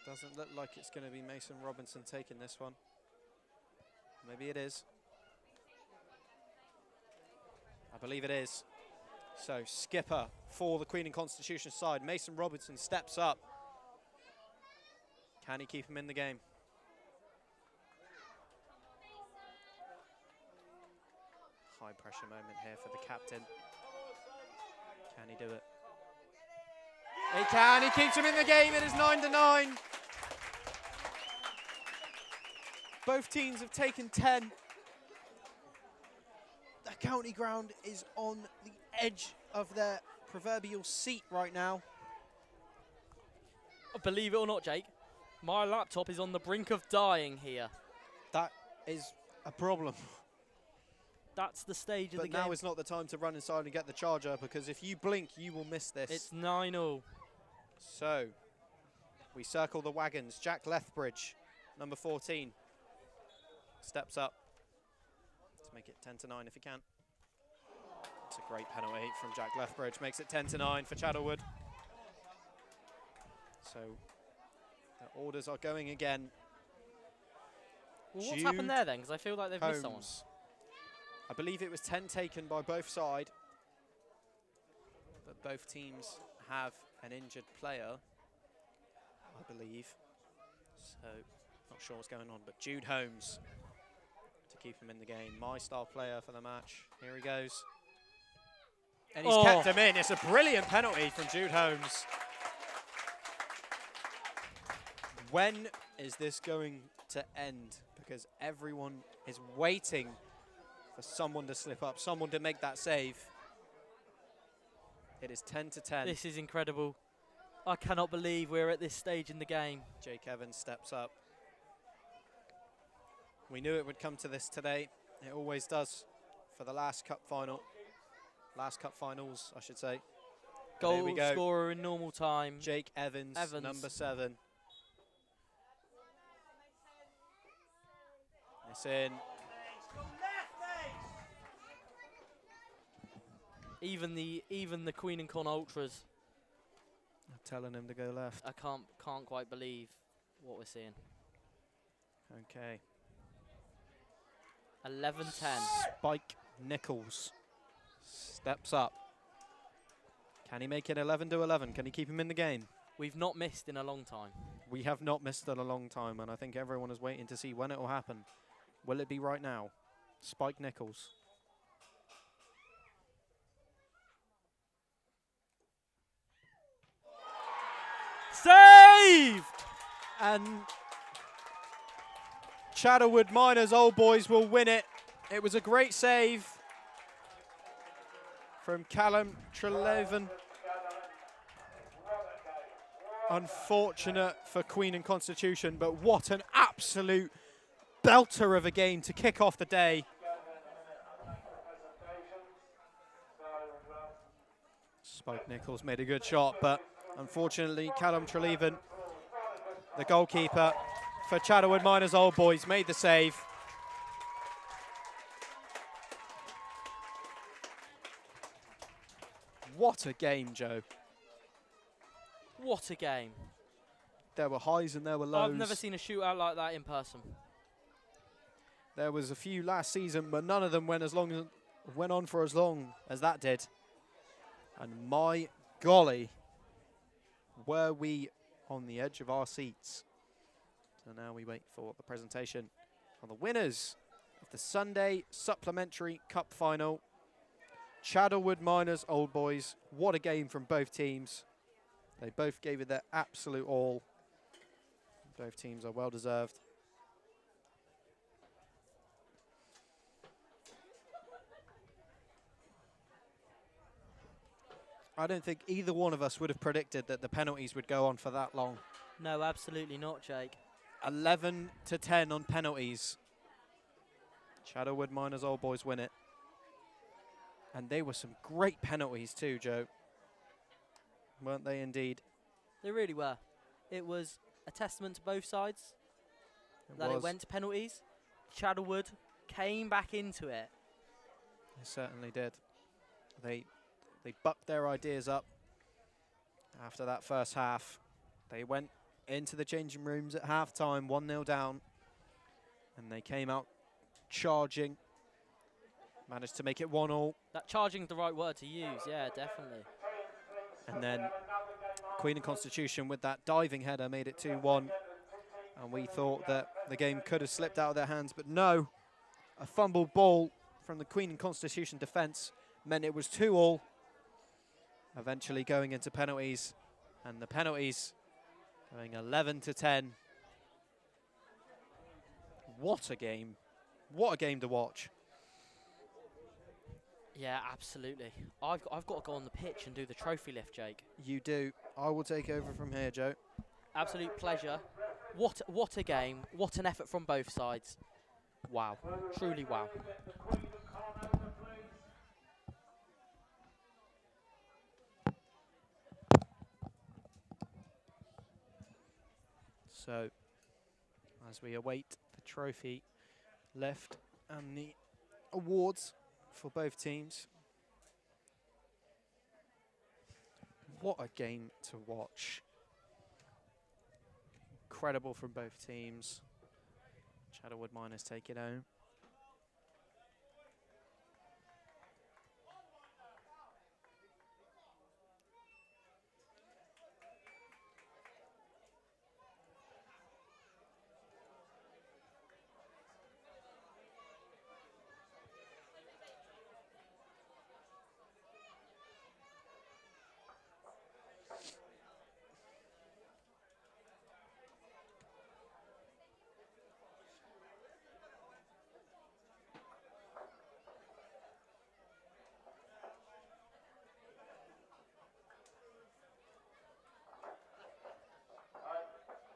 Doesn't look like it's going to be Mason Robinson taking this one. Maybe it is. I believe it is. So skipper for the Queen and Constitution side, Mason Robinson steps up. Can he keep him in the game? High pressure moment here for the captain. Can he do it? He can, he keeps him in the game. It is 9-9. Both teams have taken 10. The county ground is on the edge of their proverbial seat right now. Believe it or not, Jake, my laptop is on the brink of dying here. That is a problem. That's the stage of the But game. now is not the time to run inside and get the charger, because if you blink, you will miss this. It's 9-all. So, we circle the wagons. Jack Lethbridge, number 14. steps up to make it 10-9 if he can. It's a great penalty from Jack Lethbridge, makes it 10-9 for Chaddlewood. So the orders are going again. Well, what's happened there then? Because I feel like they've missed someone. I believe it was 10 taken by both sides, but both teams have an injured player, I believe. So not sure what's going on, but Jude Holmes to keep him in the game. My star player for the match. Here he goes. And he's kept him in. It's a brilliant penalty from Jude Holmes. When is this going to end? Because everyone is waiting for someone to slip up, someone to make that save. It is 10-10. This is incredible. I cannot believe we're at this stage in the game. Jake Evans steps up. We knew it would come to this today. It always does for the last cup final. Last cup finals, I should say. Goal scorer in normal time. Jake Evans, number 7. It's in. Even the Queen and Con Ultras I'm telling him to go left. I can't quite believe what we're seeing. Okay. 11-10. Spike Nichols steps up. Can he make it 11-11? Can he keep him in the game? We've not missed in a long time. We have not missed in a long time, and I think everyone is waiting to see when it will happen. Will it be right now? Spike Nichols. Saved! And Chaddlewood Miners Old Boys will win it. It was a great save from Callum Treleven. Unfortunate for Queen and Constitution, but what an absolute belter of a game to kick off the day. Spike Nichols made a good shot, but unfortunately Callum Treleven, the goalkeeper for Chaddlewood Miners Old Boys, made the save. What a game, Joe. What a game. There were highs and there were lows. I've never seen a shootout like that in person. There was a few last season, but none of them went on for as long as that did. And my golly, were we on the edge of our seats. So now we wait for the presentation of the winners of the Sunday Supplementary Cup Final. Chaddlewood Miners Old Boys. What a game from both teams. They both gave it their absolute all. Both teams are well deserved. I don't think either one of us would have predicted that the penalties would go on for that long. No, absolutely not, Jake. 11-10 on penalties. Chaddlewood Miners Old Boys win it. And they were some great penalties too, Joe. Weren't they indeed? They really were. It was a testament to both sides that it went to penalties. Chaddlewood came back into it. They certainly did. They bucked their ideas up after that first half. They went into the changing rooms at half-time, 1-0 down, and they came out charging, managed to make it 1-1. That charging is the right word to use, yeah, definitely. And then Queen and Constitution with that diving header made it 2-1, and we thought that the game could have slipped out of their hands, but no. A fumbled ball from the Queen and Constitution defence meant it was 2-2. Eventually going into penalties, and the penalties going 11-10. What a game. What a game to watch. Yeah, absolutely. I've got to go on the pitch and do the trophy lift, Jake. You do. I will take over from here, Joe. Absolute pleasure. What a game. What an effort from both sides. Wow. Truly wow. So, as we await the trophy left and the awards for both teams. What a game to watch. Incredible from both teams. Chaddlewood Miners take it home.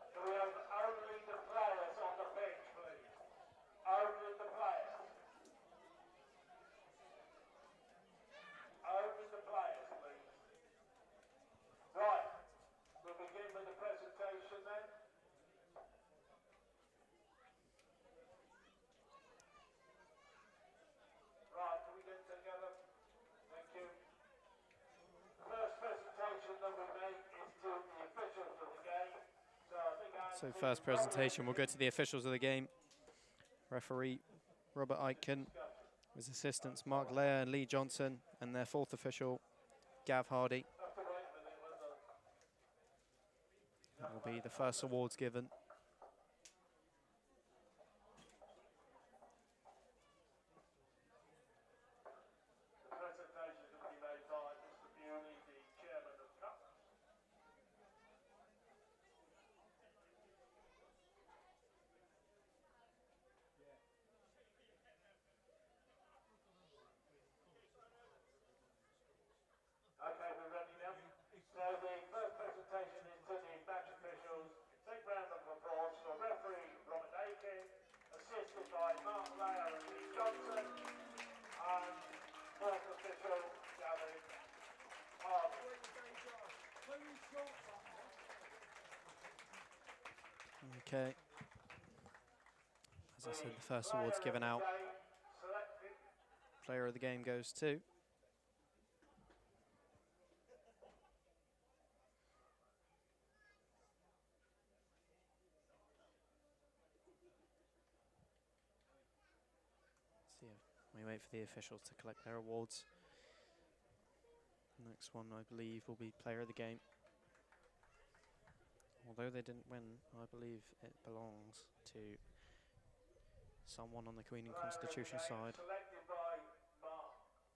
Do we have only the players on the bench, please? Only the players. Only the players, please. Right, we'll begin with the presentation then. Right, can we get together? Thank you. The first presentation that we make is to the officials of the game. So first presentation, we'll go to the officials of the game. Referee Robert Aitken, his assistants Mark Lair and Lee Johnson, and their fourth official, Gav Hardy. That will be the first awards given. The presentation is going to be made by Mr. Bewley, the chairman of CUP. Okay, we're ready now. So the first presentation is to the match officials. Big round of applause for referee Robert Aiken, assisted by Mark Lair and Lee Johnson, and fourth official Gavin Hardy. Okay. As I said, the first awards given out. Player of the game goes to we wait for the officials to collect their awards. The next one, I believe, will be player of the game. Although they didn't win, I believe it belongs to someone on the Queen and Constitution side. Selected by Mark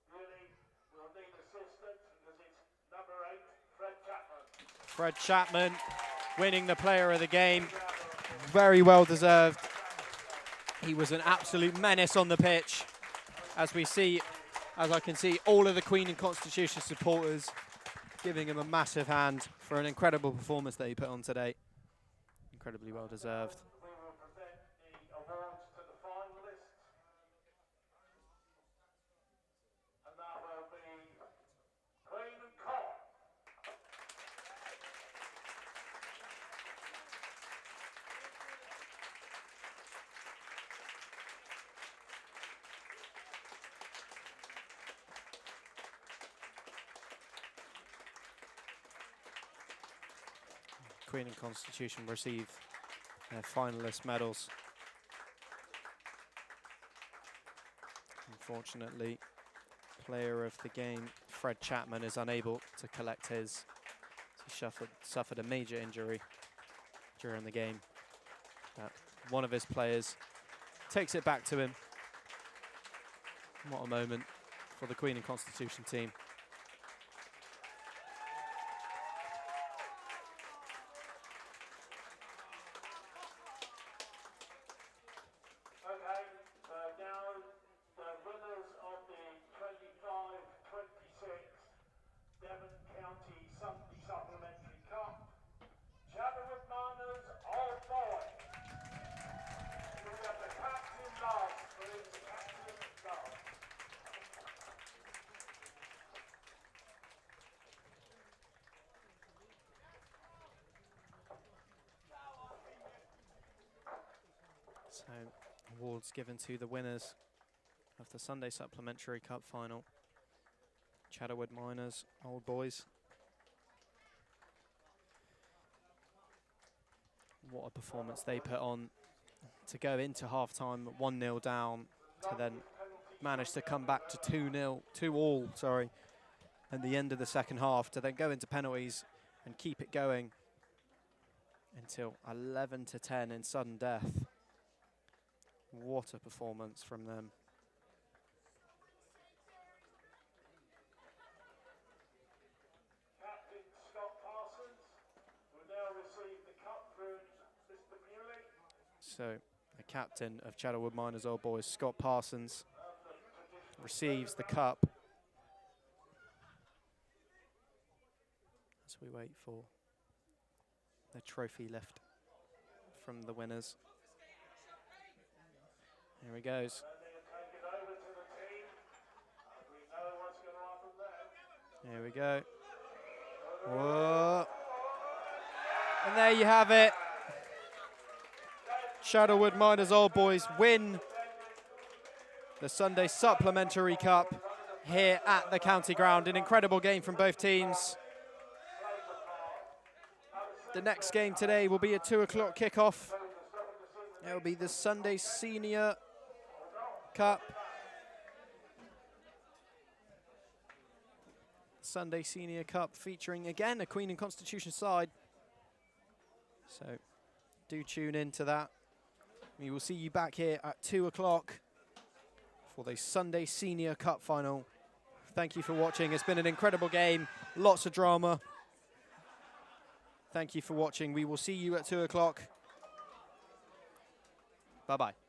Bewley. We'll need assistance because it's number 8, Fred Chapman. Fred Chapman winning the player of the game. Very well deserved. He was an absolute menace on the pitch. As I can see all of the Queen and Constitution supporters giving him a massive hand for an incredible performance that he put on today. Incredibly well deserved. We will present the awards to the finalists. And that will be Queen and Con. Queen and Constitution receive their finalist medals. Unfortunately, player of the game, Fred Chapman, is unable to collect his. He suffered a major injury during the game. One of his players takes it back to him. What a moment for the Queen and Constitution team. Okay, so now the winners of the 25-26 Devon County Sunday Supplementary Cup, Chaddlewood Miners, Old Boy. We have the captain last, please, captain last. Awards given to the winners of the Sunday Supplementary Cup final. Chaddlewood Miners, Old Boys. What a performance they put on to go into half-time 1-0 down, to then manage to come back to 2-all, sorry, at the end of the second half, to then go into penalties and keep it going until 11-10 in sudden death. What a performance from them. Captain Scott Parsons will now receive the cup from Mr. Bewley. So the captain of Chaddlewood Miners Old Boys, Scott Parsons, receives the cup as we wait for the trophy lift from the winners. Here he goes. Here we go. Whoa. And there you have it. Chaddlewood Miners Old Boys win the Sunday Supplementary Cup here at the county ground. An incredible game from both teams. The next game today will be a 2 o'clock kickoff. It will be the Sunday Senior Cup. Sunday Senior Cup featuring again a Queen and Constitution side. So do tune in to that. We will see you back here at 2 o'clock for the Sunday Senior Cup final. Thank you for watching. It's been an incredible game. Lots of drama. Thank you for watching. We will see you at 2 o'clock. Bye-bye.